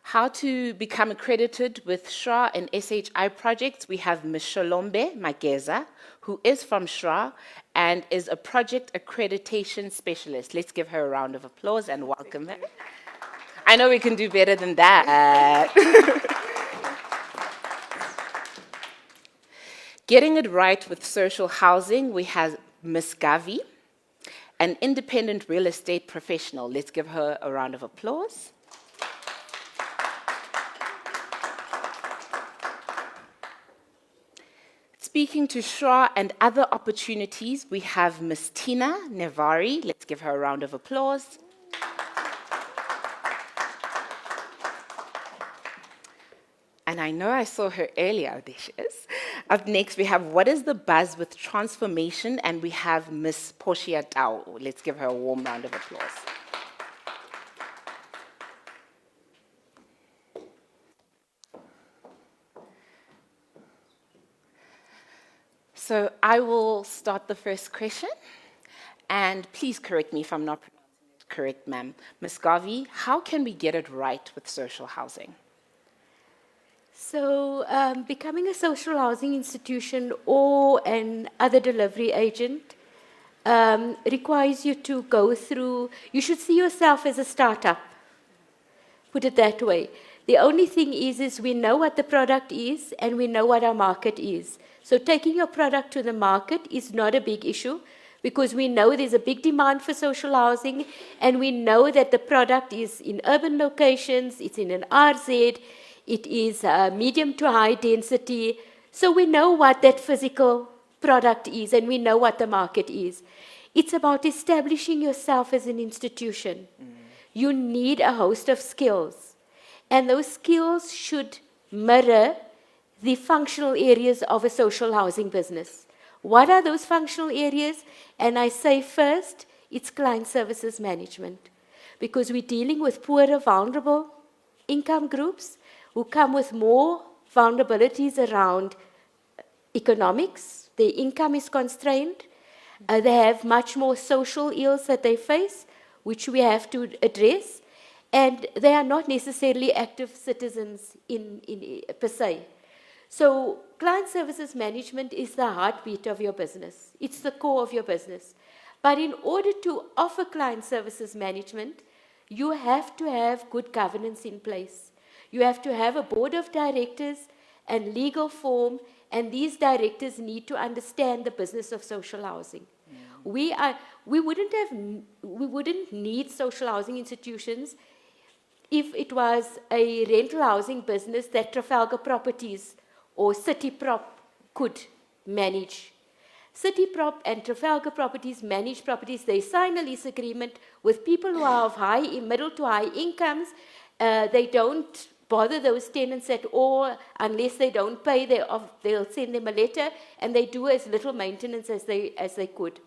how to become accredited with SHRA and SHI projects. We have Ms. Shalombe Mageza, who is from SHRA and is a project accreditation specialist. Let's give her a round of applause and welcome her. I know we can do better than that. Getting it right with social housing, we have Ms. Gavi, an independent real estate professional. Let's give her a round of applause. Speaking to SHRA and other opportunities, we have Ms. Tina Nevari. Let's give her a round of applause. And I know I saw her earlier. There she is. Up next, we have What is the Buzz with Transformation? And we have Ms. Portia Tau. Let's give her a warm round of applause. So I will start the first question, and please correct me if I'm not pronouncing it correct, ma'am. Ms. Gavi, how can we get it right with social housing? So becoming a social housing institution or an other delivery agent requires you to go through, you should see yourself as a startup, put it that way. The only thing is we know what the product is and we know what our market is. So taking your product to the market is not a big issue because we know there's a big demand for social housing and we know that the product is in urban locations, it's in an RZ, it is medium to high density. So we know what that physical product is and we know what the market is. It's about establishing yourself as an institution. You need a host of skills. And those skills should mirror the functional areas of a social housing business. What are those functional areas? And I say first, it's client services management. Because we're dealing with poorer, vulnerable income groups who come with more vulnerabilities around economics. Their income is constrained. They have much more social ills that they face, which we have to address. And they are not necessarily active citizens per se. So client services management is the heartbeat of your business. It's the core of your business. But in order to offer client services management, you have to have good governance in place. You have to have a board of directors and legal form, and these directors need to understand the business of social housing. We wouldn't need social housing institutions if it was a rental housing business that Trafalgar Properties or City Prop could manage. City Prop and Trafalgar Properties manage properties. They sign a lease agreement with people who are of middle to high incomes. They don't bother those tenants at all unless they don't pay. They'll send them a letter, and they do as little maintenance as they could.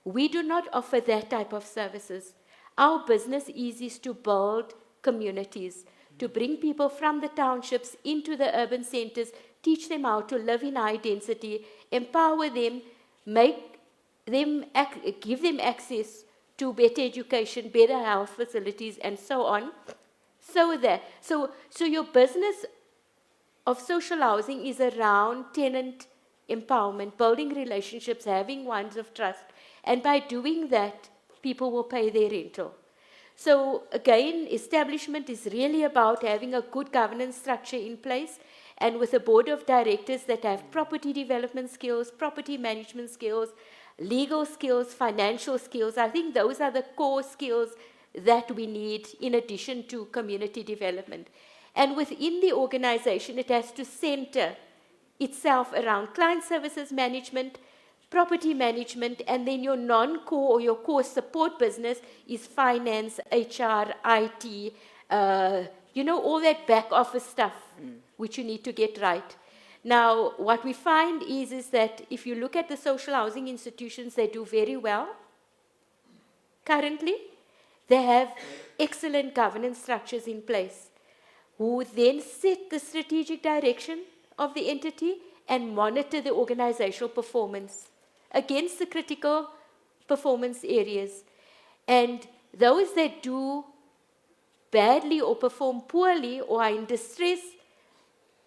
We do not offer that type of services. Our business is to build communities, to bring people from the townships into the urban centers, teach them how to live in high density empower them, give them access to better education, better health facilities, and so on. So your business of social housing is around tenant empowerment, building relationships, having ones of trust, and by doing that, people will pay their rental. So again, establishment is really about having a good governance structure in place, and with a board of directors that have property development skills, property management skills, legal skills, financial skills. I think those are the core skills that we need in addition to community development. And within the organization, it has to center itself around client services management, property management, and then your non-core or your core support business is finance, HR, IT, all that back office stuff, which you need to get right. Now, what we find is that if you look at the social housing institutions, they do very well. Currently, they have excellent governance structures in place, who then set the strategic direction of the entity and monitor the organizational performance against the critical performance areas. And those that do badly or perform poorly or are in distress,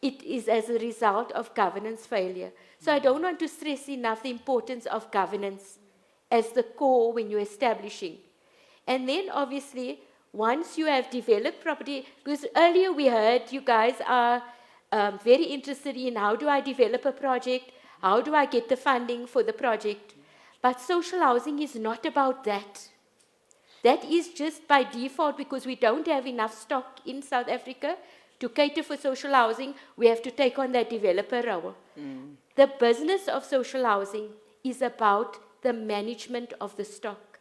it is as a result of governance failure. So I don't want to stress enough the importance of governance as the core when you're establishing. And then obviously, once you have developed property, because earlier we heard you guys are very interested in how do I develop a project, how do I get the funding for the project. But social housing is not about that. That is just by default because we don't have enough stock in South Africa to cater for social housing. We have to take on that developer role. The business of social housing is about the management of the stock.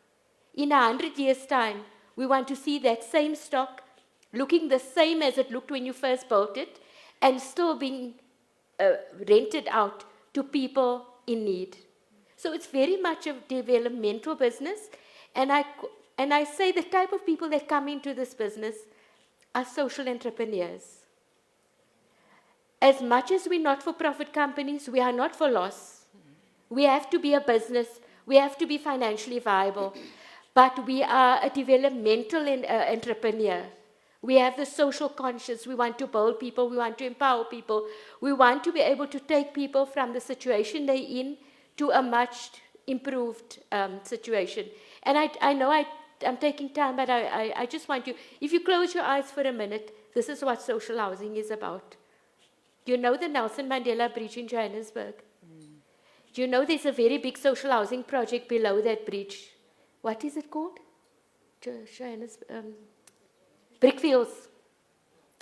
In 100 years' time, we want to see that same stock looking the same as it looked when you first built it and still being rented out to people in need. So it's very much a developmental business. And I say the type of people that come into this business are social entrepreneurs. As much as we're not-for-profit companies, we are not for loss. We have to be a business. We have to be financially viable. But we are a developmental entrepreneur. We have the social conscience. We want to build people. We want to empower people. We want to be able to take people from the situation they're in to a much improved situation. And I know I'm taking time, but I just want you, if you close your eyes for a minute, this is what social housing is about. You know the Nelson Mandela Bridge in Johannesburg? Do you know there's a very big social housing project below that bridge? What is it called? Brickfields.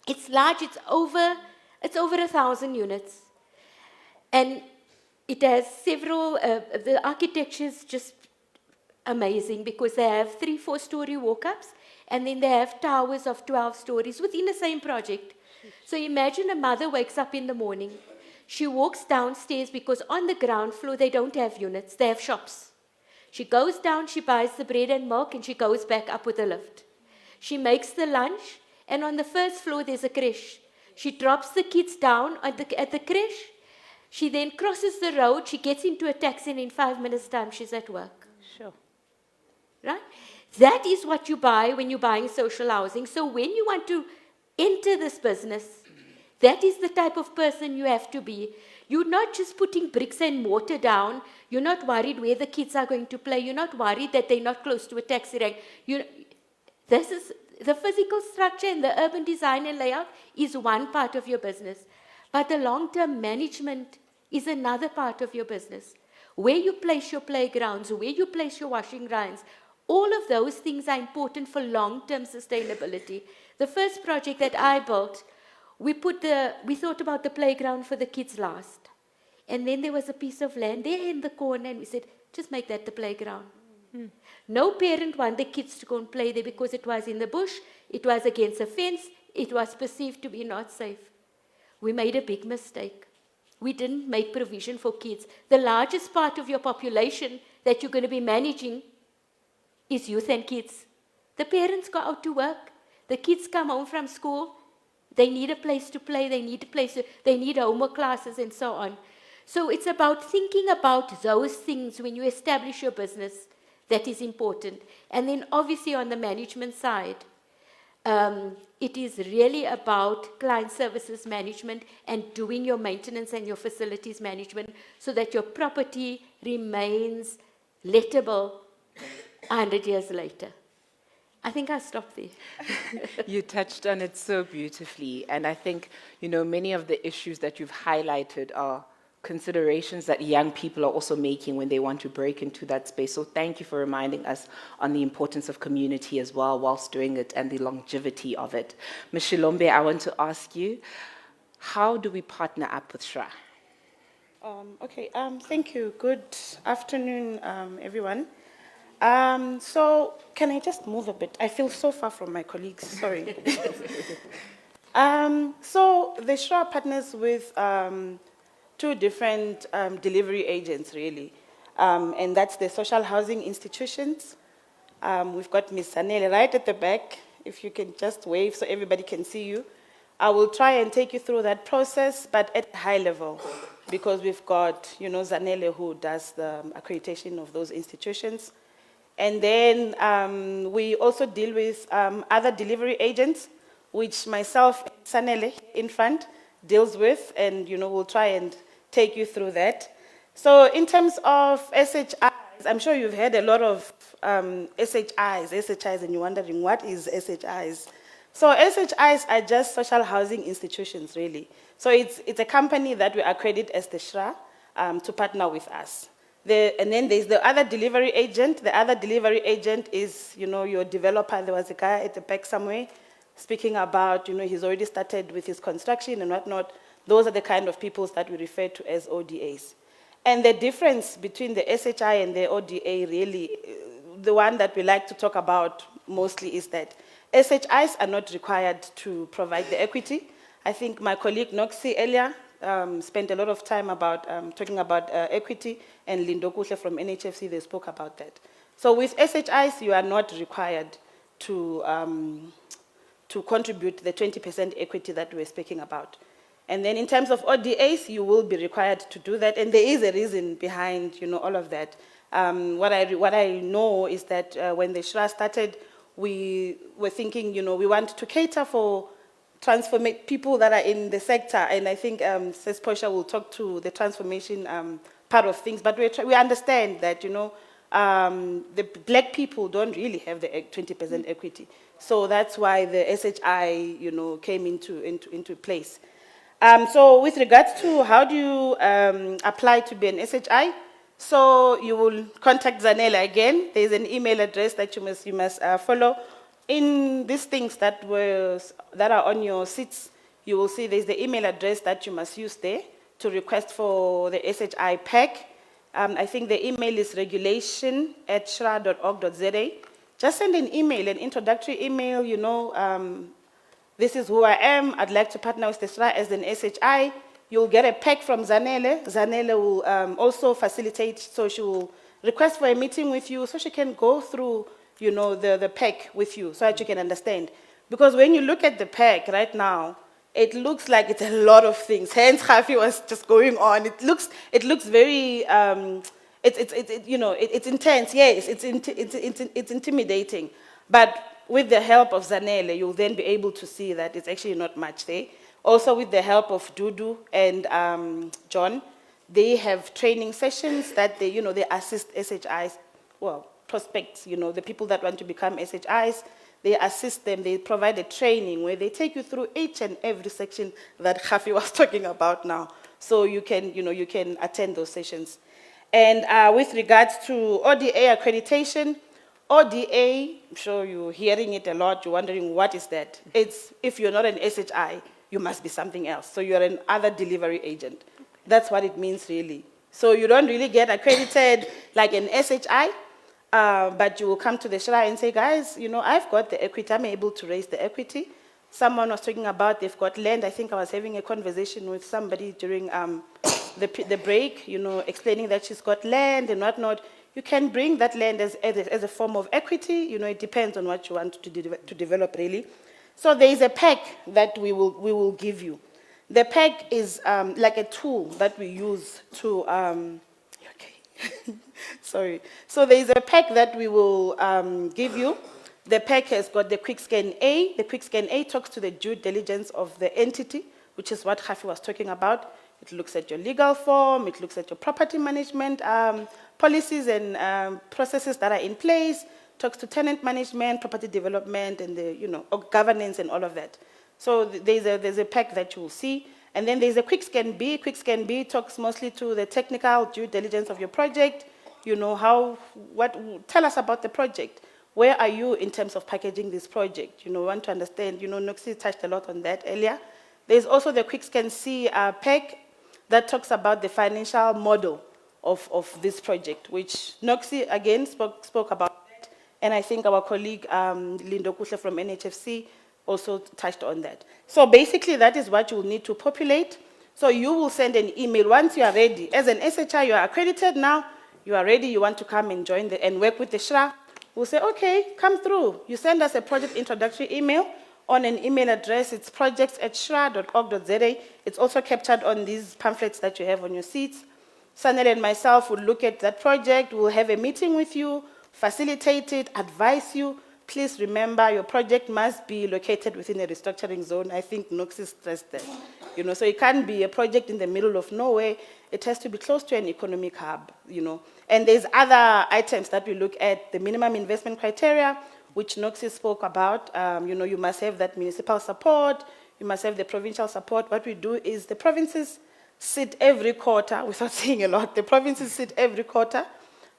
It's large. It's over 1,000 units. And it has several, the architecture is just amazing because they have 3-4-story walk-ups and then they have towers of 12 stories within the same project. So imagine a mother wakes up in the morning. She walks downstairs because on the ground floor they don't have units, they have shops. She goes down, she buys the bread and milk, and she goes back up with a lift. She makes the lunch, and on the first floor there's a creche. She drops the kids down at the creche. She then crosses the road, she gets into a taxi, and in 5 minutes' time she's at work. Sure. Right? That is what you buy when you're buying social housing. So when you want to enter this business, that is the type of person you have to be. You're not just putting bricks and mortar down. You're not worried where the kids are going to play. You're not worried that they're not close to a taxi rank. This is the physical structure and the urban design and layout is one part of your business. But the long-term management is another part of your business. Where you place your playgrounds, where you place your washing lines, all of those things are important for long-term sustainability. The first project that I built, we thought about the playground for the kids last. And then there was a piece of land there in the corner, and we said, just make that the playground. No parent wanted kids to go and play there because it was in the bush, it was against a fence, it was perceived to be not safe. We made a big mistake. We didn't make provision for kids. The largest part of your population that you're going to be managing is youth and kids. The parents go out to work. The kids come home from school. They need a place to play. They need homework classes and so on. So it's about thinking about those things when you establish your business that is important. And then obviously on the management side, it is really about client services management and doing your maintenance and your facilities management so that your property remains lettable 100 years later. I think I'll stop there. You touched on it so beautifully, and I think, many of the issues that you've highlighted are considerations that young people are also making when they want to break into that space. So thank you for reminding us on the importance of community as well whilst doing it and the longevity of it. Ms. Shilombe, I want to ask you, how do we partner up with SHRA? Thank you. Good afternoon, everyone. So can I just move a bit? I feel so far from my colleagues, sorry. So the SHRA partners with two different delivery agents, really. And that's the social housing institutions. We've got Ms. Zanele right at the back. If you can just wave so everybody can see you. I will try and take you through that process, but at a high level, because we've got, Zanele who does the accreditation of those institutions. And then we also deal with other delivery agents, which myself, Zanele, in front, deals with, and, we'll try and take you through that. So in terms of SHIs, I'm sure you've heard a lot of SHIs, and you're wondering, what is SHIs? So SHIs are just social housing institutions, really. So it's a company that we accredit as the SHRA to partner with us. And then there's the other delivery agent. The other delivery agent is, your developer. There was a guy at the back somewhere speaking about, he's already started with his construction and whatnot. Those are the kind of people that we refer to as ODAs. And the difference between the SHI and the ODA, really, the one that we like to talk about mostly is that SHIs are not required to provide the equity. I think my colleague Noxie earlier spent a lot of time about talking about equity, and Lindo Kuhle from NHFC, they spoke about that. So with SHIs, you are not required to contribute the 20% equity that we're speaking about. And then in terms of ODAs, you will be required to do that, and there is a reason behind, all of that. What I know is that when the SHRA started, we were thinking, we want to cater for people that are in the sector, and I think Ms. Posha will talk to the transformation part of things, but we understand that, the black people don't really have the 20% equity. So that's why the SHI, came into place. So with regards to how do you apply to be an SHI, so you will contact Zanele again. There's an email address that you must follow. In these things that are on your seats, you will see there's the email address that you must use there to request for the SHI pack. I think the email is regulation@shra.org.za. Just send an email, an introductory email, this is who I am. I'd like to partner with the SHRA as an SHI. You'll get a pack from Zanele. Zanele will also facilitate, so she will request for a meeting with you so she can go through, the pack with you so that you can understand. Because when you look at the pack right now, it looks like it's a lot of things. Hence, Khafi was just going on. It looks very, it's intense. Yes, it's intimidating. But with the help of Zanele, you'll then be able to see that it's actually not much there. Also, with the help of Dudu and John, they have training sessions that they assist SHIs, prospects, the people that want to become SHIs. They assist them. They provide a training where they take you through each and every section that Khafi was talking about now. So you can attend those sessions. And with regards to ODA accreditation, ODA, I'm sure you're hearing it a lot, you're wondering what is that? It's, if you're not an SHI, you must be something else. So you're an other delivery agent. That's what it means really. So you don't really get accredited like an SHI, but you will come to the SHRA and say, guys, I've got the equity, I'm able to raise the equity. Someone was talking about they've got land. I think I was having a conversation with somebody during the break, explaining that she's got land and whatnot. You can bring that land as a form of equity. It depends on what you want to develop, really. So there is a pack that we will give you. The pack is like a tool that we use to, okay, sorry. So there is a pack that we will give you. The pack has got the quick scan A. The quick scan A talks to the due diligence of the entity, which is what Khafi was talking about. It looks at your legal form, it looks at your property management policies and processes that are in place, talks to tenant management, property development, and the governance and all of that. So there's a pack that you will see. And then there's a quick scan B. Quick scan B talks mostly to the technical due diligence of your project. Tell us about the project. Where are you in terms of packaging this project? We want to understand, Noxie touched a lot on that earlier. There's also the quick scan C pack that talks about the financial model of this project, which Noxie again spoke about that. And I think our colleague Lindo Kushe from NHFC also touched on that. So basically that is what you will need to populate. So you will send an email once you are ready. As an SHRA, you are accredited now, you are ready, you want to come and join and work with the SHRA. We'll say, okay, come through. You send us a project introductory email on an email address. It's projects@shra.org.za. It's also captured on these pamphlets that you have on your seats. Sanel and myself will look at that project. We'll have a meeting with you, facilitate it, advise you. Please remember your project must be located within a restructuring zone. I think Noxie stressed that. So it can't be a project in the middle of nowhere. It has to be close to an economic hub, And there's other items that we look at, the minimum investment criteria, which Noxie spoke about. You must have that municipal support. You must have the provincial support. What we do is the provinces sit every quarter, without saying a lot, the provinces sit every quarter.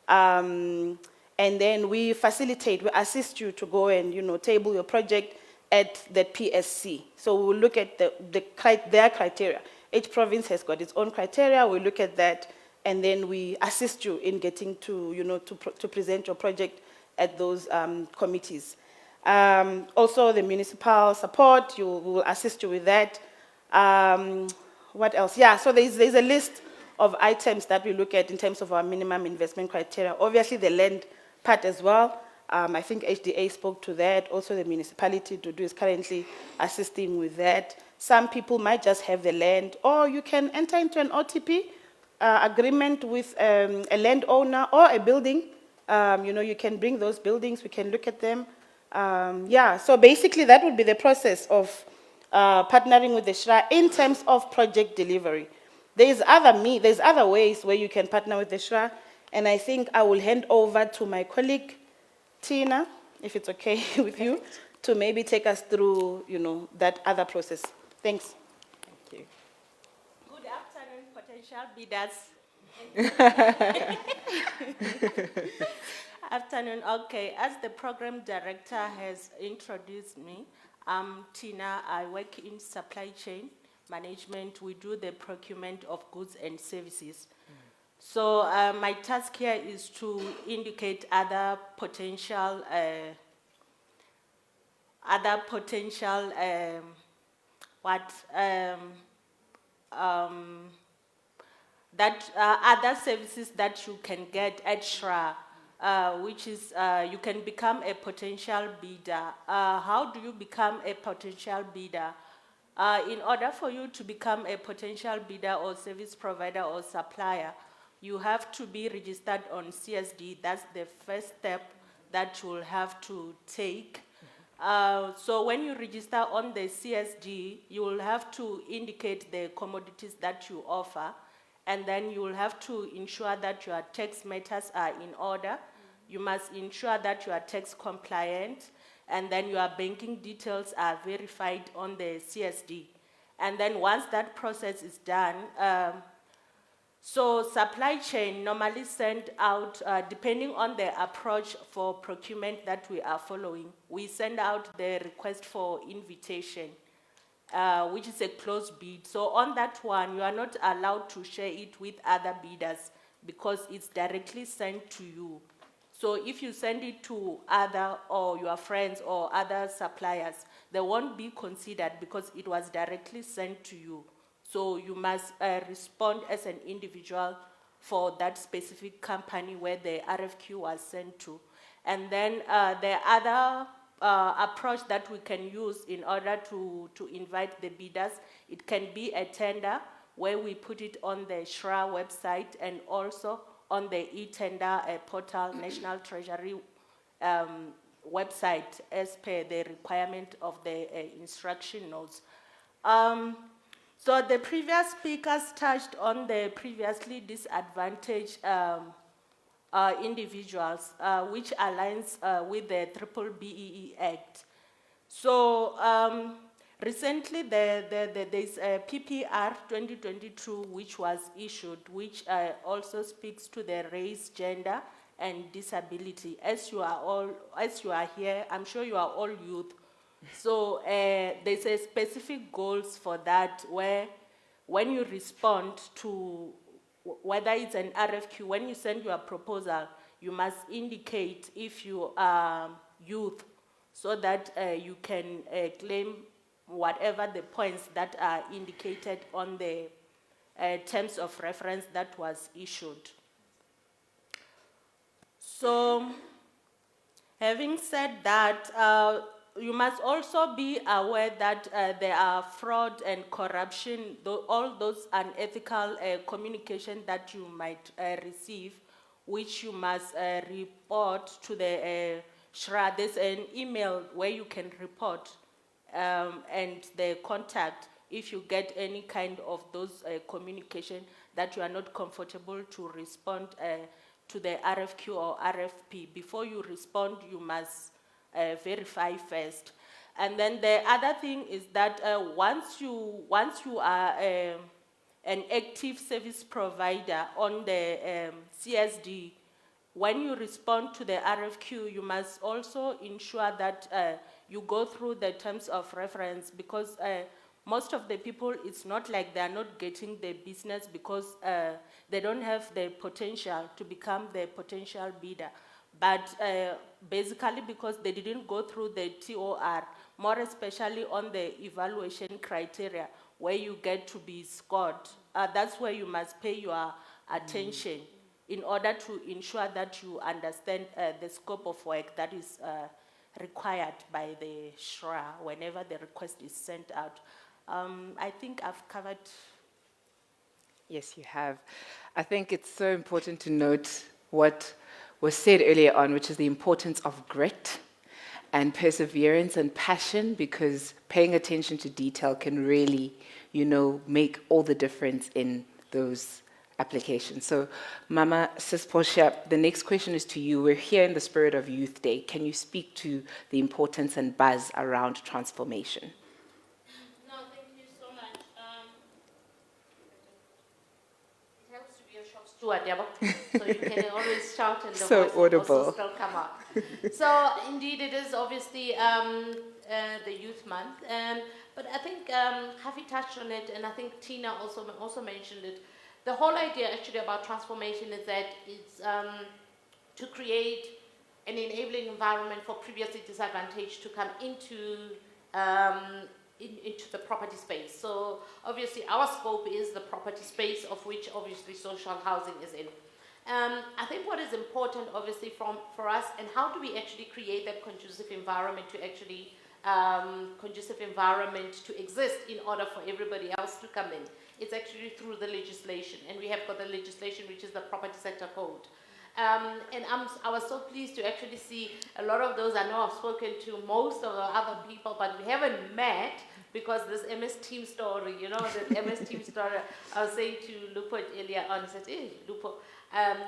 And then we facilitate, we assist you to go and, table your project at the PSC. So we'll look at their criteria. Each province has got its own criteria. We look at that, and then we assist you in getting to, to present your project at those committees. Also, the municipal support, we will assist you with that. What else? Yeah, so there's a list of items that we look at in terms of our minimum investment criteria. Obviously, the land part as well. I think HDA spoke to that. Also, the municipality, Dudu, is currently assisting with that. Some people might just have the land, or you can enter into an OTP agreement with a landowner or a building. You can bring those buildings, we can look at them. So basically that would be the process of partnering with the SHRA in terms of project delivery. There's other ways where you can partner with the SHRA, and I think I will hand over to my colleague, Tina, if it's okay with you, to maybe take us through, that other process. Thanks. Thank you. Good afternoon, potential bidders. Afternoon, okay. As the program director has introduced me, I'm Tina. I work in supply chain management. We do the procurement of goods and services. So my task here is to indicate other potential other services that you can get at SHRA, which is you can become a potential bidder. How do you become a potential bidder? In order for you to become a potential bidder or service provider or supplier, you have to be registered on CSD. That's the first step that you'll have to take. So when you register on the CSD, you will have to indicate the commodities that you offer, and then you will have to ensure that your tax matters are in order. You must ensure that you are tax compliant, and then your banking details are verified on the CSD. And then once that process is done, so supply chain normally send out, depending on the approach for procurement that we are following, we send out the request for invitation, which is a closed bid. So on that one, you are not allowed to share it with other bidders because it's directly sent to you. So if you send it to other or your friends or other suppliers, they won't be considered because it was directly sent to you. So you must respond as an individual for that specific company where the RFQ was sent to. And then the other approach that we can use in order to invite the bidders. It can be a tender where we put it on the SHRA website and also on the e-tender portal, National Treasury website, as per the requirement of the instruction notes. So the previous speakers touched on the previously disadvantaged individuals, which aligns with the BEE Act. So recently there's a PPR 2022 which was issued, which also speaks to the race, gender, and disability. As you are here, I'm sure you are all youth. So there's a specific goals for that, where when you respond to whether it's an RFQ, when you send your proposal, you must indicate if you are youth, so that you can claim whatever the points that are indicated on the terms of reference that was issued. So, having said that, you must also be aware that there are fraud and corruption, all those unethical communication that you might receive, which you must report to the SHRA. There's an email where you can report and the contact if you get any kind of those communication that you are not comfortable to respond to the RFQ or RFP. Before you respond, you must verify first. And then the other thing is that once you are an active service provider on the CSD, when you respond to the RFQ, you must also ensure that you go through the terms of reference, because most of the people, it's not like they're not getting the business because they don't have the potential to become the potential bidder. But basically because they didn't go through the TOR, more especially on the evaluation criteria where you get to be scored. That's where you must pay your attention in order to ensure that you understand the scope of work that is required by the SHRA whenever the request is sent out. I think I've covered. Yes, you have. I think it's so important to note what was said earlier on, which is the importance of grit and perseverance and passion, because paying attention to detail can really, make all the difference in those applications. So, Mama Sis Portia, the next question is to you. We're here in the spirit of Youth Day. Can you speak to the importance and buzz around transformation? No, thank you so much. It helps to be a shop steward, so you can always shout and the so voice audible. will also still come out. So indeed, it is obviously the Youth Month, but I think Hafi touched on it, and I think Tina also mentioned it. The whole idea actually about transformation is that it's to create an enabling environment for previously disadvantaged to come into the property space. So obviously our scope is the property space, of which obviously social housing is in. I think what is important obviously for us, and how do we actually create that conducive environment to actually exist in order for everybody else to come in. It's actually through the legislation, and we have got the legislation which is the Property Sector Code. And I was so pleased to actually see a lot of those. I know I've spoken to most of the other people, but we haven't met because this MS Team story, the MS Team story, I was saying to Lupo earlier on, I said, hey, Lupo,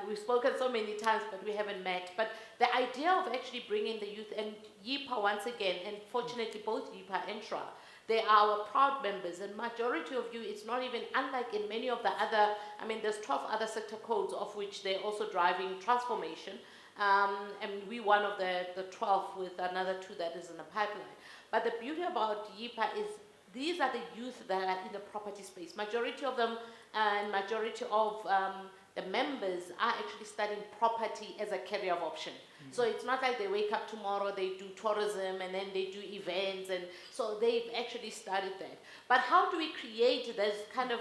we've spoken so many times, but we haven't met. But the idea of actually bringing the youth, and YIPA once again, and fortunately both YIPA and SHRA, they are our proud members, and majority of you, it's not even unlike in many of the other, there's 12 other sector codes of which they're also driving transformation. And we one of the 12 with another 2 that is in the pipeline. But the beauty about YIPA is these are the youth that are in the property space. Majority of them and majority of the members are actually studying property as a career option. So it's not like they wake up tomorrow, they do tourism, and then they do events, and so they've actually studied that. But how do we create this kind of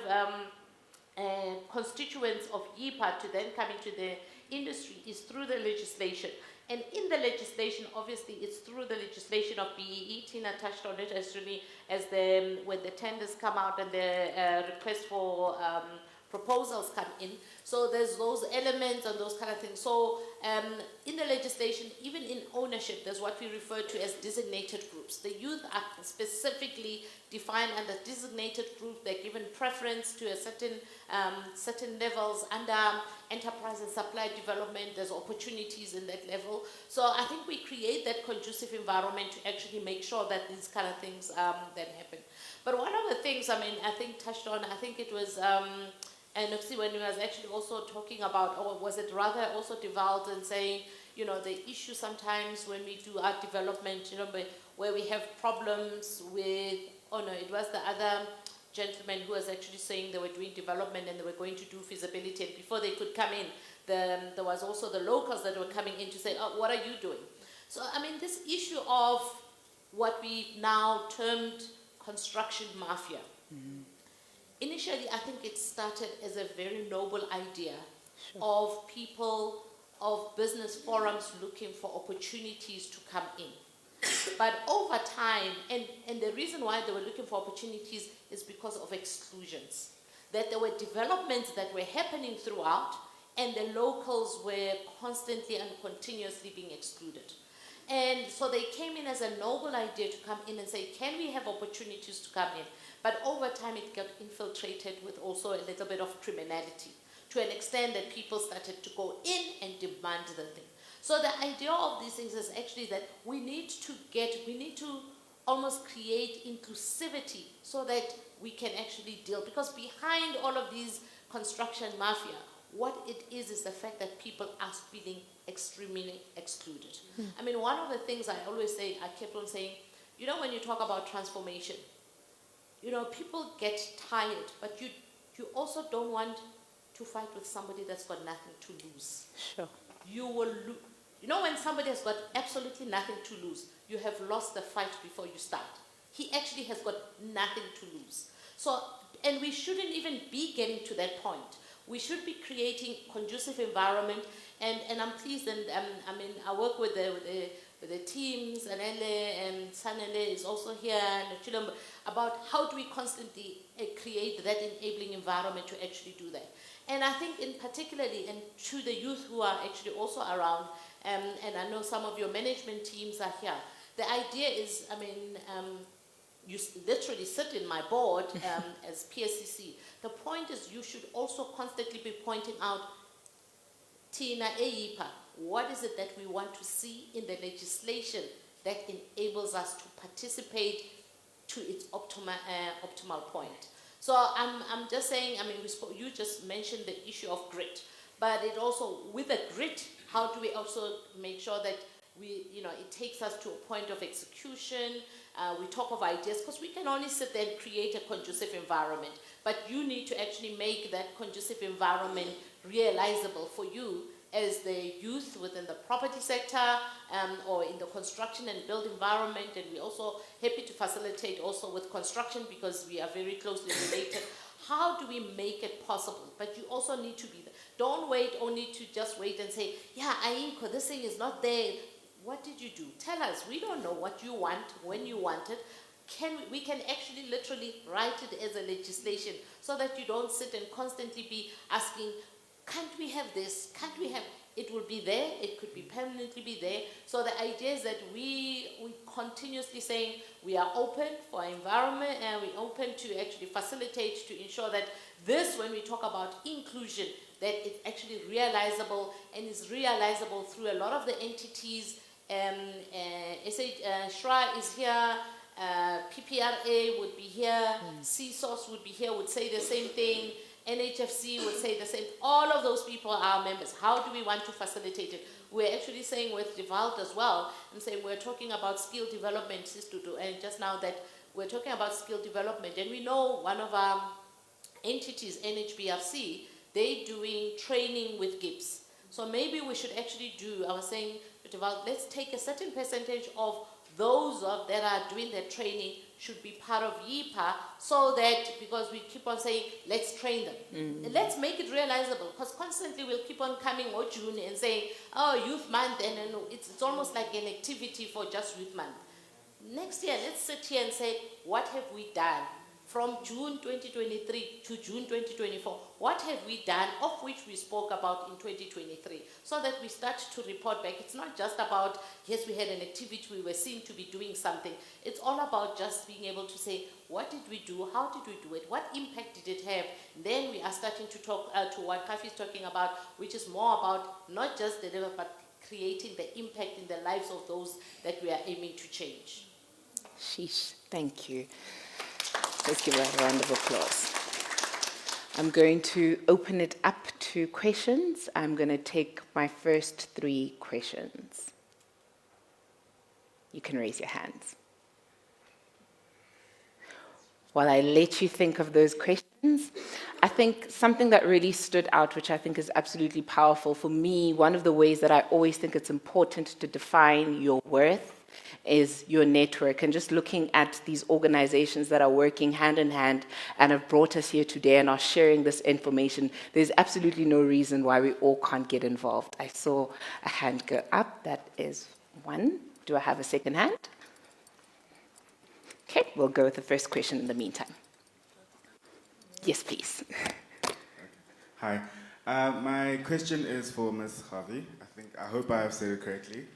constituents of YIPA to then come into the industry is through the legislation. And in the legislation, obviously, it's through the legislation of BEE. Tina touched on it as really as when the tenders come out and the request for proposals come in. So there's those elements and those kind of things. So in the legislation, even in ownership, there's what we refer to as designated groups. The youth are specifically defined under designated group. They're given preference to a certain levels under enterprise and supply development. There's opportunities in that level. So I think we create that conducive environment to actually make sure that these kind of things then happen. But one of the things, I mean, I think touched on, I think it was, and when he was actually also talking about, or was it rather also devolved and saying, you know, the issue sometimes when we do our development, you know, where we have problems with, oh no, it was the other gentleman who was actually saying they were doing development and they were going to do feasibility, and before they could come in, there was also the locals that were coming in to say, oh, what are you doing? So, I mean, this issue of what we now termed construction mafia. Initially, I think it started as a very noble idea of people, of business forums looking for opportunities to come in. But over time, and the reason why they were looking for opportunities is because of exclusions. That there were developments that were happening throughout, and the locals were constantly and continuously being excluded. And so they came in as a noble idea to come in and say, can we have opportunities to come in? But over time it got infiltrated with also a little bit of criminality, to an extent that people started to go in and demand the thing. So the idea of these things is actually that we need to almost create inclusivity so that we can actually deal, because behind all of these construction mafia, what it is the fact that people are feeling extremely excluded. I mean, one of the things I always say, I kept on saying, you know, when you talk about transformation, you know, people get tired, but you also don't want to fight with somebody that's got nothing to lose. Sure. You will you know, when somebody has got absolutely nothing to lose, you have lost the fight before you start. He actually has got nothing to lose. So, and we shouldn't even be getting to that point. We should be creating conducive environment, and I'm pleased, and I mean, I work with the teams, and Sanele is also here, and Chilombo, about how do we constantly create that enabling environment to actually do that. And I think in particularly, and to the youth who are actually also around, and I know some of your management teams are here, the idea is, I mean, you literally sit in my board as PSCC. The point is you should also constantly be pointing out, Tina YIPA, what is it that we want to see in the legislation that enables us to participate to its optimal point. So I'm just saying, I mean, you just mentioned the issue of grit, but it also, with the grit, how do we also make sure that we, you know, it takes us to a point of execution. We talk of ideas, because we can only sit there and create a conducive environment, but you need to actually make that conducive environment realizable for you as the youth within the property sector, or in the construction and build environment. And we're also happy to facilitate also with construction, because we are very closely related. How do we make it possible? But you also need to be there. Don't wait only to just wait and say, yeah, Aiko, this thing is not there. What did you do? Tell us. We don't know what you want, when you want it. We can actually literally write it as a legislation, so that you don't sit and constantly be asking, can't we have this? Can't we have? It will be there. It could be permanently be there. So the idea is that we continuously saying we are open for environment, and we're open to actually facilitate, to ensure that this, when we talk about inclusion, that it's actually realizable, and is realizable through a lot of the entities. SHRA is here, PPRA would be here, CSOS would be here, would say the same thing, NHFC would say the same. All of those people are members. How do we want to facilitate it? We're actually saying with Devolved as well, and saying we're talking about skill development, and just now that we're talking about skill development, and we know one of our entities, NHFC, they're doing training with GIPS. So maybe we should actually do, I was saying, let's take a certain percentage of those that are doing the training should be part of YIPA, so that, because we keep on saying, let's train them. Let's make it realizable, because constantly we'll keep on coming or June and saying, oh, Youth Month, and it's almost like an activity for just Youth Month. Next year, let's sit here and say, what have we done from June 2023 to June 2024? What have we done, of which we spoke about in 2023, so that we start to report back. It's not just about, yes, we had an activity, we were seen to be doing something. It's all about just being able to say, what did we do, how did we do it, what impact did it have? Then we are starting to talk to what Kafi is talking about, which is more about not just deliver, but creating the impact in the lives of those that we are aiming to change. Sheesh, thank you. Let's give her a round of applause. I'm going to open it up to questions. I'm going to take my first 3 questions. You can raise your hands. While I let you think of those questions, I think something that really stood out, which I think is absolutely powerful for me, one of the ways that I always think it's important to define your worth is your network, and just looking at these organizations that are working hand in hand and have brought us here today and are sharing this information. There's absolutely no reason why we all can't get involved. I saw a hand go up. That is one. Do I have a second hand? Okay, we'll go with the first question in the meantime. Yes, please. Hi. My question is for Ms. Javi. I hope I have said it correctly.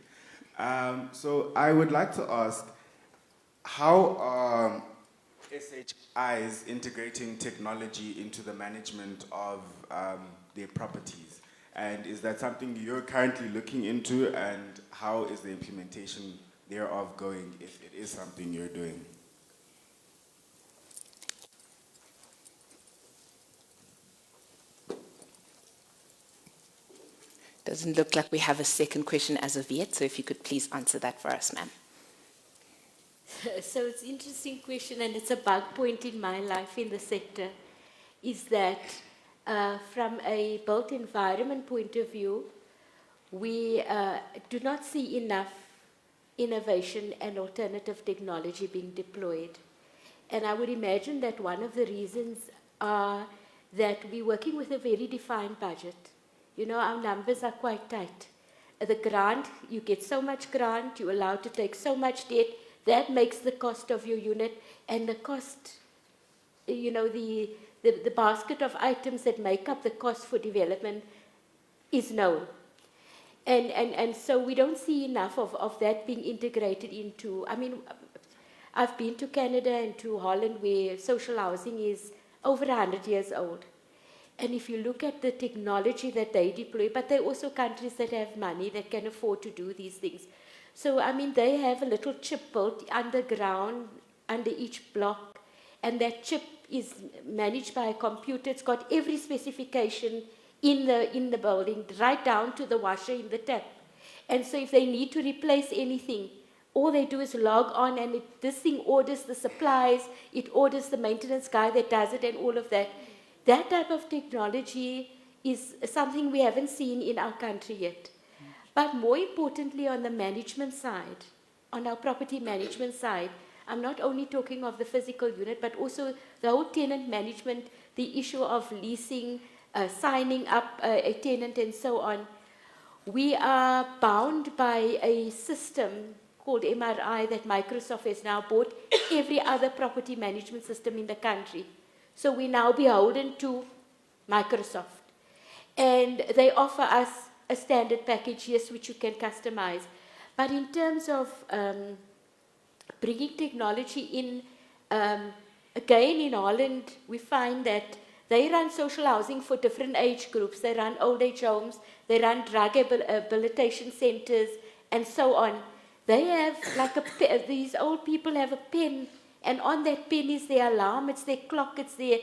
So I would like to ask, how are SHIs integrating technology into the management of their properties? And is that something you're currently looking into, and how is the implementation thereof going, if it is something you're doing? Doesn't look like we have a second question as of yet, so if you could please answer that for us, ma'am. So it's an interesting question, and it's a bug point in my life in the sector, is that from a built environment point of view, we do not see enough innovation and alternative technology being deployed. And I would imagine that one of the reasons are that we're working with a very defined budget. You know, our numbers are quite tight. The grant, you get so much grant, you're allowed to take so much debt, that makes the cost of your unit, and the cost, you know, the basket of items that make up the cost for development is known. And so we don't see enough of that being integrated into, I mean, I've been to Canada and to Holland where social housing is over 100 years old. And if you look at the technology that they deploy, but they're also countries that have money that can afford to do these things. So, I mean, they have a little chip built underground, under each block, and that chip is managed by a computer. It's got every specification in the building, right down to the washer in the tap. And so if they need to replace anything, all they do is log on, and this thing orders the supplies, it orders the maintenance guy that does it, and all of that. That type of technology is something we haven't seen in our country yet. But more importantly, on the management side, on our property management side, I'm not only talking of the physical unit, but also the whole tenant management, the issue of leasing, signing up a tenant and so on. We are bound by a system called MRI that Microsoft has now bought every other property management system in the country. So we're now beholden to Microsoft. And they offer us a standard package, yes, which you can customize. But in terms of bringing technology in, again in Holland, we find that they run social housing for different age groups. They run old age homes, they run drug rehabilitation centers, and so on. They have like these old people have a pen, and on that pen is their alarm, it's their clock, it's their,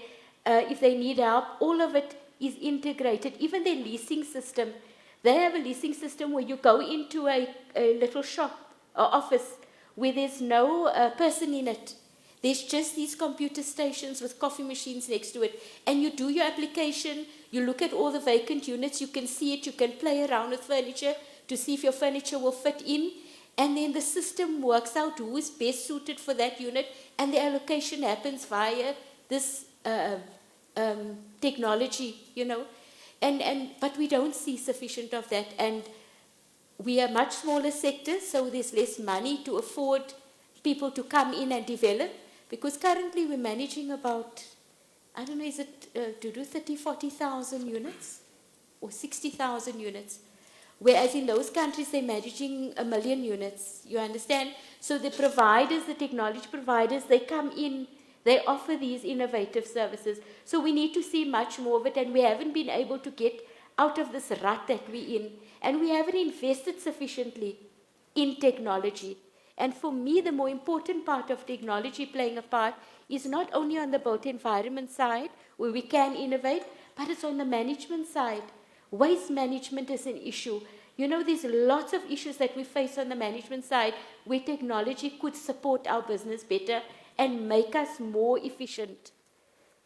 if they need help, all of it is integrated. Even their leasing system, they have a leasing system where you go into a little shop or office where there's no person in it. There's just these computer stations with coffee machines next to it. And you do your application, you look at all the vacant units, you can see it, you can play around with furniture to see if your furniture will fit in. And then the system works out who is best suited for that unit, and the allocation happens via this technology, you know. But we don't see sufficient of that. And we are much smaller sectors, so there's less money to afford people to come in and develop, because currently we're managing about, I don't know, is it to do 30, 40,000 units or 60,000 units? Whereas in those countries, they're managing 1 million units, you understand? So the providers, the technology providers, they come in, they offer these innovative services. So we need to see much more of it, and we haven't been able to get out of this rut that we're in. And we haven't invested sufficiently in technology. And for me, the more important part of technology playing a part is not only on the built environment side, where we can innovate, but it's on the management side. Waste management is an issue. You know, there's lots of issues that we face on the management side where technology could support our business better and make us more efficient.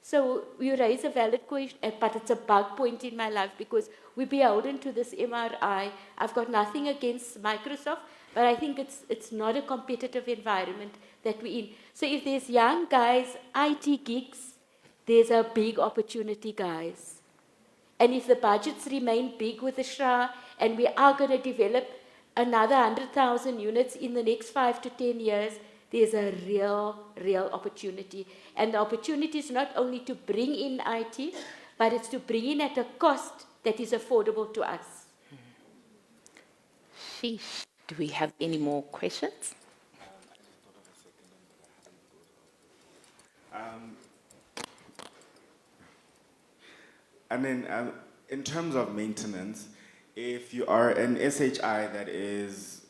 So you raise a valid question, but it's a bug point in my life because we're beholden to this MRI. I've got nothing against Microsoft, but I think it's not a competitive environment that we're in. So if there's young guys, IT geeks, there's a big opportunity, guys. And if the budgets remain big with the SHRA, and we are going to develop another 100,000 units in the next 5 to 10 years, there's a real opportunity. And the opportunity is not only to bring in IT, but it's to bring in at a cost that is affordable to us. Sheesh. Do we have any more questions? And then in terms of maintenance, if you are an SHI that is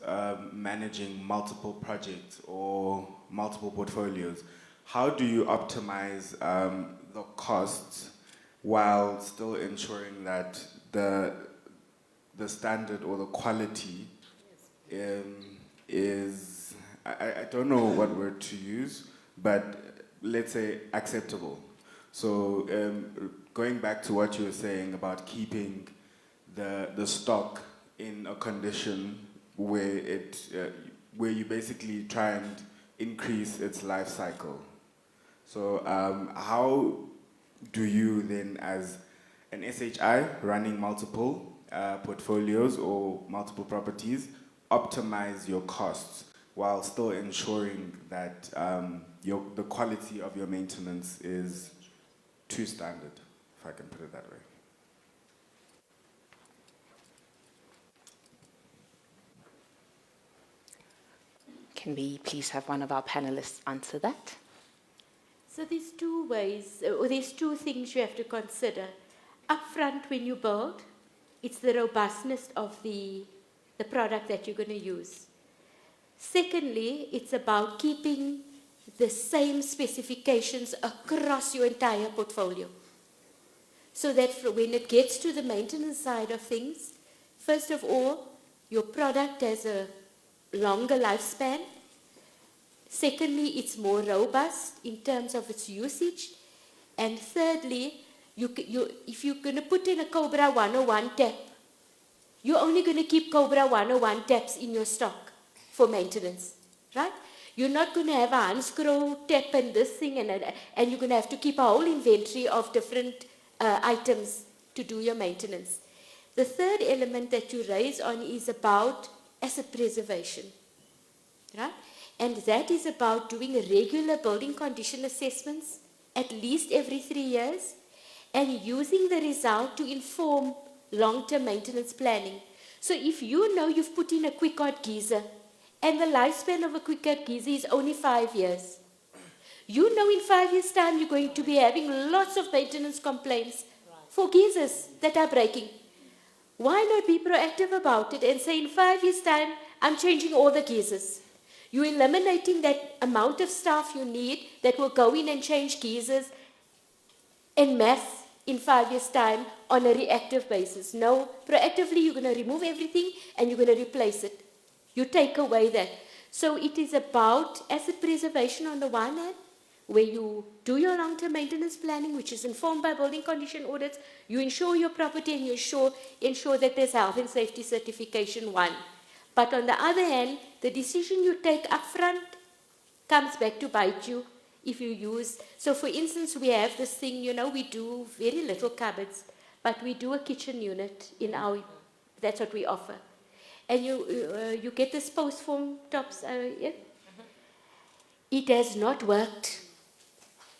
managing multiple projects or multiple portfolios, how do you optimize the costs while still ensuring that the standard or the quality is, I don't know what word to use, but let's say acceptable. So going back to what you were saying about keeping the stock in a condition where where you basically try and increase its life cycle. So how do you then, as an SHI running multiple portfolios or multiple properties, optimize your costs while still ensuring that the quality of your maintenance is to standard, if I can put it that way? Can we please have one of our panelists answer that? So there's two ways, or there's two things you have to consider. Upfront when you build, it's the robustness of the product that you're going to use. Secondly, it's about keeping the same specifications across your entire portfolio. So that when it gets to the maintenance side of things, first of all, your product has a longer lifespan. Secondly, it's more robust in terms of its usage. And thirdly, if you're going to put in a Cobra 101 tap, you're only going to keep Cobra 101 taps in your stock for maintenance, right? You're not going to have a unscrew tap and this thing, and you're going to have to keep a whole inventory of different items to do your maintenance. The third element that you raise on is about asset preservation, right? And that is about doing regular building condition assessments at least every 3 years and using the result to inform long-term maintenance planning. So if you know you've put in a quick hot geyser and the lifespan of a quick hot geyser is only 5 years, you know in 5 years' time you're going to be having lots of maintenance complaints for geysers that are breaking. Why not be proactive about it and say in 5 years' time, I'm changing all the geysers. You're eliminating that amount of staff you need that will go in and change geysers en masse in 5 years' time on a reactive basis. No, proactively you're going to remove everything and you're going to replace it. You take away that. So it is about asset preservation on the one hand, where you do your long-term maintenance planning, which is informed by building condition audits. You insure your property and you ensure that there's health and safety certification 1. But on the other hand, the decision you take upfront comes back to bite you if you use. So for instance, we have this thing, you know, we do very little cupboards, but we do a kitchen unit in our, that's what we offer. And you get this post form tops, yeah? It has not worked.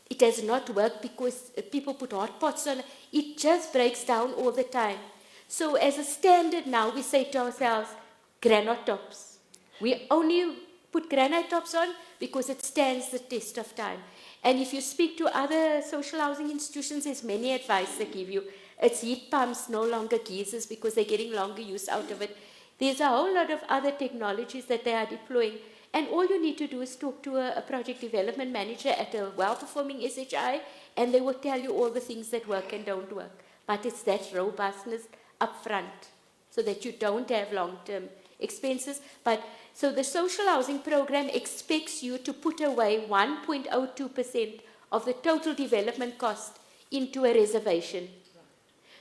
It has not worked because people put hot pots on. It just breaks down all the time. So as a standard now, we say to ourselves, granite tops. We only put granite tops on because it stands the test of time. And if you speak to other social housing institutions, there's many advice they give you. It's heat pumps, no longer geysers, because they're getting longer use out of it. There's a whole lot of other technologies that they are deploying. And all you need to do is talk to a project development manager at a well-performing SHI, and they will tell you all the things that work and don't work. But it's that robustness up front, so that you don't have long-term expenses. But so the social housing program expects you to put away 1.02% of the total development cost into a reservation.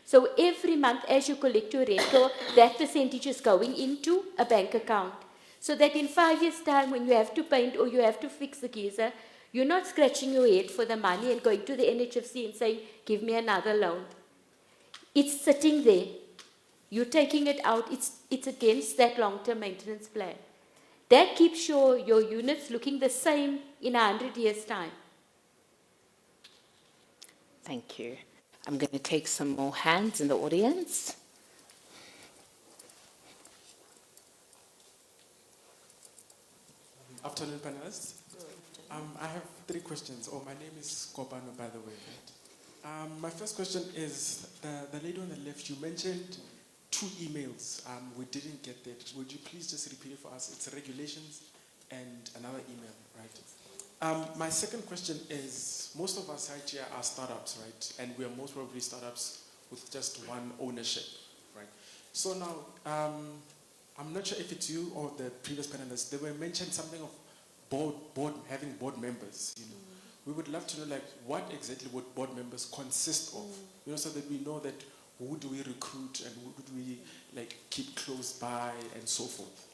So every month as you collect your rental, that percentage is going into a bank account. So that in 5 years' time, when you have to paint or you have to fix the geyser, you're not scratching your head for the money and going to the NHFC and saying, give me another loan. It's sitting there. You're taking it out. It's against that long-term maintenance plan. That keeps your units looking the same in 100 years' time. Thank you. I'm going to take some more hands in the audience. Afternoon, panelists. I have 3 questions. Oh, my name is Kopano, by the way. Right? My first question is, the lady on the left, you mentioned 2 emails. We didn't get that. Would you please just repeat it for us? It's regulations and another email, right? My second question is, most of us right here are startups, right? And we are most probably startups with just one ownership, right? So now, I'm not sure if it's you or the previous panelists, they were mentioned something of having board members, you know. We would love to know, like, what exactly would board members consist of, you know, so that we know that who do we recruit and who do we, like, keep close by and so forth.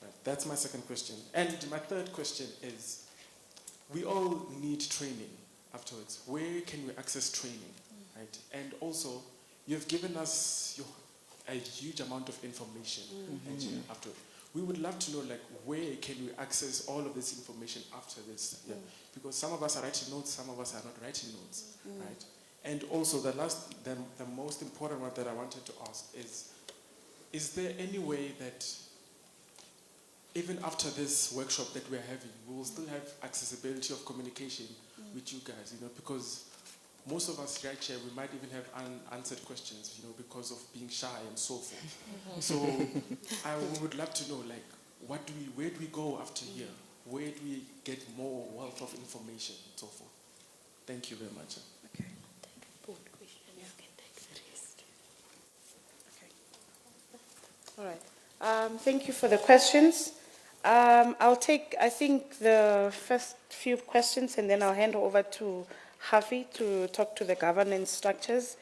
Right. That's my second question. And my third question is, we all need training afterwards. Where can we access training, right? And also, you've given us a huge amount of information after. We would love to know, like, where can we access all of this information after this? Yeah. Because some of us are writing notes, some of us are not writing notes, right? And also the most important one that I wanted to ask is there any way that even after this workshop that we're having, we will still have accessibility of communication with you guys, you know, because most of us right here, we might even have unanswered questions, you know, because of being shy and so forth. So I would love to know, like, where do we go after here? Where do we get more wealth of information and so forth? Thank you very much. Okay. All right. Thank you for the questions. I'll take, I think, the first few questions, and then I'll hand over to Hafi to talk to the governance structures.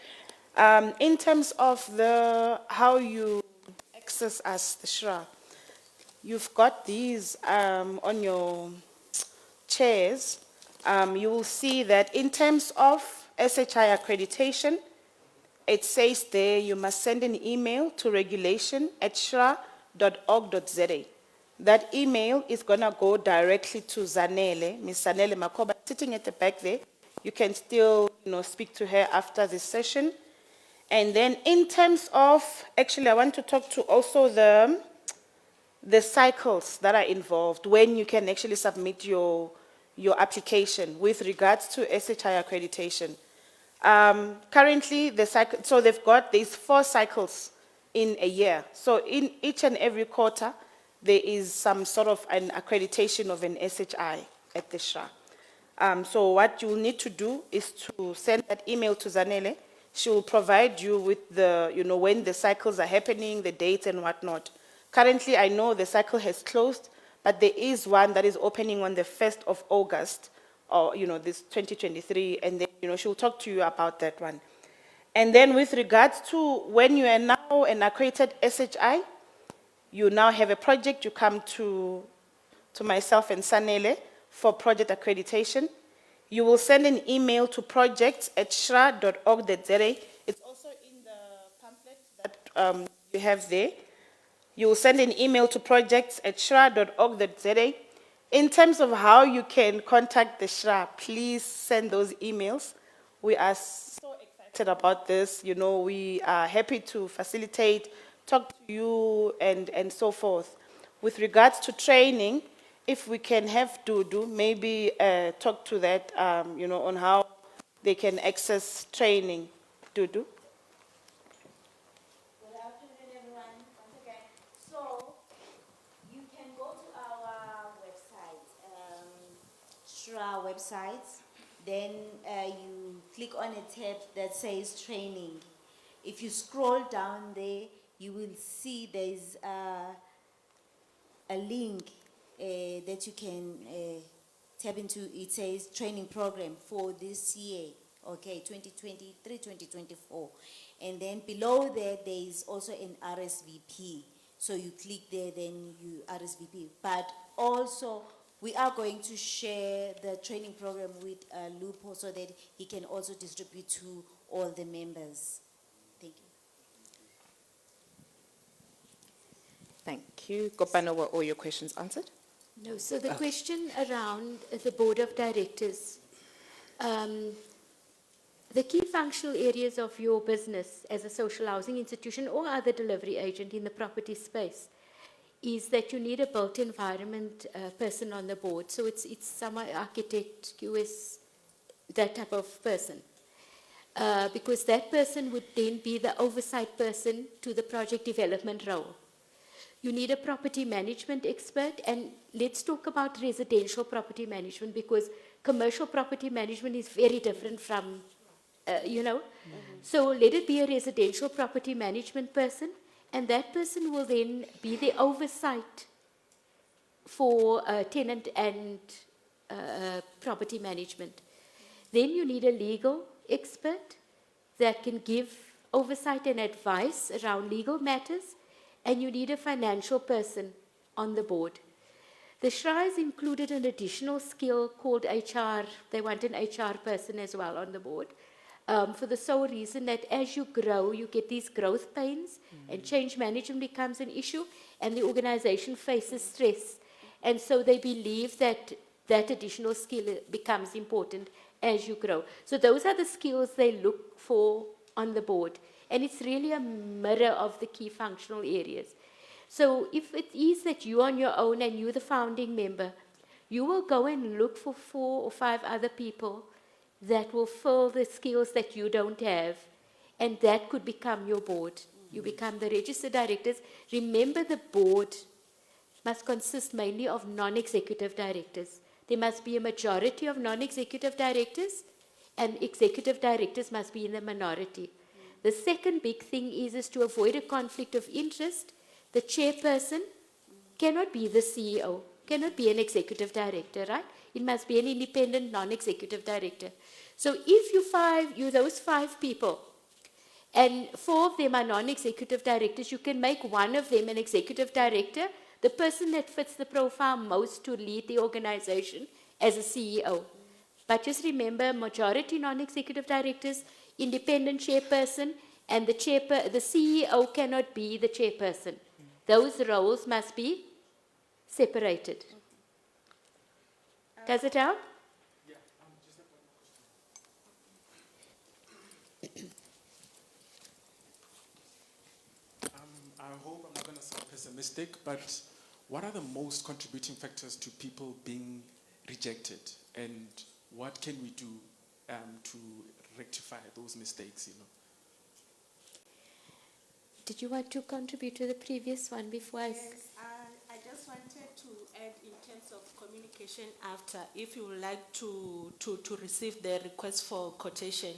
In terms of how you access us, the SHRA, you've got these on your chairs. You will see that in terms of SHI accreditation, it says there you must send an email to regulation@shra.org.za. That email is going to go directly to Zanele, Ms. Zanele Makoba, sitting at the back there. You can still, you know, speak to her after this session. And then in terms of, actually, I want to talk to also the cycles that are involved when you can actually submit your application with regards to SHI accreditation. Currently, so they've got these 4 cycles in a year. So in each and every quarter, there is some sort of an accreditation of an SHI at the SHRA. So what you will need to do is to send that email to Zanele. She will provide you with the, you know, when the cycles are happening, the dates and whatnot. Currently, I know the cycle has closed, but there is one that is opening on the 1st of August, or, you know, this 2023, and then, you know, she'll talk to you about that one. And then with regards to when you are now an accredited SHI, you now have a project, you come to myself and Sanele for project accreditation. You will send an email to projects@shra.org.za. It's also in the pamphlet that you have there. You will send an email to projects@shra.org.za. In terms of how you can contact the SHRA, please send those emails. We are so excited about this. You know, we are happy to facilitate, talk to you, and so forth. With regards to training, if we can have Dudu maybe talk to that, you know, on how they can access training. Dudu? Good afternoon, everyone. Once again, so you can go to our website, SHRA website. Then you click on a tab that says training. If you scroll down there, you will see there's a link that you can tap into. It says training program for this year, okay, 2023-2024. And then below there is also an RSVP. So you click there, then you RSVP. But also, we are going to share the training program with Lupo so that he can also distribute to all the members. Thank you. Thank you. Kopano, were all your questions answered? No, so the question around the board of directors, the key functional areas of your business as a social housing institution or other delivery agent in the property space is that you need a built environment person on the board. So it's some architect, QS, that type of person. Because that person would then be the oversight person to the project development role. You need a property management expert, and let's talk about residential property management because commercial property management is very different from, you know. So let it be a residential property management person, and that person will then be the oversight for tenant and property management. Then you need a legal expert that can give oversight and advice around legal matters, and you need a financial person on the board. The SHRA has included an additional skill called HR. They want an HR person as well on the board, for the sole reason that as you grow, you get these growth pains, and change management becomes an issue, and the organization faces stress. And so they believe that that additional skill becomes important as you grow. So those are the skills they look for on the board. And it's really a mirror of the key functional areas. So if it is that you're on your own and you're the founding member, you will go and look for 4 or 5 other people that will fill the skills that you don't have. And that could become your board. You become the registered directors. Remember, the board must consist mainly of non-executive directors. There must be a majority of non-executive directors, and executive directors must be in the minority. The second big thing is to avoid a conflict of interest. The chairperson cannot be the CEO, cannot be an executive director, right? It must be an independent non-executive director. So if you those 5 people, and 4 of them are non-executive directors, you can make one of them an executive director, the person that fits the profile most to lead the organization as a CEO. But just remember, majority non-executive directors, independent chairperson, and the CEO cannot be the chairperson. Those roles must be separated. Does it help? Yeah, just I hope I'm not going to sound pessimistic, but what are the most contributing factors to people being rejected, and what can we do to rectify those mistakes, you know? Did you want to contribute to the previous one before I... Yes, I just wanted to add in terms of communication after, if you would like to receive the request for quotation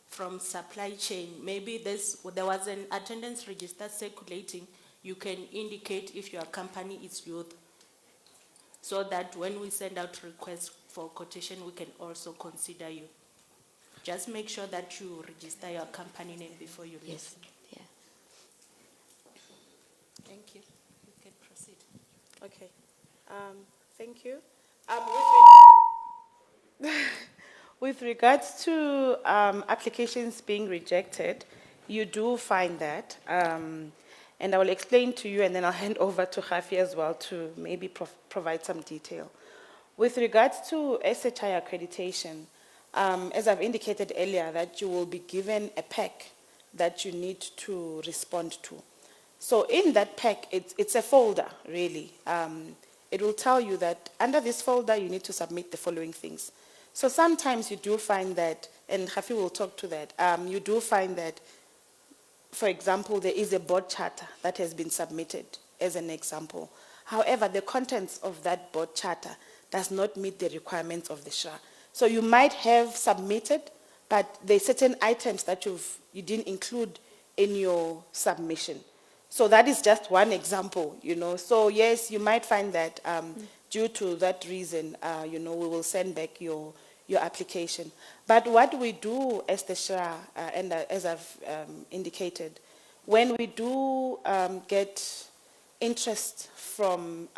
from supply chain, maybe there was an attendance register circulating, you can indicate if your company is youth, so that when we send out requests for quotation, we can also consider you. Just make sure that you register your company name before you leave. Yes. Yeah. Thank you. Okay. Thank you. With regards to applications being rejected, you do find that, and I will explain to you, and then I'll hand over to Khafi as well to maybe provide some detail. With regards to SHI accreditation, as I've indicated earlier, that you will be given a pack that you need to respond to. So in that pack, it's a folder, really. It will tell you that under this folder, you need to submit the following things. So sometimes you do find that, and Khafi will talk to that, you do find that, for example, there is a board charter that has been submitted as an example. However, the contents of that board charter does not meet the requirements of the SHRA. So you might have submitted, but there are certain items that you didn't include in your submission. So that is just one example, you know. So yes, you might find that due to that reason, you know, we will send back your application. But what we do as the SHRA, and as I've indicated, when we do get interest from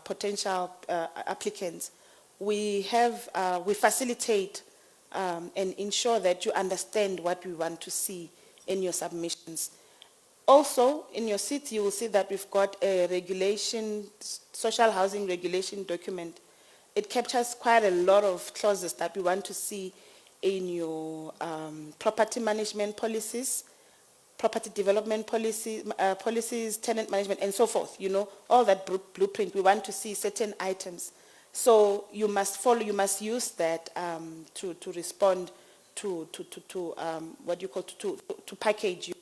potential applicants, we facilitate and ensure that you understand what we want to see in your submissions. Also, in your seat, you will see that we've got a regulation, social housing regulation document. It captures quite a lot of clauses that we want to see in your property management policies, property development policies, tenant management, and so forth. You know, all that blueprint, we want to see certain items. So you must follow, you must use that to respond to what you call, to package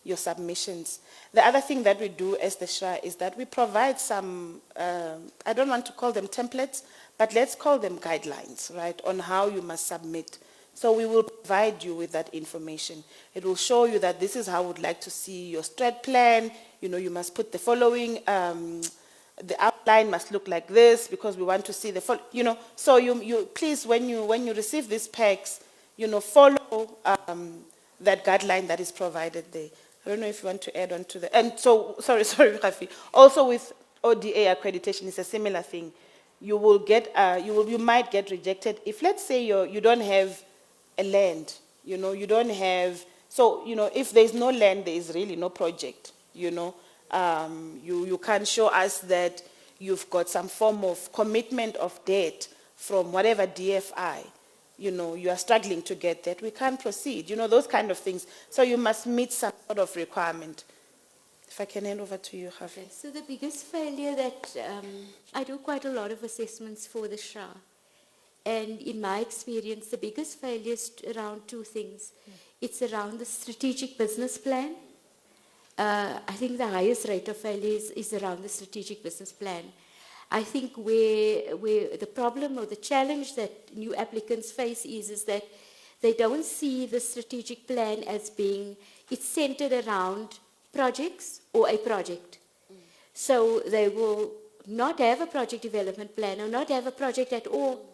your submissions. The other thing that we do as the SHRA is that we provide some, I don't want to call them templates, but let's call them guidelines, right, on how you must submit. So we will provide you with that information. It will show you that this is how we would like to see your strat plan. You know, you must put the following, the outline must look like this because we want to see the, you know, so you please, when you receive these packs, you know, follow that guideline that is provided there. I don't know if you want to add on to that. And so, sorry, Rafi. Also with ODA accreditation, it's a similar thing. You will get, you might get rejected if, let's say, you don't have a land. You know, you don't have. So, you know, if there is no land, there is really no project. You know, you can't show us that you've got some form of commitment of debt from whatever DFI. You know, you are struggling to get that, we can't proceed, you know, those kind of things. So you must meet some sort of requirement. If I can hand over to you, Javi. Okay, so the biggest failure that, I do quite a lot of assessments for the SHRA, and in my experience, the biggest failure is around two things. It's around the strategic business plan. I think the highest rate of failure is around the strategic business plan. I think where the problem or the challenge that new applicants face is that they don't see the strategic plan as being, it's centered around projects or a project. So they will not have a project development plan or not have a project at all,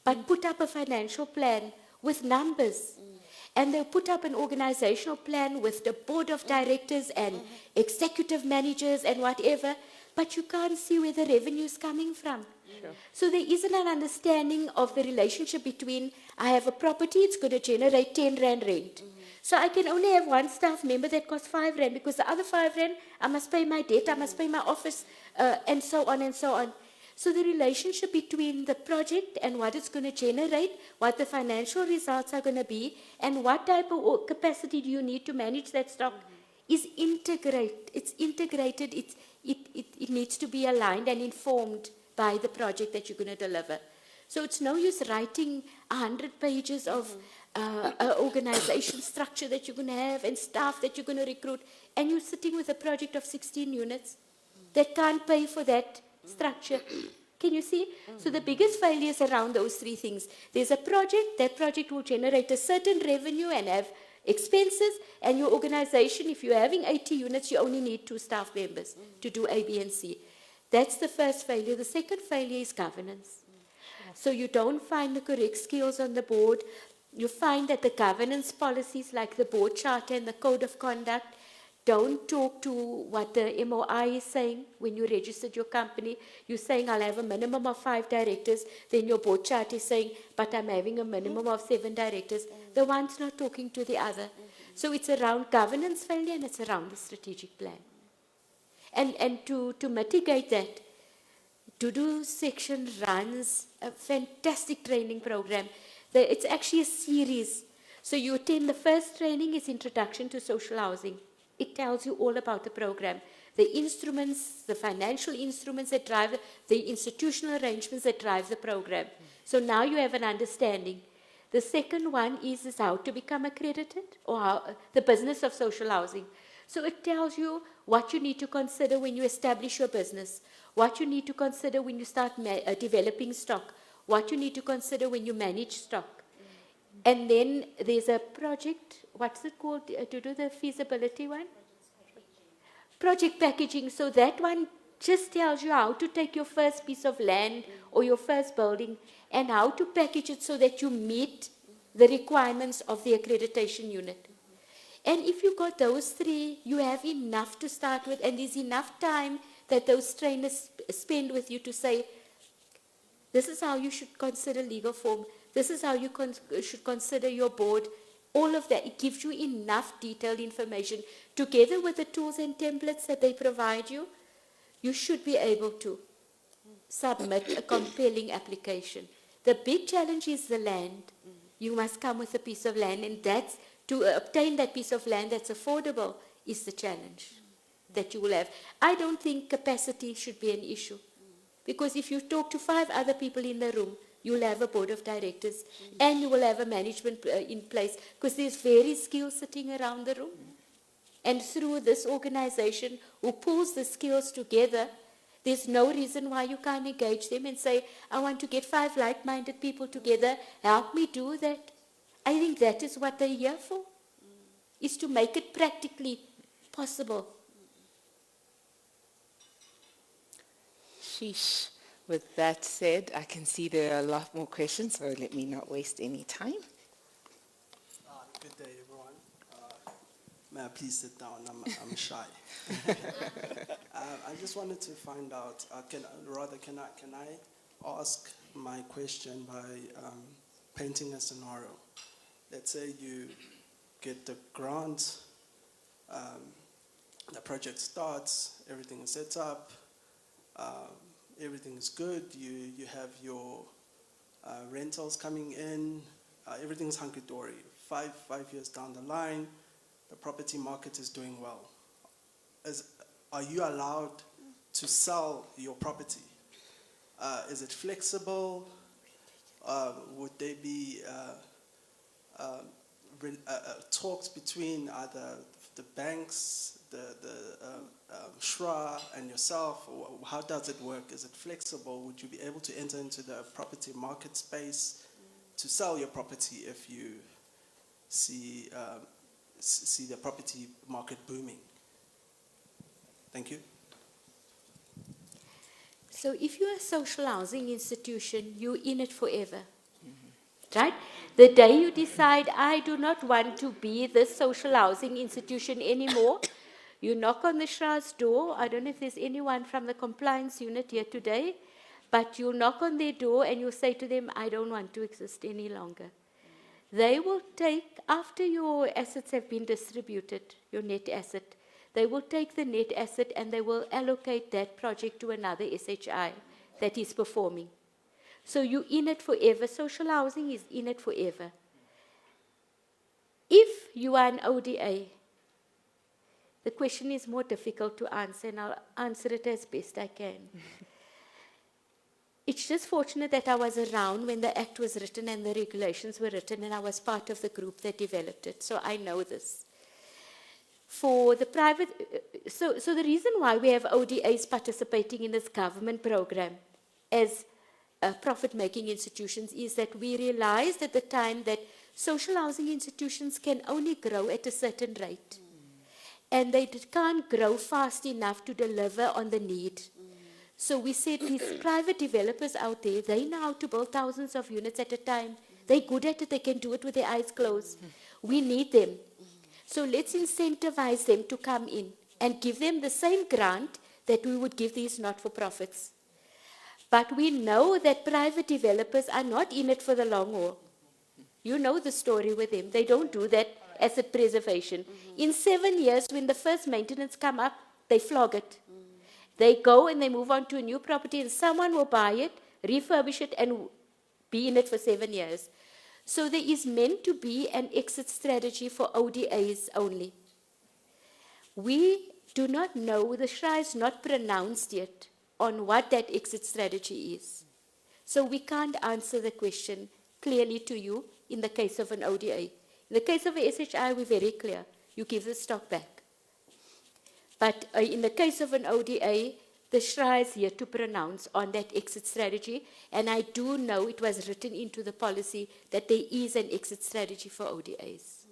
but put up a financial plan with numbers. And they'll put up an organizational plan with the board of directors and executive managers and whatever, but you can't see where the revenue is coming from. Sure. So there isn't an understanding of the relationship between, I have a property, it's going to generate 10 Rand rent. So I can only have one staff member that costs 5 Rand, because the other 5 Rand, I must pay my debt, I must pay my office, and so on and so on. So the relationship between the project and what it's going to generate, what the financial results are going to be, and what type of capacity do you need to manage that stock is integrated. It's integrated. It needs to be aligned and informed by the project that you're going to deliver. So it's no use writing 100 pages of organization structure that you're going to have and staff that you're going to recruit, and you're sitting with a project of 16 units that can't pay for that structure. Can you see? So the biggest failure is around those three things. There's a project, that project will generate a certain revenue and have expenses, and your organization, if you're having 80 units, you only need 2 staff members to do A, B, and C. That's the first failure. The second failure is governance. So you don't find the correct skills on the board. You find that the governance policies like the board charter and the code of conduct Don't talk to what the MOI is saying when you registered your company. You're saying, I'll have a minimum of 5 directors. Then your board chart is saying, but I'm having a minimum of 7 directors. The one's not talking to the other. So it's around governance failure and it's around the strategic plan. And to mitigate that, Dudu section runs a fantastic training program. It's actually a series. So you attend the first training, is Introduction to Social Housing. It tells you all about the program, the instruments, the financial instruments that drive, the institutional arrangements that drive the program. So now you have an understanding. The second one is how to become accredited, or how, the business of social housing. So it tells you what you need to consider when you establish your business, what you need to consider when you start developing stock, what you need to consider when you manage stock. And then there's a project, what's it called, to do the feasibility one? Project packaging. So that one just tells you how to take your first piece of land or your first building and how to package it so that you meet the requirements of the accreditation unit. And if you got those 3, you have enough to start with, and there's enough time that those trainers spend with you to say, this is how you should consider legal form, this is how you should consider your board. All of that, it gives you enough detailed information. Together with the tools and templates that they provide you, you should be able to submit a compelling application. The big challenge is the land. You must come with a piece of land, and that's, to obtain that piece of land that's affordable is the challenge that you will have. I don't think capacity should be an issue. Because if you talk to 5 other people in the room, you'll have a board of directors and you will have a management in place, because there's various skills sitting around the room. And through this organization who pulls the skills together, there's no reason why you can't engage them and say, I want to get 5 like-minded people together, help me do that. I think that is what they're here for, is to make it practically possible. Sheesh. With that said, I can see there are a lot more questions, so let me not waste any time. Good day, everyone. May I please sit down? I'm shy. I just wanted to find out, can I ask my question by painting a scenario? Let's say you get the grant, the project starts, everything is set up, everything is good, you have your rentals coming in, everything's hunky-dory. 5 years down the line, the property market is doing well. Are you allowed to sell your property? Is it flexible? Would there be talks between either the banks, the SHRA and yourself? How does it work? Is it flexible? Would you be able to enter into the property market space to sell your property if you see the property market booming? Thank you. So if you're a social housing institution, you're in it forever. Right? The day you decide, I do not want to be this social housing institution anymore, you knock on the SHRA's door. I don't know if there's anyone from the compliance unit here today, but you'll knock on their door and you'll say to them, I don't want to exist any longer. They will take, after your assets have been distributed, your net asset, they will take the net asset and they will allocate that project to another SHI that is performing. So you're in it forever. Social housing is in it forever. If you are an ODA, the question is more difficult to answer, and I'll answer it as best I can. It's just fortunate that I was around when the Act was written and the regulations were written, and I was part of the group that developed it, so I know this. For the private, so the reason why we have ODAs participating in this government program as profit-making institutions is that we realized at the time that social housing institutions can only grow at a certain rate. And they can't grow fast enough to deliver on the need. So we said these private developers out there, they know how to build thousands of units at a time. They're good at it, they can do it with their eyes closed. We need them. So let's incentivize them to come in and give them the same grant that we would give these not-for-profits. But we know that private developers are not in it for the long haul. You know the story with them. They don't do that asset preservation. In 7 years, when the first maintenance come up, they flog it. They go and they move on to a new property and someone will buy it, refurbish it and be in it for 7 years. So there is meant to be an exit strategy for ODAs only. We do not know, the SHRA is not pronounced yet on what that exit strategy is. So we can't answer the question clearly to you in the case of an ODA. In the case of a SHI, we're very clear. You give the stock back. But in the case of an ODA, the SHRA is here to pronounce on that exit strategy, and I do know it was written into the policy that there is an exit strategy for ODAs.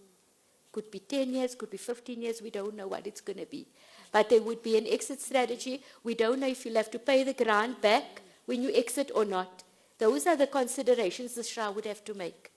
Could be 10 years, could be 15 years, we don't know what it's going to be. But there would be an exit strategy. We don't know if you'll have to pay the grant back when you exit or not. Those are the considerations the SHRA would have to make.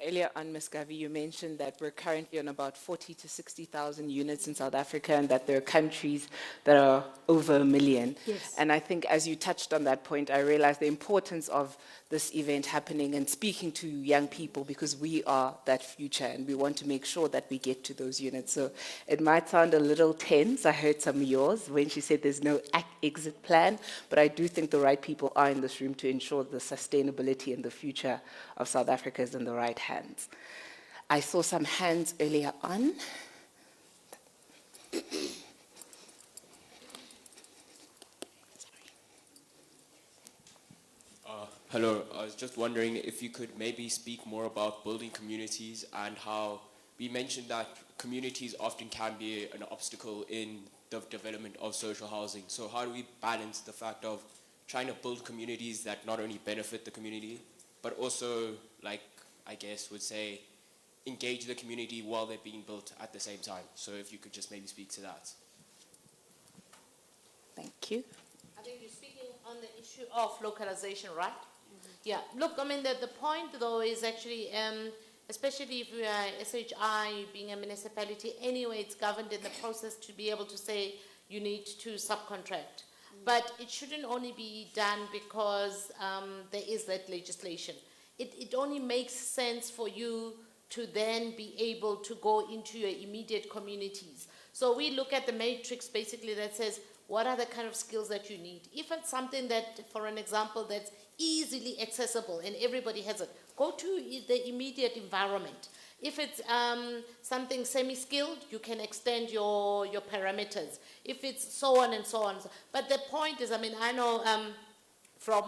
Earlier on, Ms. Gavi, you mentioned that we're currently on about 40 to 60,000 units in South Africa and that there are countries that are over 1 million. Yes. And I think as you touched on that point, I realized the importance of this event happening and speaking to young people because we are that future and we want to make sure that we get to those units. So it might sound a little tense. I heard some of yours when she said there's no exit plan, but I do think the right people are in this room to ensure the sustainability and the future of South Africa is in the right hands. I saw some hands earlier on. Hello, I was just wondering if you could maybe speak more about building communities and how we mentioned that communities often can be an obstacle in the development of social housing. So how do we balance the fact of trying to build communities that not only benefit the community, but also, like I guess would say, engage the community while they're being built at the same time? So if you could just maybe speak to that. Thank you. I think you're speaking on the issue of localization, right? Yeah, look, I mean, the point though is actually, especially if you are SHI, being a municipality, anyway, it's governed in the process to be able to say you need to subcontract. But it shouldn't only be done because there is that legislation. It only makes sense for you to then be able to go into your immediate communities. So we look at the matrix basically that says, what are the kind of skills that you need? If it's something that, for an example, that's easily accessible and everybody has it, go to the immediate environment. If it's something semi-skilled, you can extend your parameters. If it's so on and so on. But the point is, I mean, I know from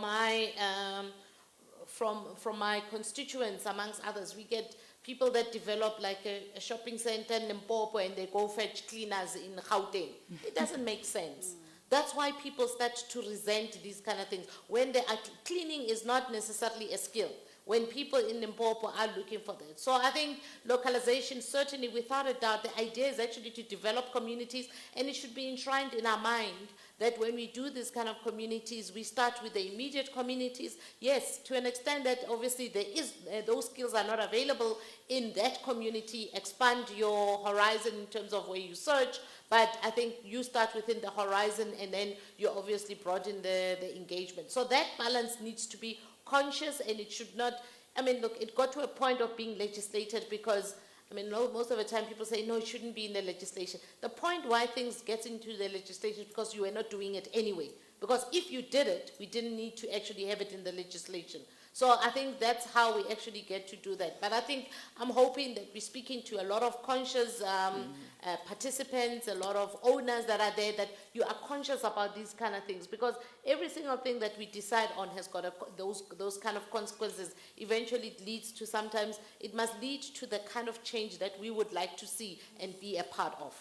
my constituents, amongst others, we get people that develop like a shopping center in Limpopo and they go fetch cleaners in Gauteng. It doesn't make sense. That's why people start to resent these kind of things. When they are, cleaning is not necessarily a skill. When people in Limpopo are looking for that. So I think localization, certainly without a doubt, the idea is actually to develop communities, and it should be enshrined in our mind that when we do this kind of communities, we start with the immediate communities. Yes, to an extent that obviously there is, those skills are not available in that community. Expand your horizon in terms of where you search, but I think you start within the horizon and then you obviously broaden the engagement. So that balance needs to be conscious, and it should not, I mean, look, it got to a point of being legislated because, I mean, most of the time people say, no, it shouldn't be in the legislation. The point why things get into the legislation is because you were not doing it anyway. Because if you did it, we didn't need to actually have it in the legislation. So I think that's how we actually get to do that. But I think I'm hoping that we're speaking to a lot of conscious participants, a lot of owners that are there, that you are conscious about these kind of things. Because every single thing that we decide on has got those kind of consequences. Eventually it leads to, sometimes it must lead to the kind of change that we would like to see and be a part of.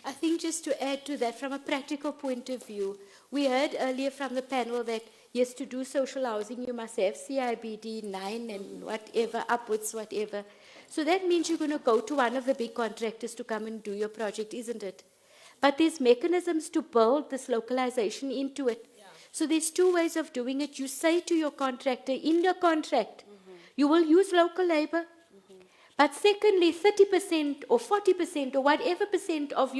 I think just to add to that, from a practical point of view, we heard earlier from the panel that yes, to do social housing, you must have CIBD 9 and whatever, upwards, whatever. So that means you're going to go to one of the big contractors to come and do your project, isn't it? But there's mechanisms to build this localization into it. Yeah. So there's two ways of doing it. You say to your contractor, in your contract, you will use local labor, But secondly, 30% or 40% or whatever percent of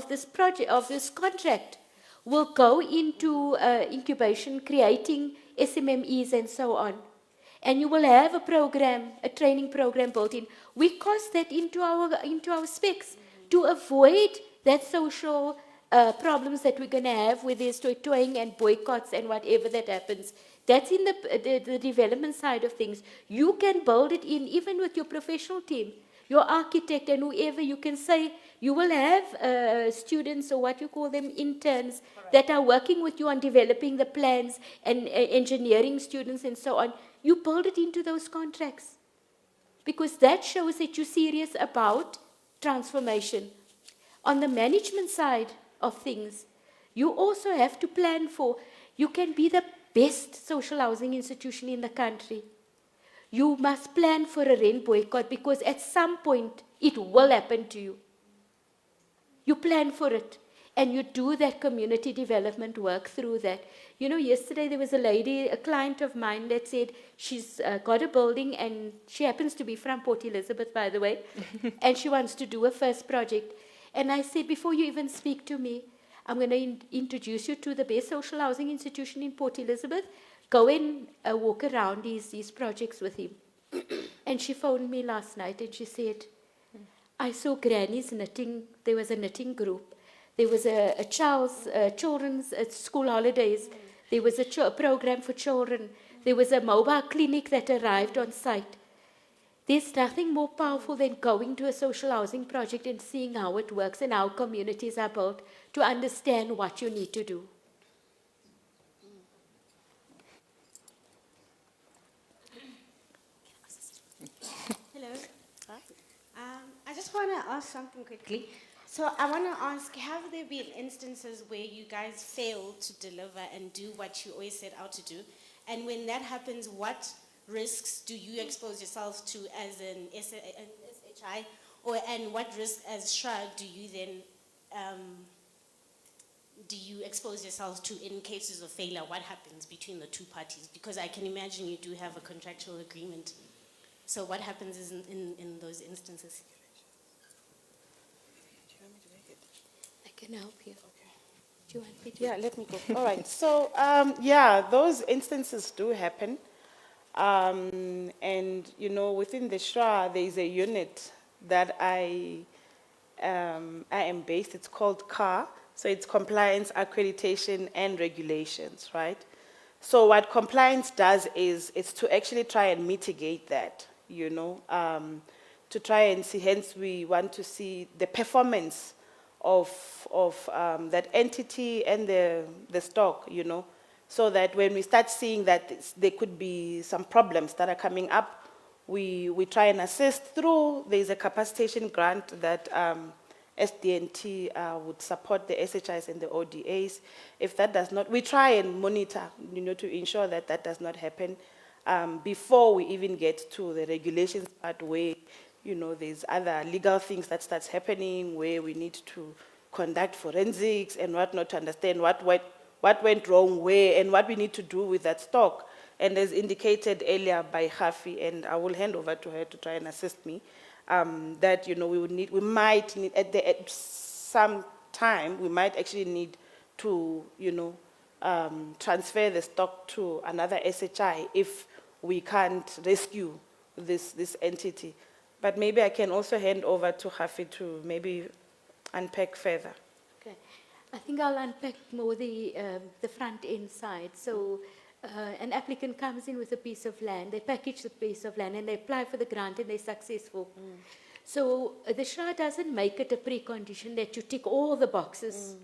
this project, of this contract, will go into incubation, creating SMMEs and so on. And you will have a program, a training program built in. We cost that into our specs to avoid that social problems that we're going to have with there's toying and boycotts and whatever that happens. That's in the development side of things. You can build it in, even with your professional team, your architect and whoever. You can say you will have students, or what you call them, interns, that are working with you on developing the plans, and engineering students and so on. You build it into those contracts, because that shows that you're serious about transformation. On the management side of things, you also have to plan for, you can be the best social housing institution in the country. You must plan for a rent boycott, because at some point it will happen to you. You plan for it, and you do that community development work through that. You know, yesterday there was a lady, a client of mine, that said she's got a building, and she happens to be from Port Elizabeth, by the way, and she wants to do a first project. And I said, before you even speak to me, I'm going to introduce you to the best social housing institution in Port Elizabeth. Go and walk around these projects with him. And she phoned me last night and she said, I saw grannies knitting. There was a knitting group. There was a children's school holidays. There was a program for children. There was a mobile clinic that arrived on site. There's nothing more powerful than going to a social housing project and seeing how it works and how communities are built, to understand what you need to do. Hello. I just want to ask something quickly. So I want to ask, have there been instances where you guys fail to deliver and do what you always set out to do? And when that happens, what risks do you expose yourself to as an SHI, and what risks as SHRA do you then do you expose yourselves to in cases of failure? What happens between the two parties? Because I can imagine you do have a contractual agreement. So what happens is in those instances? I can help you. Do you want me to? Yeah, let me go. All right. So, yeah, those instances do happen. And, you know, within the SHRA, there is a unit that I am based. It's called CAR. So it's Compliance, Accreditation, and Regulations, right? So what compliance does is it's to actually try and mitigate that, you know, to try and see, hence we want to see the performance of that entity and the stock, you know, so that when we start seeing that there could be some problems that are coming up, we try and assist through. There's a capacitation grant that SDNT would support the SHIs and the ODAs. If that does not, we try and monitor, you know, to ensure that that does not happen before we even get to the regulations part where, you know, there's other legal things that starts happening where we need to conduct forensics and whatnot to understand what went wrong where and what we need to do with that stock. And as indicated earlier by Hafi, and I will hand over to her to try and assist me, that, you know, we might need at some time, we might actually need to, you know, transfer the stock to another SHI if we can't rescue this entity. But maybe I can also hand over to Hafi to maybe unpack further. Okay, I think I'll unpack more the front end side. So an applicant comes in with a piece of land, they package the piece of land and they apply for the grant and they're successful. So the SHRA doesn't make it a precondition that you tick all the boxes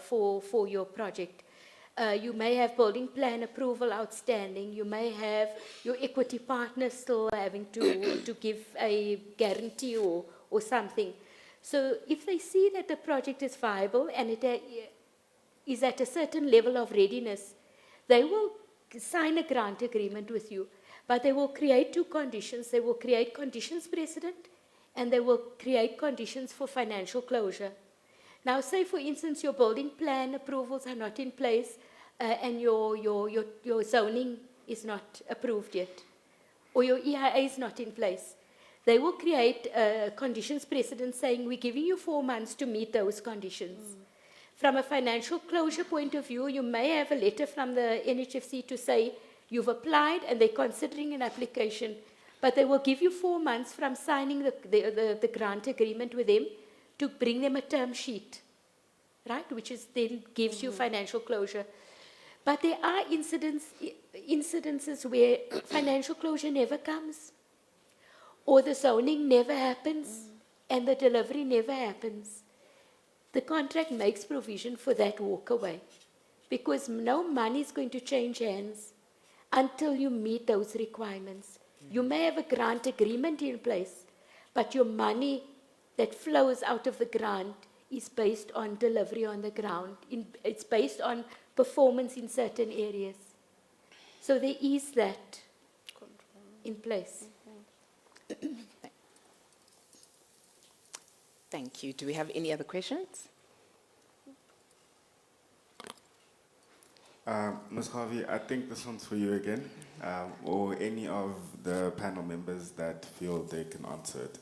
for your project. You may have building plan approval outstanding. You may have your equity partner still having to give a guarantee or something. So if they see that the project is viable and it is at a certain level of readiness, they will sign a grant agreement with you. But they will create two conditions. They will create conditions precedent and they will create conditions for financial closure. Now, say, for instance, your building plan approvals are not in place and your zoning is not approved yet, or your EIA is not in place. they will create conditions precedent saying we're giving you 4 months to meet those conditions. From a financial closure point of view, you may have a letter from the NHFC to say you've applied and they're considering an application, but they will give you 4 months from signing the grant agreement with them to bring them a term sheet, right, which is then gives you financial closure. But there are incidences where financial closure never comes, or the zoning never happens, and the delivery never happens. The contract makes provision for that walkaway, because no money is going to change hands until you meet those requirements. You may have a grant agreement in place, but your money that flows out of the grant is based on delivery on the ground. It's based on performance in certain areas. So there is that in place. Thank you. Do we have any other questions? Ms. Harvey, I think this one's for you again, or any of the panel members that feel they can answer it.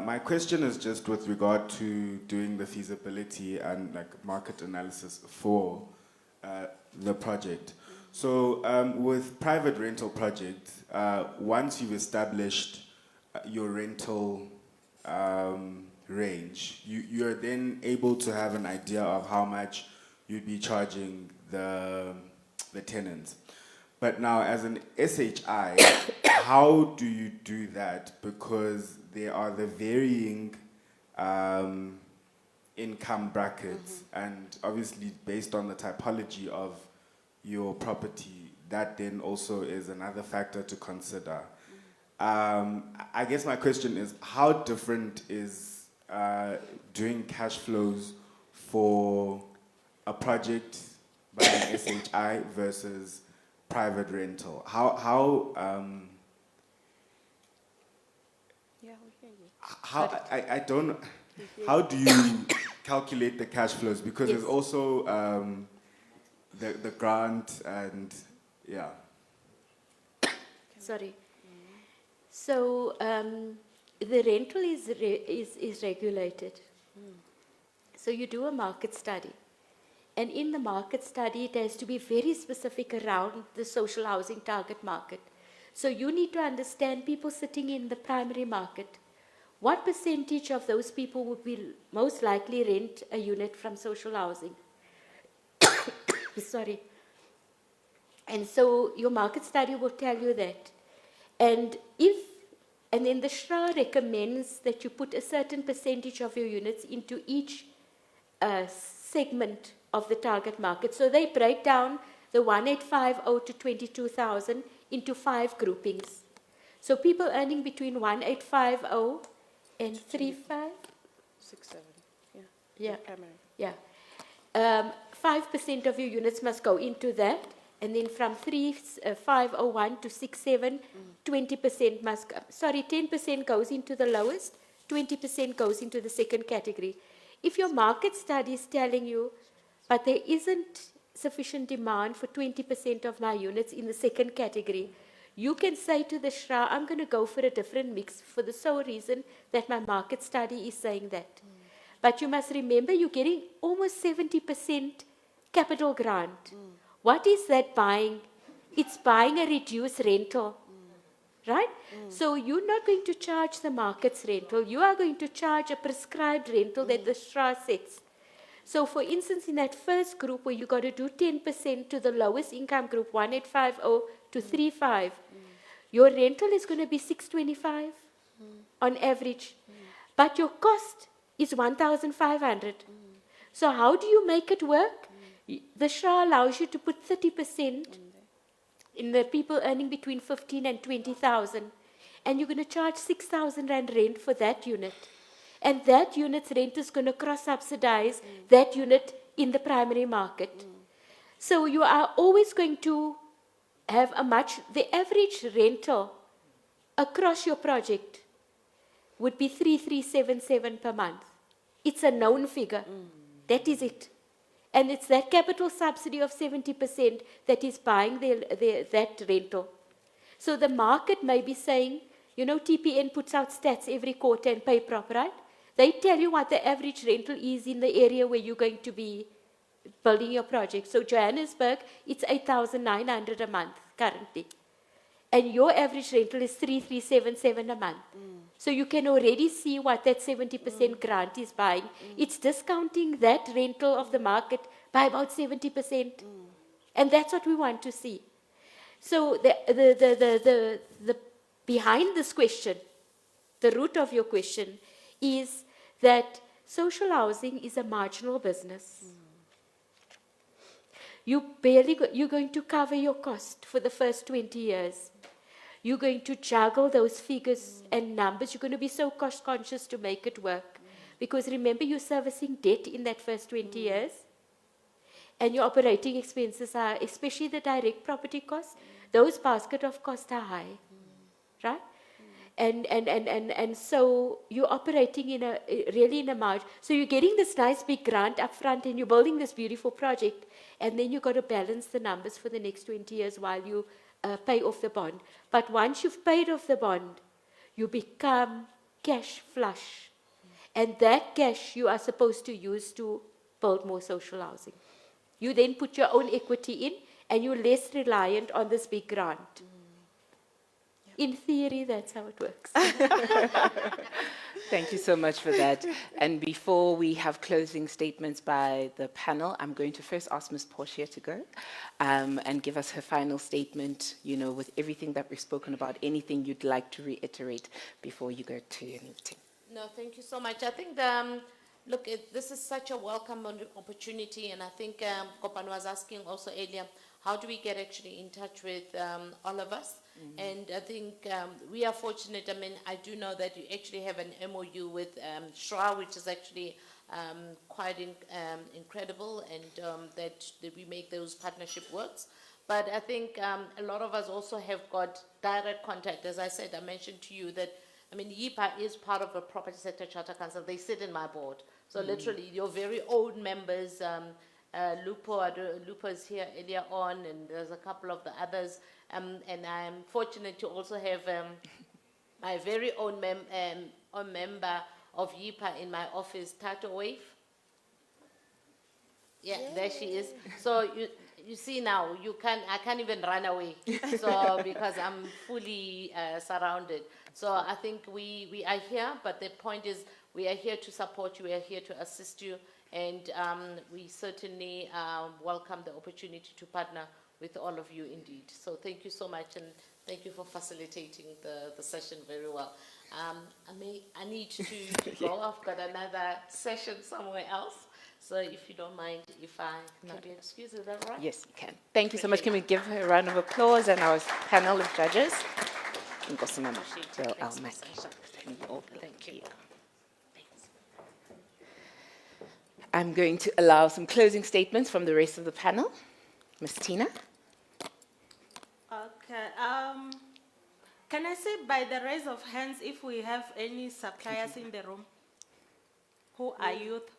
My question is just with regard to doing the feasibility and market analysis for the project. So with private rental projects, once you've established your rental range, you're then able to have an idea of how much you'd be charging the tenants. But now as an SHI, how do you do that? Because there are the varying income brackets, and obviously based on the typology of your property, that then also is another factor to consider. I guess my question is, how different is doing cash flows for a project by an SHI versus private rental? How do you calculate the cash flows? Because there's also the grant and Sorry. So the rental is regulated. So you do a market study. And in the market study, it has to be very specific around the social housing target market. So you need to understand people sitting in the primary market. What percentage of those people would be most likely rent a unit from social housing? Sorry. And so your market study will tell you that. And then the SHRA recommends that you put a certain percentage of your units into each segment of the target market. So they break down the 1850 to 22,000 into 5 groupings. So people earning between 1850 and 35? 670, yeah. Primary. Yeah. 5% of your units must go into that, and then from 3501 to 67, 20% must go. Sorry, 10% goes into the lowest, 20% goes into the second category. If your market study is telling you, but there isn't sufficient demand for 20% of my units in the second category, you can say to the SHRA, I'm going to go for a different mix for the sole reason that my market study is saying that. But you must remember you're getting almost 70% capital grant. What is that buying? It's buying a reduced rental, right? So you're not going to charge the market's rental. You are going to charge a prescribed rental that the SHRA sets. So for instance, in that first group where you got to do 10% to the lowest income group, 1850 to 35, your rental is going to be 625 on average. But your cost is 1,500. So how do you make it work? The SHRA allows you to put 30% in the people earning between 15 and 20,000. And you're going to charge 6,000 Rand rent for that unit. And that unit's rent is going to cross-subsidize that unit in the primary market. So you are always going to have the average rental across your project would be 3,377 per month. It's a known figure. That is it. And it's that capital subsidy of 70% that is buying that rental. So the market may be saying, You know, TPN puts out stats every quarter and pay prop, right? They tell you what the average rental is in the area where you're going to be building your project. So Johannesburg, it's 8,900 a month currently. And your average rental is 3,377 a month. So you can already see what that 70% grant is buying. It's discounting that rental of the market by about 70%. And that's what we want to see. So the behind this question, the root of your question is that social housing is a marginal business. You're going to cover your cost for the first 20 years. You're going to juggle those figures and numbers. You're going to be so cost conscious to make it work. Because remember, you're servicing debt in that first 20 years. And your operating expenses are, especially the direct property costs, those basket of costs are high. Right? And so you're operating really in a margin. So you're getting this nice big grant up front and you're building this beautiful project. And then you've got to balance the numbers for the next 20 years while you pay off the bond. But once you've paid off the bond, you become cash flush. And that cash you are supposed to use to build more social housing. You then put your own equity in and you're less reliant on this big grant. In theory, that's how it works. Thank you so much for that. And before we have closing statements by the panel, I'm going to first ask Ms. Portia to go and give us her final statement, you know, with everything that we've spoken about, anything you'd like to reiterate before you go to your meeting. No, thank you so much. I think, look, this is such a welcome opportunity, and I think Kopan was asking also earlier, how do we get actually in touch with all of us? And I think we are fortunate. I mean, I do know that you actually have an MOU with SHRA, which is actually quite incredible, and that we make those partnership works. But I think a lot of us also have got direct contact. As I said, I mentioned to you that, I mean, YIPA is part of a Property Sector Charter Council. They sit in my board. So literally, your very old members, Lupo is here earlier on, and there's a couple of the others. And I'm fortunate to also have my very own member of YIPA in my office, Tato Wave. Yeah, there she is. So you see now, I can't even run away. So because I'm fully surrounded. So I think we are here, but the point is we are here to support you, we are here to assist you, and we certainly welcome the opportunity to partner with all of you indeed. So thank you so much, and thank you for facilitating the session very well. I need to go. I've got another session somewhere else. So if you don't mind, if I can be excused, is that right? Yes, you can. Thank you so much. Can we give her a round of applause and our panel of judges? Thank you. I'm going to allow some closing statements from the rest of the panel. Ms. Tina? Okay. Can I say by the raise of hands if we have any suppliers in the room who are youth?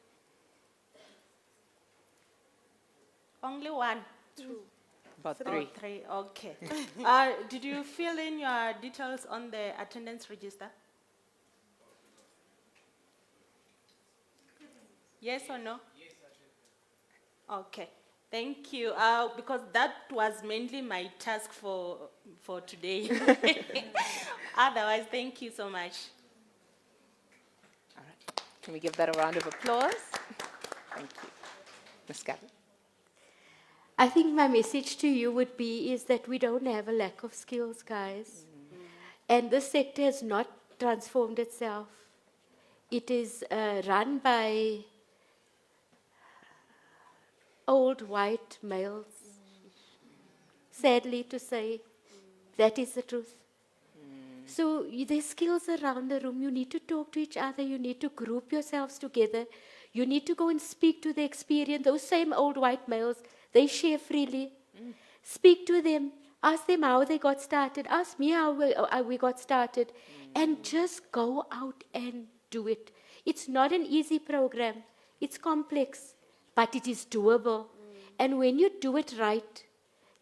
Only one? Two. About three. Oh, three, okay. Did you fill in your details on the attendance register? Yes or no? Yes, I did. Okay. Thank you, because that was mainly my task for today. Otherwise, thank you so much. All right. Can we give that a round of applause? Thank you. Ms. Gavin? I think my message to you would be is that we don't have a lack of skills, guys. And this sector has not transformed itself. It is run by old white males. Sadly to say, that is the truth. So there's skills around the room. You need to talk to each other. You need to group yourselves together. You need to go and speak to the experience. Those same old white males, they share freely. Speak to them. Ask them how they got started. Ask me how we got started. And just go out and do it. It's not an easy program. It's complex, but it is doable. And when you do it right,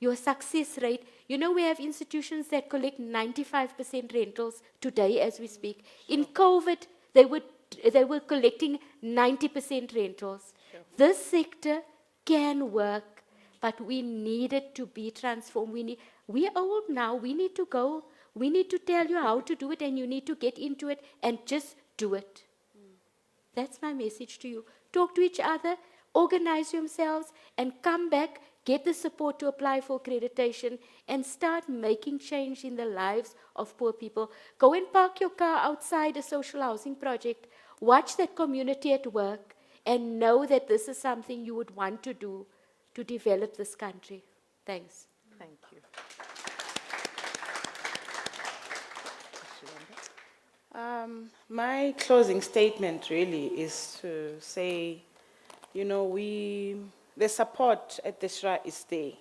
your success rate, You know, we have institutions that collect 95% rentals today as we speak. In COVID, they were collecting 90% rentals. This sector can work, but we need it to be transformed. We're old now. We need to go. We need to tell you how to do it, and you need to get into it and just do it. That's my message to you. Talk to each other, organize yourselves, and come back, get the support to apply for accreditation, and start making change in the lives of poor people. Go and park your car outside a social housing project. Watch that community at work, and know that this is something you would want to do to develop this country. Thanks. Thank you. My closing statement really is to say, you know, the support at the SHRA is there.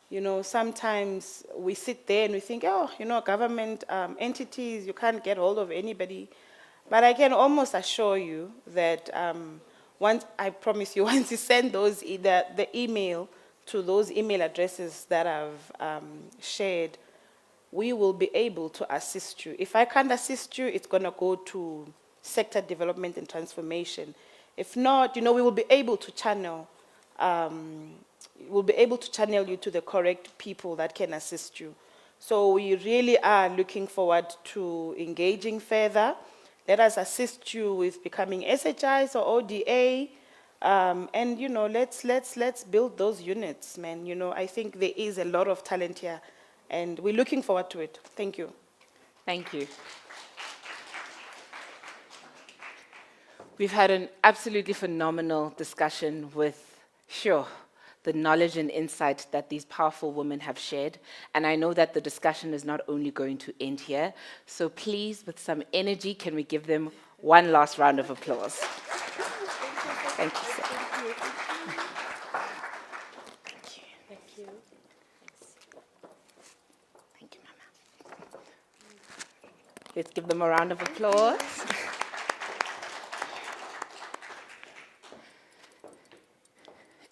You know, sometimes we sit there and we think, oh, you know, government entities, you can't get hold of anybody. But I can almost assure you that I promise you, once you send those the email to those email addresses that I've shared, we will be able to assist you. If I can't assist you, it's going to go to sector development and transformation. If not, you know, we will be able to channel you to the correct people that can assist you. So we really are looking forward to engaging further. Let us assist you with becoming SHIs or ODA, and you know, let's build those units, man. You know, I think there is a lot of talent here, and we're looking forward to it. Thank you. Thank you. We've had an absolutely phenomenal discussion with, sure, the knowledge and insight that these powerful women have shared. And I know that the discussion is not only going to end here. So please, with some energy, can we give them one last round of applause? Thank you, sir. Thank you. Thank you. Thank you, Mama. Let's give them a round of applause.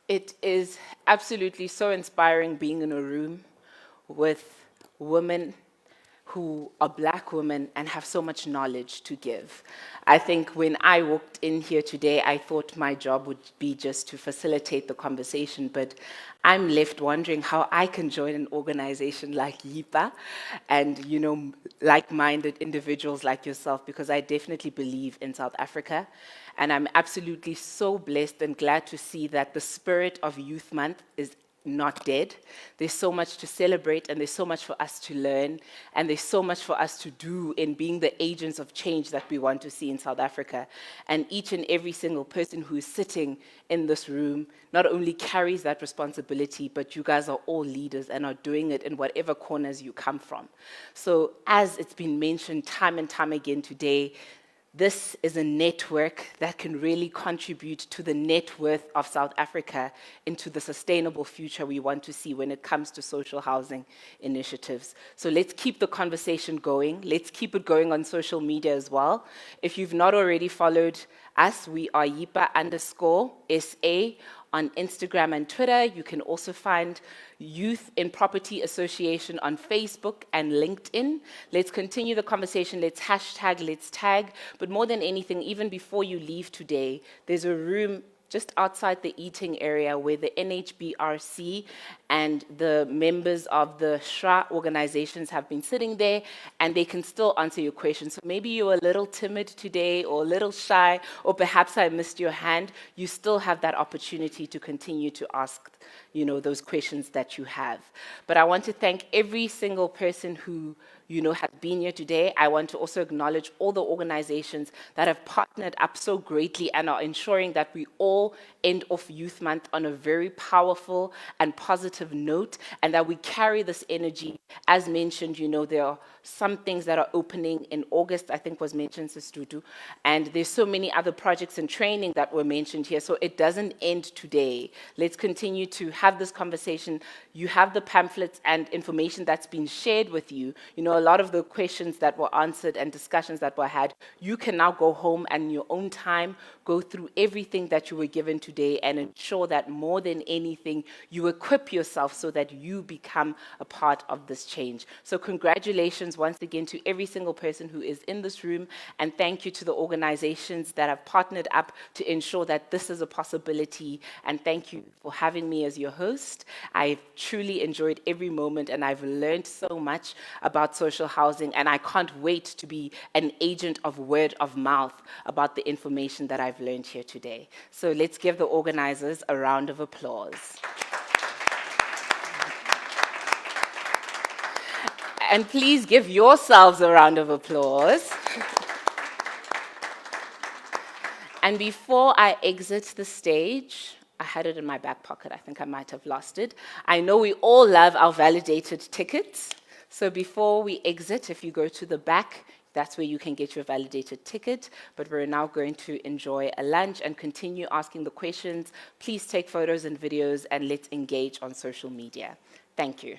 It is absolutely so inspiring being in a room with women who are black women and have so much knowledge to give. I think when I walked in here today, I thought my job would be just to facilitate the conversation, but I'm left wondering how I can join an organization like YIPA and, you know, like-minded individuals like yourself, because I definitely believe in South Africa. And I'm absolutely so blessed and glad to see that the spirit of Youth Month is not dead. There's so much to celebrate, and there's so much for us to learn, and there's so much for us to do in being the agents of change that we want to see in South Africa. And each and every single person who is sitting in this room not only carries that responsibility, but you guys are all leaders and are doing it in whatever corners you come from. So as it's been mentioned time and time again today, this is a network that can really contribute to the net worth of South Africa into the sustainable future we want to see when it comes to social housing initiatives. So let's keep the conversation going. Let's keep it going on social media as well. If you've not already followed us, we are YIPA_SA on Instagram and Twitter. You can also find Youth in Property Association on Facebook and LinkedIn. Let's continue the conversation. Let's hashtag, let's tag. But more than anything, even before you leave today, there's a room just outside the eating area where the NHBRC and the members of the SHRA organizations have been sitting there, and they can still answer your questions. So maybe you're a little timid today or a little shy, or perhaps I missed your hand. You still have that opportunity to continue to ask, you know, those questions that you have. But I want to thank every single person who, you know, has been here today. I want to also acknowledge all the organizations that have partnered up so greatly and are ensuring that we all end off Youth Month on a very powerful and positive note, and that we carry this energy As mentioned, there are some things that are opening in August, I think was mentioned, Sistutu, and there's so many other projects and training that were mentioned here, so it doesn't end today. Let's continue to have this conversation. You have the pamphlets and information that's been shared with you. A lot of the questions that were answered and discussions that were had, you can now go home and in your own time go through everything that you were given today and ensure that more than anything, you equip yourself so that you become a part of this change. So congratulations once again to every single person who is in this room, and thank you to the organizations that have partnered up to ensure that this is a possibility, and thank you for having me as your host. I've truly enjoyed every moment, and I've learned so much about social housing, and I can't wait to be an agent of word of mouth about the information that I've learned here today. So let's give the organizers a round of applause. And please give yourselves a round of applause. And before I exit the stage, I had it in my back pocket. I think I might have lost it. I know we all love our validated tickets. So before we exit, if you go to the back, that's where you can get your validated ticket. But we're now going to enjoy a lunch and continue asking the questions. Please take photos and videos, and let's engage on social media. Thank you.